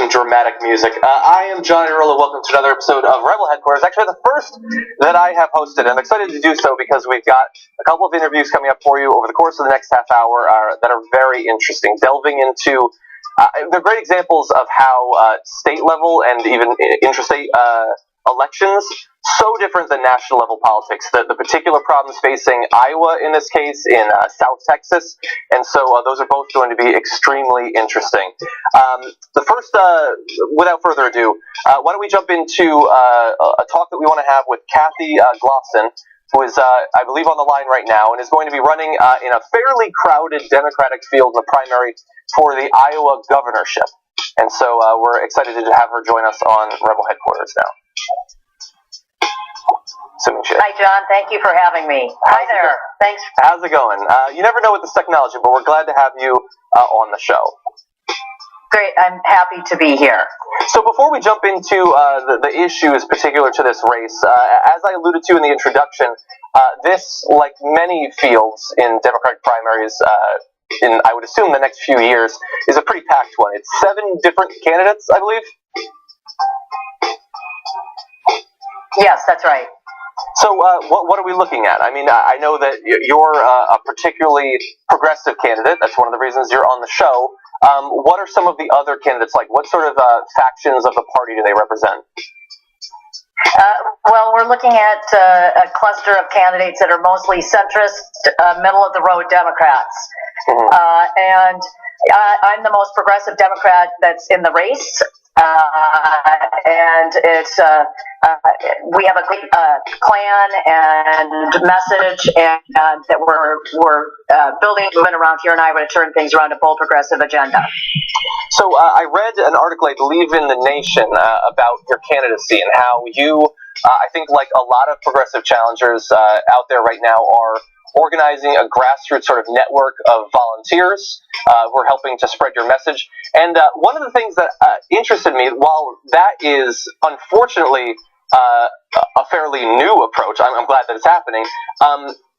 some dramatic music. I am John Arola. Welcome to another episode of Rebel Headquarters. Actually, the first that I have hosted. I'm excited to do so because we've got a couple of interviews coming up for you over the course of the next half hour that are very interesting, delving into they're great examples of how state level and even intrastate elections so different than national level politics. The particular problems facing Iowa in this case, in South Texas, and so those are both going to be extremely interesting. The first, without further ado, why don't we jump into a talk that we want to have with Kathy Glosson, who is, I believe, on the line right now, and is going to be running in a fairly crowded Democratic field in the primary for the Iowa governorship. And so we're excited to have her join us on Rebel Headquarters now. Hi, John. Thank you for having me. Hi there. Thanks. How's it going? You never know with this technology, but we're glad to have you on the show. Great. I'm happy to be here. So before we jump into the issues particular to this race, as I alluded to in the introduction, this, like many fields in Democratic primaries in, I would assume, the next few years, is a pretty packed one. It's 7 different candidates, I believe? Yes, that's right. So what are we looking at? I mean, I know that you're a particularly progressive candidate. That's one of the reasons you're on the show. What are some of the other candidates like? What sort of factions of the party do they represent? Well, we're looking at a cluster of candidates that are mostly centrist, middle-of-the-road Democrats. Mm-hmm. And I'm the most progressive Democrat that's in the race. And it's we have a great plan and message, and that we're building movement around here in Iowa to turn things around a bold progressive agenda. So I read an article, I believe, in The Nation about your candidacy and how you, I think, like a lot of progressive challengers out there right now, are organizing a grassroots sort of network of volunteers who are helping to spread your message. And one of the things that interested me, while that is unfortunately a fairly new approach, I'm glad that it's happening,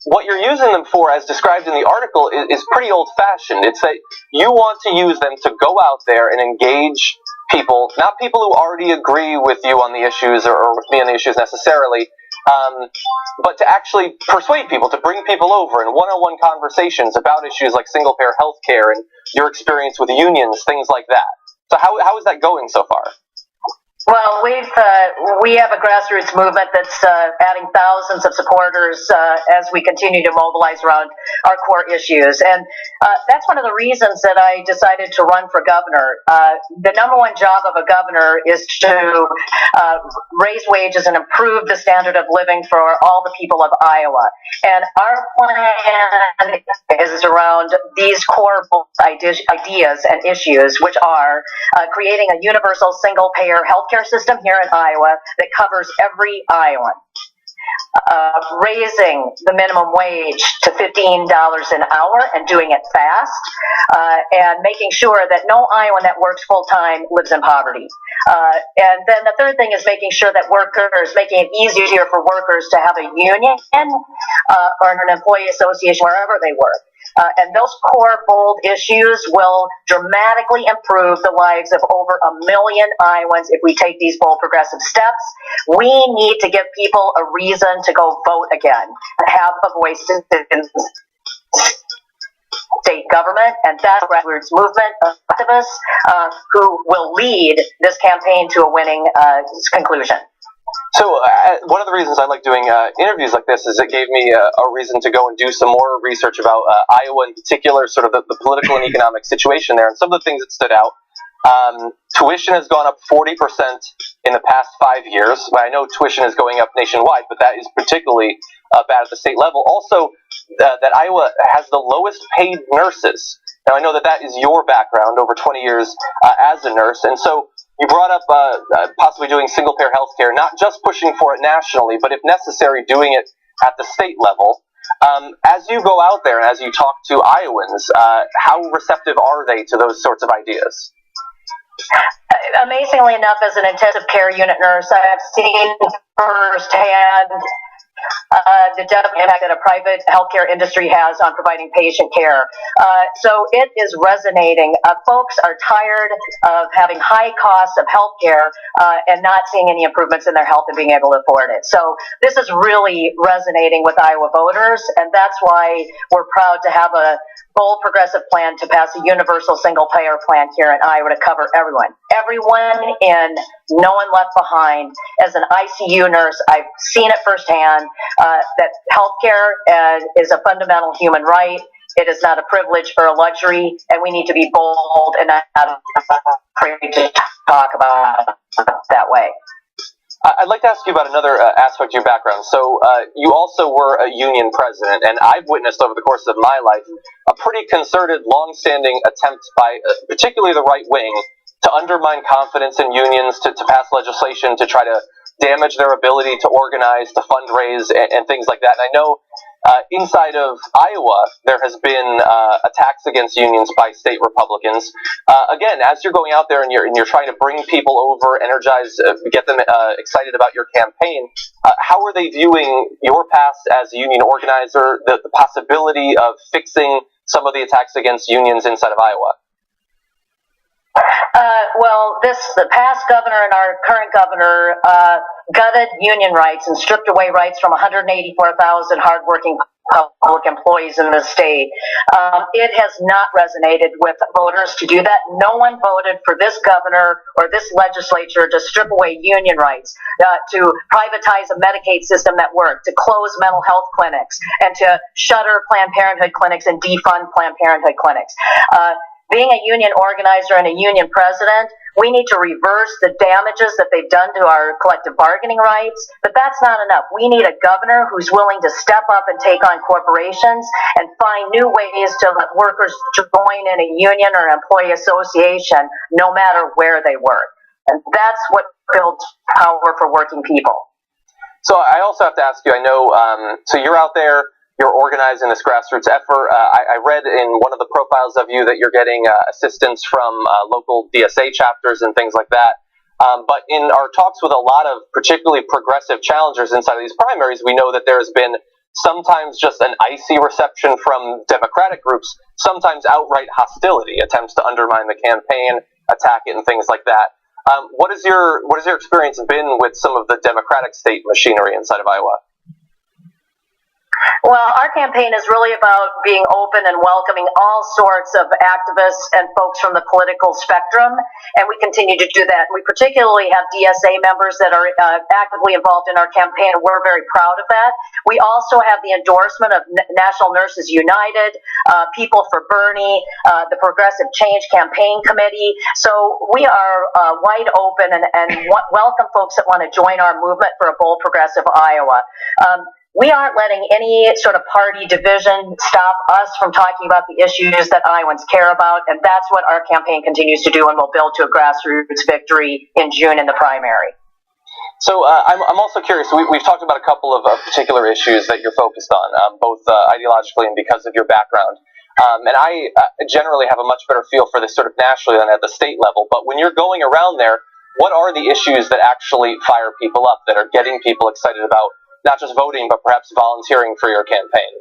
what you're using them for, as described in the article, is pretty old-fashioned. It's that you want to use them to go out there and engage people, not people who already agree with you on the issues or with me on the issues necessarily, but to actually persuade people, to bring people over in one-on-one conversations about issues like single-payer health care and your experience with unions, things like that. So how is that going so far? Well, we have a grassroots movement that's adding thousands of supporters as we continue to mobilize around our core issues, and that's one of the reasons that I decided to run for governor. The number one job of a governor is to raise wages and improve the standard of living for all the people of Iowa, and our plan is around these core ideas and issues, which are creating a universal single-payer healthcare system here in Iowa that covers every Iowan. Raising the minimum wage to $15 an hour and doing it fast, and making sure that no Iowan that works full-time lives in poverty. And then the third thing is making sure that making it easier for workers to have a union or an employee association wherever they work. And those core bold issues will dramatically improve the lives of over 1 million Iowans if we take these bold progressive steps. We need to give people a reason to go vote again and have a voice in state government, and that's a grassroots movement of activists who will lead this campaign to a winning conclusion. So one of the reasons I like doing interviews like this is it gave me a reason to go and do some more research about Iowa in particular, sort of the political and economic situation there. And some of the things that stood out, tuition has gone up 40% in the past 5 years. I know tuition is going up nationwide, but that is particularly bad at the state level. Also, that Iowa has the lowest paid nurses. Now, I know that is your background, over 20 years as a nurse, and so you brought up possibly doing single-payer health care, not just pushing for it nationally, but if necessary, doing it at the state level. As you go out there and as you talk to Iowans, how receptive are they to those sorts of ideas? Amazingly enough, as an intensive care unit nurse, I have seen firsthand the devastating impact that a private healthcare industry has on providing patient care. So it is resonating. Folks are tired of having high costs of healthcare and not seeing any improvements in their health and being able to afford it. So this is really resonating with Iowa voters, and that's why we're proud to have a bold progressive plan to pass a universal single payer plan here in Iowa to cover everyone. Everyone in, no one left behind. As an ICU nurse, I've seen it firsthand that healthcare is a fundamental human right. It is not a privilege or a luxury, and we need to be bold and not afraid to talk about it that way. I'd like to ask you about another aspect of your background. So you also were a union president, and I've witnessed over the course of my life a pretty concerted, long-standing attempt by particularly the right wing to undermine confidence in unions, to pass legislation to try to damage their ability to organize, to fundraise, and things like that. And I know inside of Iowa, there has been attacks against unions by state Republicans. Again, as you're going out there and you're trying to bring people over, energize, get them excited about your campaign, how are they viewing your past as a union organizer, the possibility of fixing some of the attacks against unions inside of Iowa? Well, the past governor and our current governor gutted union rights and stripped away rights from 184,000 hardworking public employees in the state. It has not resonated with voters to do that. No one voted for this governor or this legislature to strip away union rights, to privatize a Medicaid system that worked, to close mental health clinics, and to shutter Planned Parenthood clinics and defund Planned Parenthood clinics. Being a union organizer and a union president, we need to reverse the damages that they've done to our collective bargaining rights, but that's not enough. We need a governor who's willing to step up and take on corporations and find new ways to let workers join in a union or employee association no matter where they work. And that's what builds power for working people. So I also have to ask you, I know, so you're out there, you're organizing this grassroots effort. I read in one of the profiles of you that you're getting assistance from local DSA chapters and things like that. But in our talks with a lot of particularly progressive challengers inside of these primaries, we know that there's been sometimes just an icy reception from Democratic groups, sometimes outright hostility, attempts to undermine the campaign, attack it, and things like that. What has your experience been with some of the Democratic state machinery inside of Iowa? Well, our campaign is really about being open and welcoming all sorts of activists and folks from the political spectrum, and we continue to do that. We particularly have DSA members that are actively involved in our campaign, and we're very proud of that. We also have the endorsement of National Nurses United, People for Bernie, the Progressive Change Campaign Committee. So we are wide open and welcome folks that want to join our movement for a bold, progressive Iowa. We aren't letting any sort of party division stop us from talking about the issues that Iowans care about, and that's what our campaign continues to do, and we'll build to a grassroots victory in June in the primary. So I'm also curious, we've talked about a couple of particular issues that you're focused on, both ideologically and because of your background. And I generally have a much better feel for this sort of nationally than at the state level, but when you're going around there, what are the issues that actually fire people up, that are getting people excited about not just voting, but perhaps volunteering for your campaign?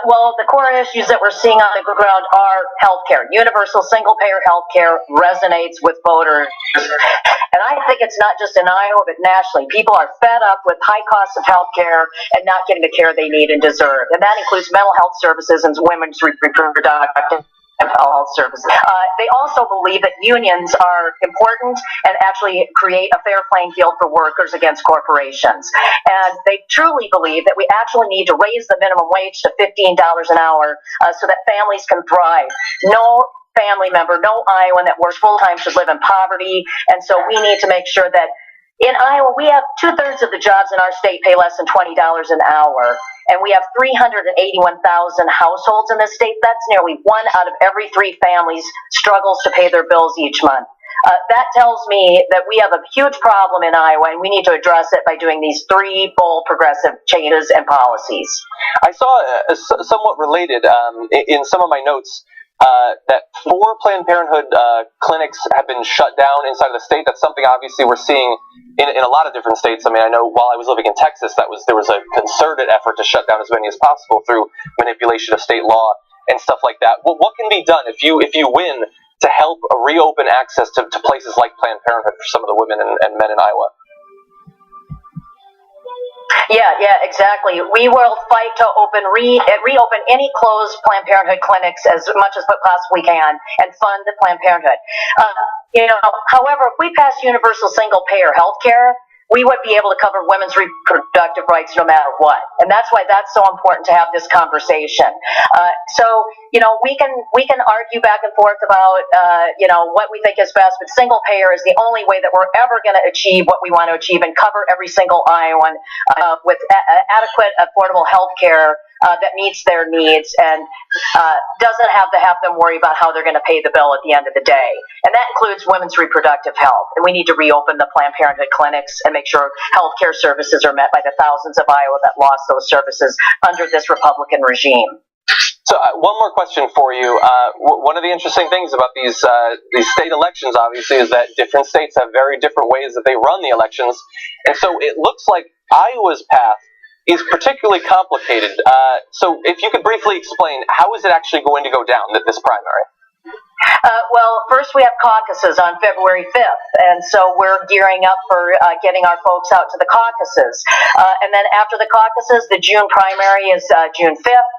Well, the core issues that we're seeing on the ground are healthcare. Universal single-payer healthcare resonates with voters. And I think it's not just in Iowa, but nationally. People are fed up with high costs of healthcare and not getting the care they need and deserve. And that includes mental health services and women's reproductive health services. They also believe that unions are important and actually create a fair playing field for workers against corporations. And they truly believe that we actually need to raise the minimum wage to $15 an hour so that families can thrive. No family member, no Iowan that works full-time should live in poverty. And so we need to make sure that in Iowa, we have 2/3 of the jobs in our state pay less than $20 an hour, and we have 381,000 households in this state. That's nearly 1 out of every 3 families struggles to pay their bills each month. That tells me that we have a huge problem in Iowa, and we need to address it by doing these 3 bold progressive changes and policies. I saw somewhat related in some of my notes. that 4 Planned Parenthood clinics have been shut down inside of the state. That's something obviously we're seeing in a lot of different states. I mean, I know while I was living in Texas, there was a concerted effort to shut down as many as possible through manipulation of state law and stuff like that. What can be done if you win to help reopen access to places like Planned Parenthood for some of the women and men in Iowa? Yeah, exactly. We will fight to reopen any closed Planned Parenthood clinics as much as we possibly can and fund Planned Parenthood. However, if we pass universal single payer health care, we would be able to cover women's reproductive rights no matter what. And that's why that's so important to have this conversation. We can argue back and forth about, what we think is best, but single payer is the only way that we're ever going to achieve what we want to achieve and cover every single Iowan with adequate, affordable health care that meets their needs and doesn't have them worry about how they're going to pay the bill at the end of the day. And that includes women's reproductive health. And we need to reopen the Planned Parenthood clinics and make sure health care services are met by the thousands of Iowa that lost those services under this Republican regime. So one more question for you. One of the interesting things about these state elections, obviously, is that different states have very different ways that they run the elections. And so it looks like Iowa's path is particularly complicated. So if you could briefly explain, how is it actually going to go down, this primary? Well, first we have caucuses on February 5th, and so we're gearing up for getting our folks out to the caucuses. And then after the caucuses, the June primary is June 5th.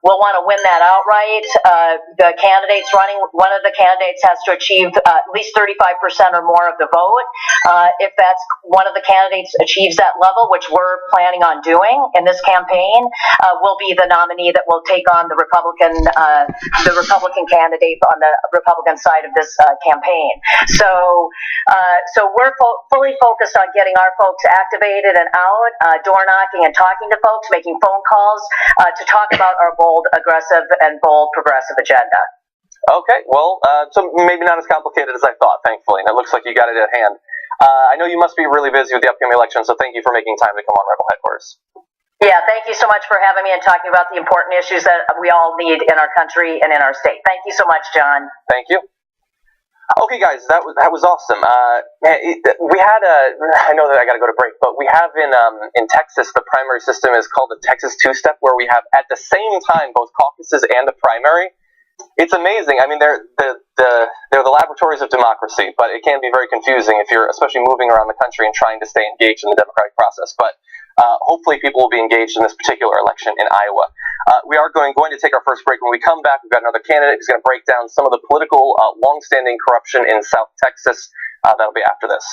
We'll want to win that outright. The candidates running, one of the candidates has to achieve at least 35% or more of the vote. If that's one of the candidates achieves that level, which we're planning on doing in this campaign, will be the nominee that will take on the Republican candidate on the Republican side of this campaign. So we're fully focused on getting our folks activated and out, door knocking and talking to folks, making phone calls to talk about our bold, aggressive, and bold progressive agenda. Okay, well, so maybe not as complicated as I thought, thankfully, and it looks like you got it at hand. I know you must be really busy with the upcoming election, so thank you for making time to come on Rebel Headquarters. Yeah, thank you so much for having me and talking about the important issues that we all need in our country and in our state. Thank you so much, John. Thank you. Okay, guys, that was awesome. We had I know that I got to go to break, but we have in Texas, the primary system is called the Texas two-step, where we have at the same time both caucuses and a primary. It's amazing. I mean, they're the laboratories of democracy, but it can be very confusing if you're especially moving around the country and trying to stay engaged in the democratic process. But hopefully people will be engaged in this particular election in Iowa. We are going to take our first break. When we come back, we've got another candidate who's going to break down some of the political long-standing corruption in South Texas. That'll be after this.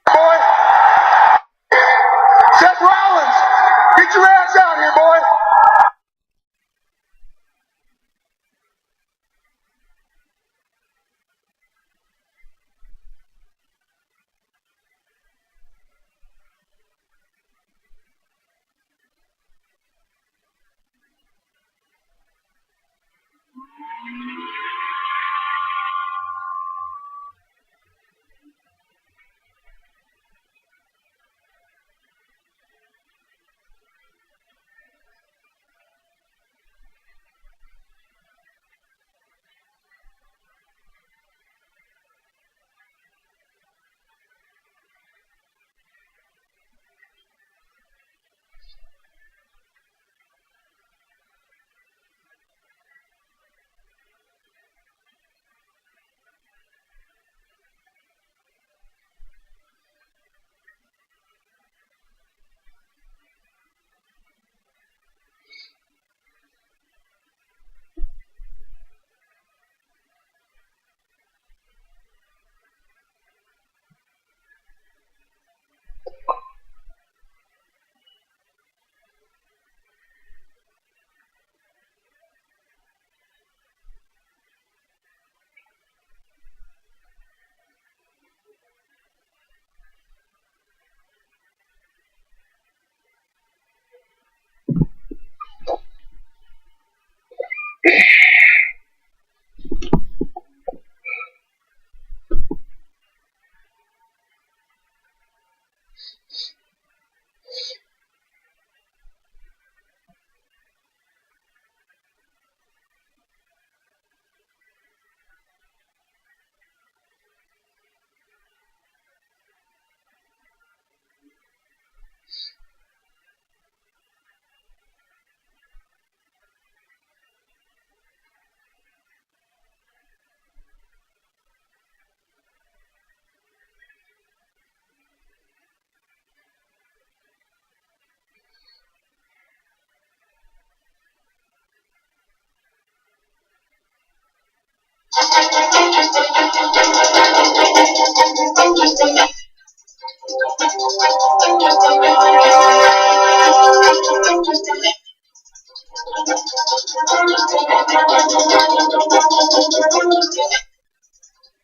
Boy, Seth Rollins, get your ass out here, boy.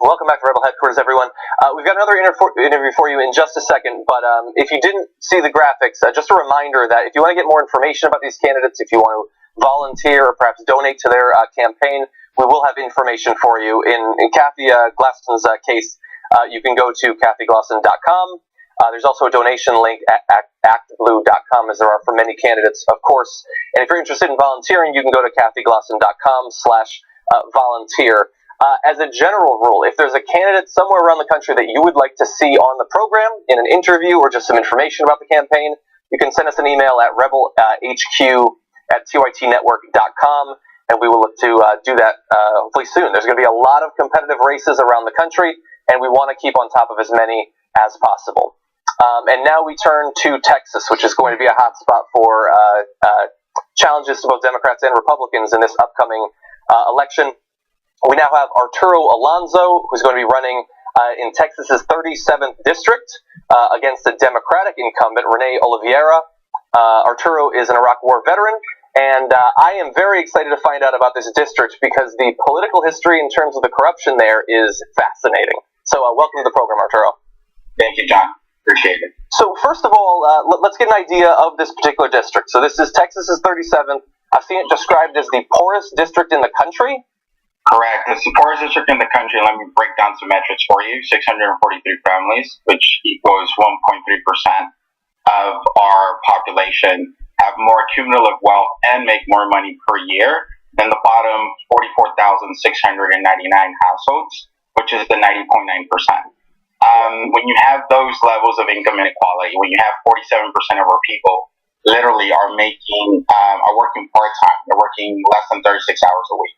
Welcome back to Rebel Headquarters, everyone. We've got another interview for you in just a second, but if you didn't see the graphics, just a reminder that if you want to get more information about these candidates, if you want to volunteer or perhaps donate to their campaign, we will have information for you. In Kathy Glasson's case, you can go to kathyglasson.com. There's also a donation link at actblue.com, as there are for many candidates, of course. And if you're interested in volunteering, you can go to kathyglasson.com/volunteer. As a general rule, if there's a candidate somewhere around the country that you would like to see on the program in an interview or just some information about the campaign, you can send us an email at rebelhq@tytnetwork.com, and we will look to do that hopefully soon. There's going to be a lot of competitive races around the country, and we want to keep on top of as many as possible. And now we turn to Texas, which is going to be a hot spot for challenges to both Democrats and Republicans in this upcoming election. We now have Arturo Alonso, who's going to be running in Texas's 37th district against the Democratic incumbent, Rene Oliveira. Arturo is an Iraq War veteran, and I am very excited to find out about this district because the political history in terms of the corruption there is fascinating. So welcome to the program, Arturo. Thank you, John. Appreciate it. So first of all, let's get an idea of this particular district. So this is Texas's 37th. I've seen it described as the poorest district in the country. Correct. It's the poorest district in the country. Let me break down some metrics for you. 643 families, which equals 1.3% of our population, have more cumulative wealth and make more money per year than the bottom 44,699 households, which is the 90.9%. When you have those levels of income inequality, when you have 47% of our people literally are working part-time, they're working less than 36 hours a week.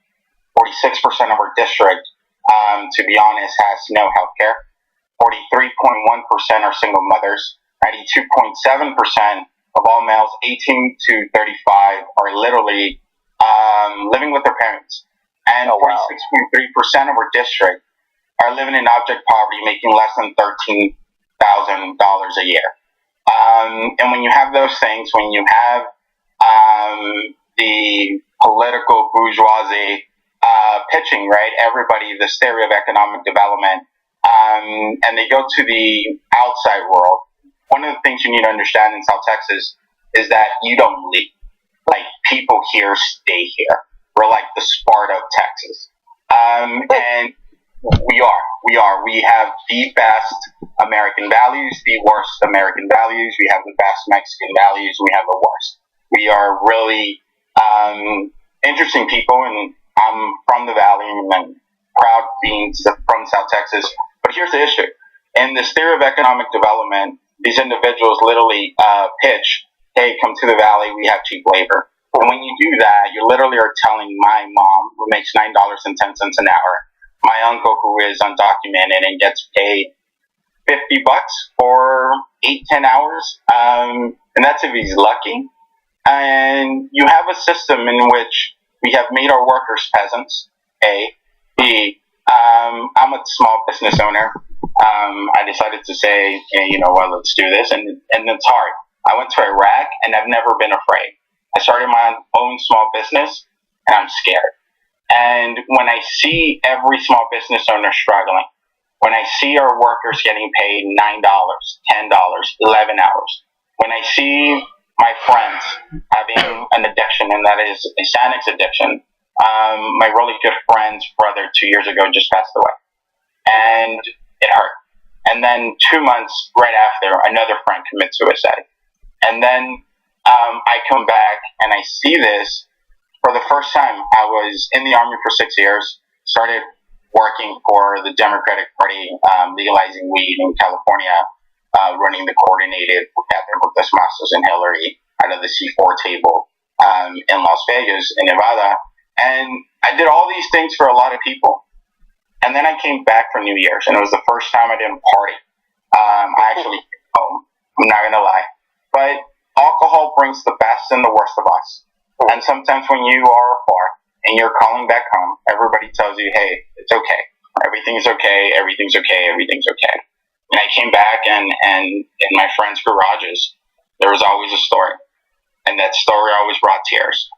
46% of our district, to be honest, has no health care. 43.1% are single mothers. 92.7% of all males 18 to 35 are literally living with their parents. And 46.3% of our district are living in abject poverty, making less than $13,000 a year. And when you have those things, when you have the political bourgeoisie pitching, right, everybody this theory of economic development, and they go to the outside world, one of the things you need to understand in South Texas is that you don't leave. Like, people here stay here. We're like the Sparta of Texas. And we have the best American values, the worst American values. We have the best Mexican values. We have the worst. We are really interesting people, and I'm from the Valley, and I'm proud being from South Texas. But here's the issue. In this theory of economic development, these individuals literally pitch, hey, come to the Valley, we have cheap labor. And when you do that, you literally are telling my mom, who makes $9.10 an hour, my uncle, who is undocumented and gets paid $50 for 8-10 hours, and that's if he's lucky. And you have a system in which we have made our workers peasants, A. B. I'm a small business owner. I decided to say, hey, you know what, let's do this. And it's hard. I went to Iraq, and I've never been afraid. I started my own small business, and I'm scared. And when I see every small business owner struggling, when I see our workers getting paid $9, $10, 11 hours, when I see my friends having an addiction, and that is a Xanax addiction, my really good friend's brother 2 years ago just passed away, and it hurt. And then 2 months right after, another friend commits suicide. And then I come back and I see this for the first time. I was in the Army for 6 years, started working for the Democratic Party, legalizing weed in California, running the coordinated for Catherine Cortez Matos and Hillary out of the C4 table in Las Vegas, in Nevada. And I did all these things for a lot of people. And then I came back for New Year's, and it was the first time I didn't party. I actually came home. I'm not going to lie. But alcohol brings the best and the worst of us. And sometimes when you are far and you're calling back home, everybody tells you, hey, it's okay. Everything's okay. Everything's okay. Everything's okay. And I came back, and in my friends' garages, there was always a story. And that story always brought tears.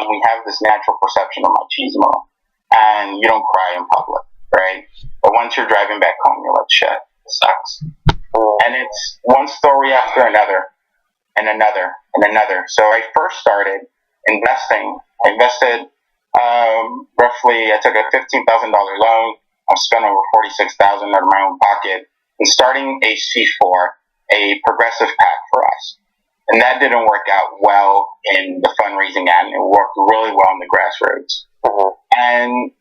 We have this natural perception of machismo, and you don't cry in public, right? But once you're driving back home, you're like, shit, it sucks. And it's one story after another, and another, and another. So I first started investing. I invested roughly, I took a $15,000 loan. I spent over $46,000 out of my own pocket, and starting a C4, a progressive PAC for us. And that didn't work out well in the fundraising end. It worked really well in the grassroots. And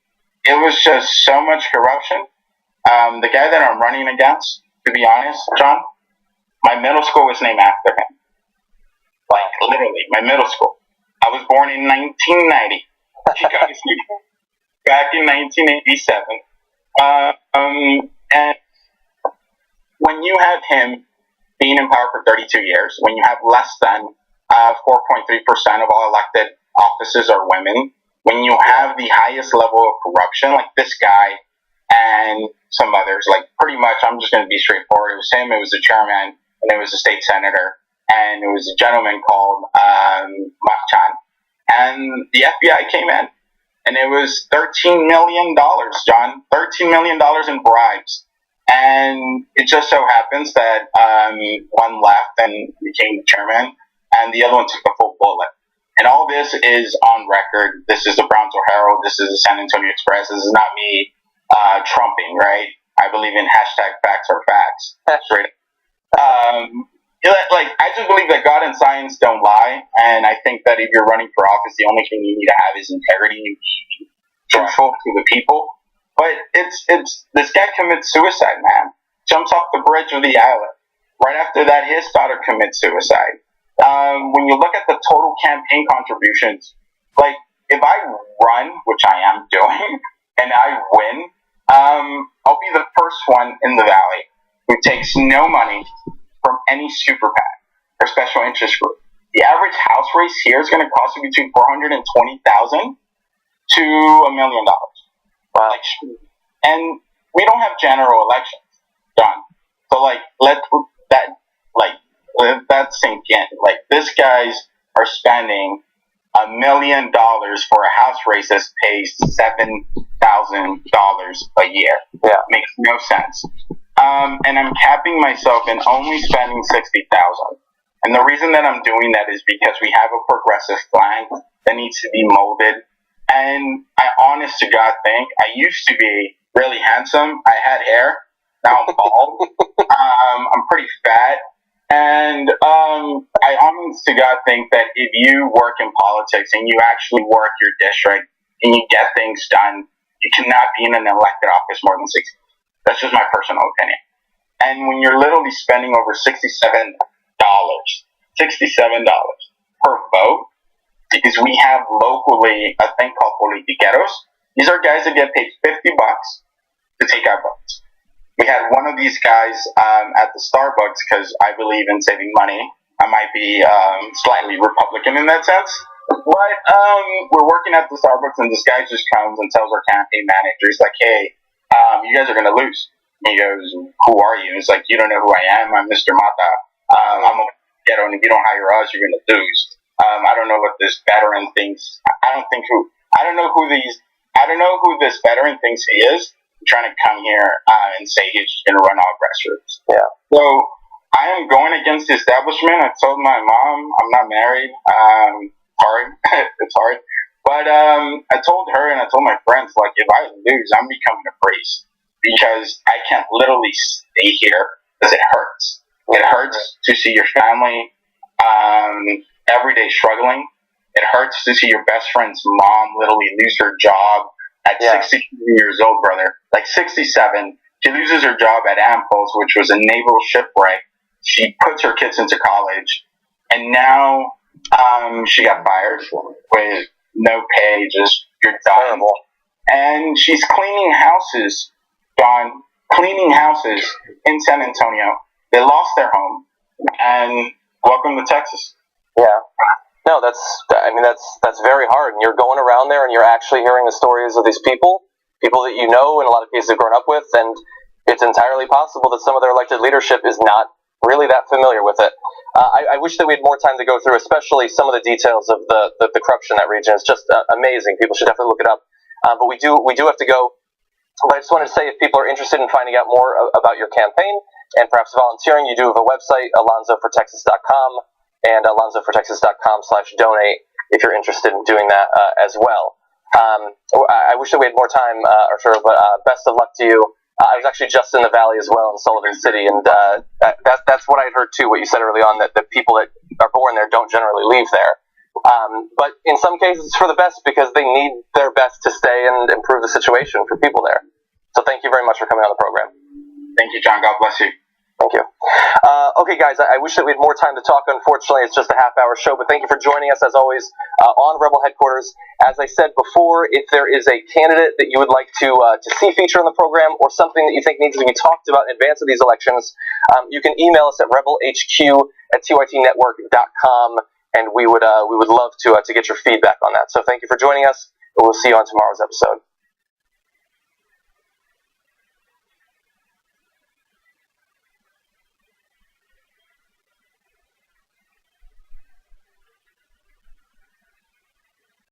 it was just so much corruption. The guy that I'm running against, to be honest, John, my middle school was named after him. Like, literally, my middle school. I was born in 1990. You guys, back in 1987. And when you have him being in power for 32 years, when you have less than 4.3% of all elected offices are women, when you have the highest level of corruption, like this guy and some others, like pretty much, I'm just going to be straightforward. It was him, it was the chairman, and it was a state senator, and it was a gentleman called Machan. And the FBI came in, and it was $13 million, John, $13 million in bribes. And it just so happens that one left and became the chairman, and the other one took the full bullet. And all this is on record. This is the Brownsville Herald. This is the San Antonio Express. This is not me trumping, right? I believe in hashtag facts are facts. Straight up. Like, I just believe that God and science don't lie, and I think that if you're running for office, the only thing you need to have is integrity and be truthful to the people. But it's this guy commits suicide, man. Jumps off the bridge of the island. Right after that, his daughter commits suicide. When you look at the total campaign contributions, like, if I run, which I am doing, and I win, I'll be the first one in the valley who takes no money from any super PAC or special interest group. The average house race here is going to cost you between $420,000 to $1 million. Wow. And we don't have general elections, John. So, like, let that sink in. Like, these guys are spending $1 million for a house race that pays $7,000 a year. Yeah, makes no sense. And I'm capping myself in only spending $60,000. And the reason that I'm doing that is because we have a progressive flag that needs to be molded. And I honest to God think I used to be really handsome. I had hair. Now I'm bald. I'm pretty fat. And I honest to God think that if you work in politics and you actually work your district and you get things done, you cannot be in an elected office more than 60. That's just my personal opinion. And when you're literally spending over $67 per vote, because we have locally a thing called politiqueros. These are guys that get paid $50 to take our votes. We had one of these guys at the Starbucks because I believe in saving money. I might be slightly Republican in that sense. But we're working at the Starbucks, and this guy just comes and tells our campaign manager, he's like, hey, you guys are going to lose. And he goes, who are you? And it's like, you don't know who I am. I'm Mr. Mata. I'm a ghetto, and if you don't hire us, you're going to lose. I don't know what this veteran thinks. I don't know who this veteran thinks he is. Trying to come here and say he's just going to run all grassroots. Yeah. So I am going against the establishment. I told my mom I'm not married. Hard. It's hard. But I told her and I told my friends, like, if I lose, I'm becoming a priest because I can't literally stay here because it hurts. It hurts to see your family every day struggling. It hurts to see your best friend's mom literally lose her job at 60 years old, brother. Like 67. She loses her job at Ampos, which was a naval shipwreck. She puts her kids into college. And now she got fired with no pay, just you're done. And she's cleaning houses, John, cleaning houses in San Antonio. They lost their home. And welcome to Texas. Yeah. No, that's very hard. And you're going around there and you're actually hearing the stories of these people that you know in a lot of cases have grown up with, and it's entirely possible that some of their elected leadership is not really that familiar with it. I wish that we had more time to go through, especially some of the details of the corruption in that region. It's just amazing. People should definitely look it up. But we do have to go. But I just wanted to say, if people are interested in finding out more about your campaign and perhaps volunteering, you do have a website, alonzofortexas.com. and alonzofortexas.com/donate if you're interested in doing that as well. I wish that we had more time, Arturo, but best of luck to you. I was actually just in the Valley as well in Sullivan City, and that's what I had heard too, what you said early on, that the people that are born there don't generally leave there. But in some cases it's for the best because they need their best to stay and improve the situation for people there. So thank you very much for coming on the program. Thank you, John. God bless you. Thank you. Okay, guys, I wish that we had more time to talk. Unfortunately, it's just a half-hour show, but thank you for joining us, as always, on Rebel Headquarters. As I said before, if there is a candidate that you would like to see featured on the program or something that you think needs to be talked about in advance of these elections, you can email us at rebelhq@tytnetwork.com, and we would love to get your feedback on that. So thank you for joining us, and we'll see you on tomorrow's episode.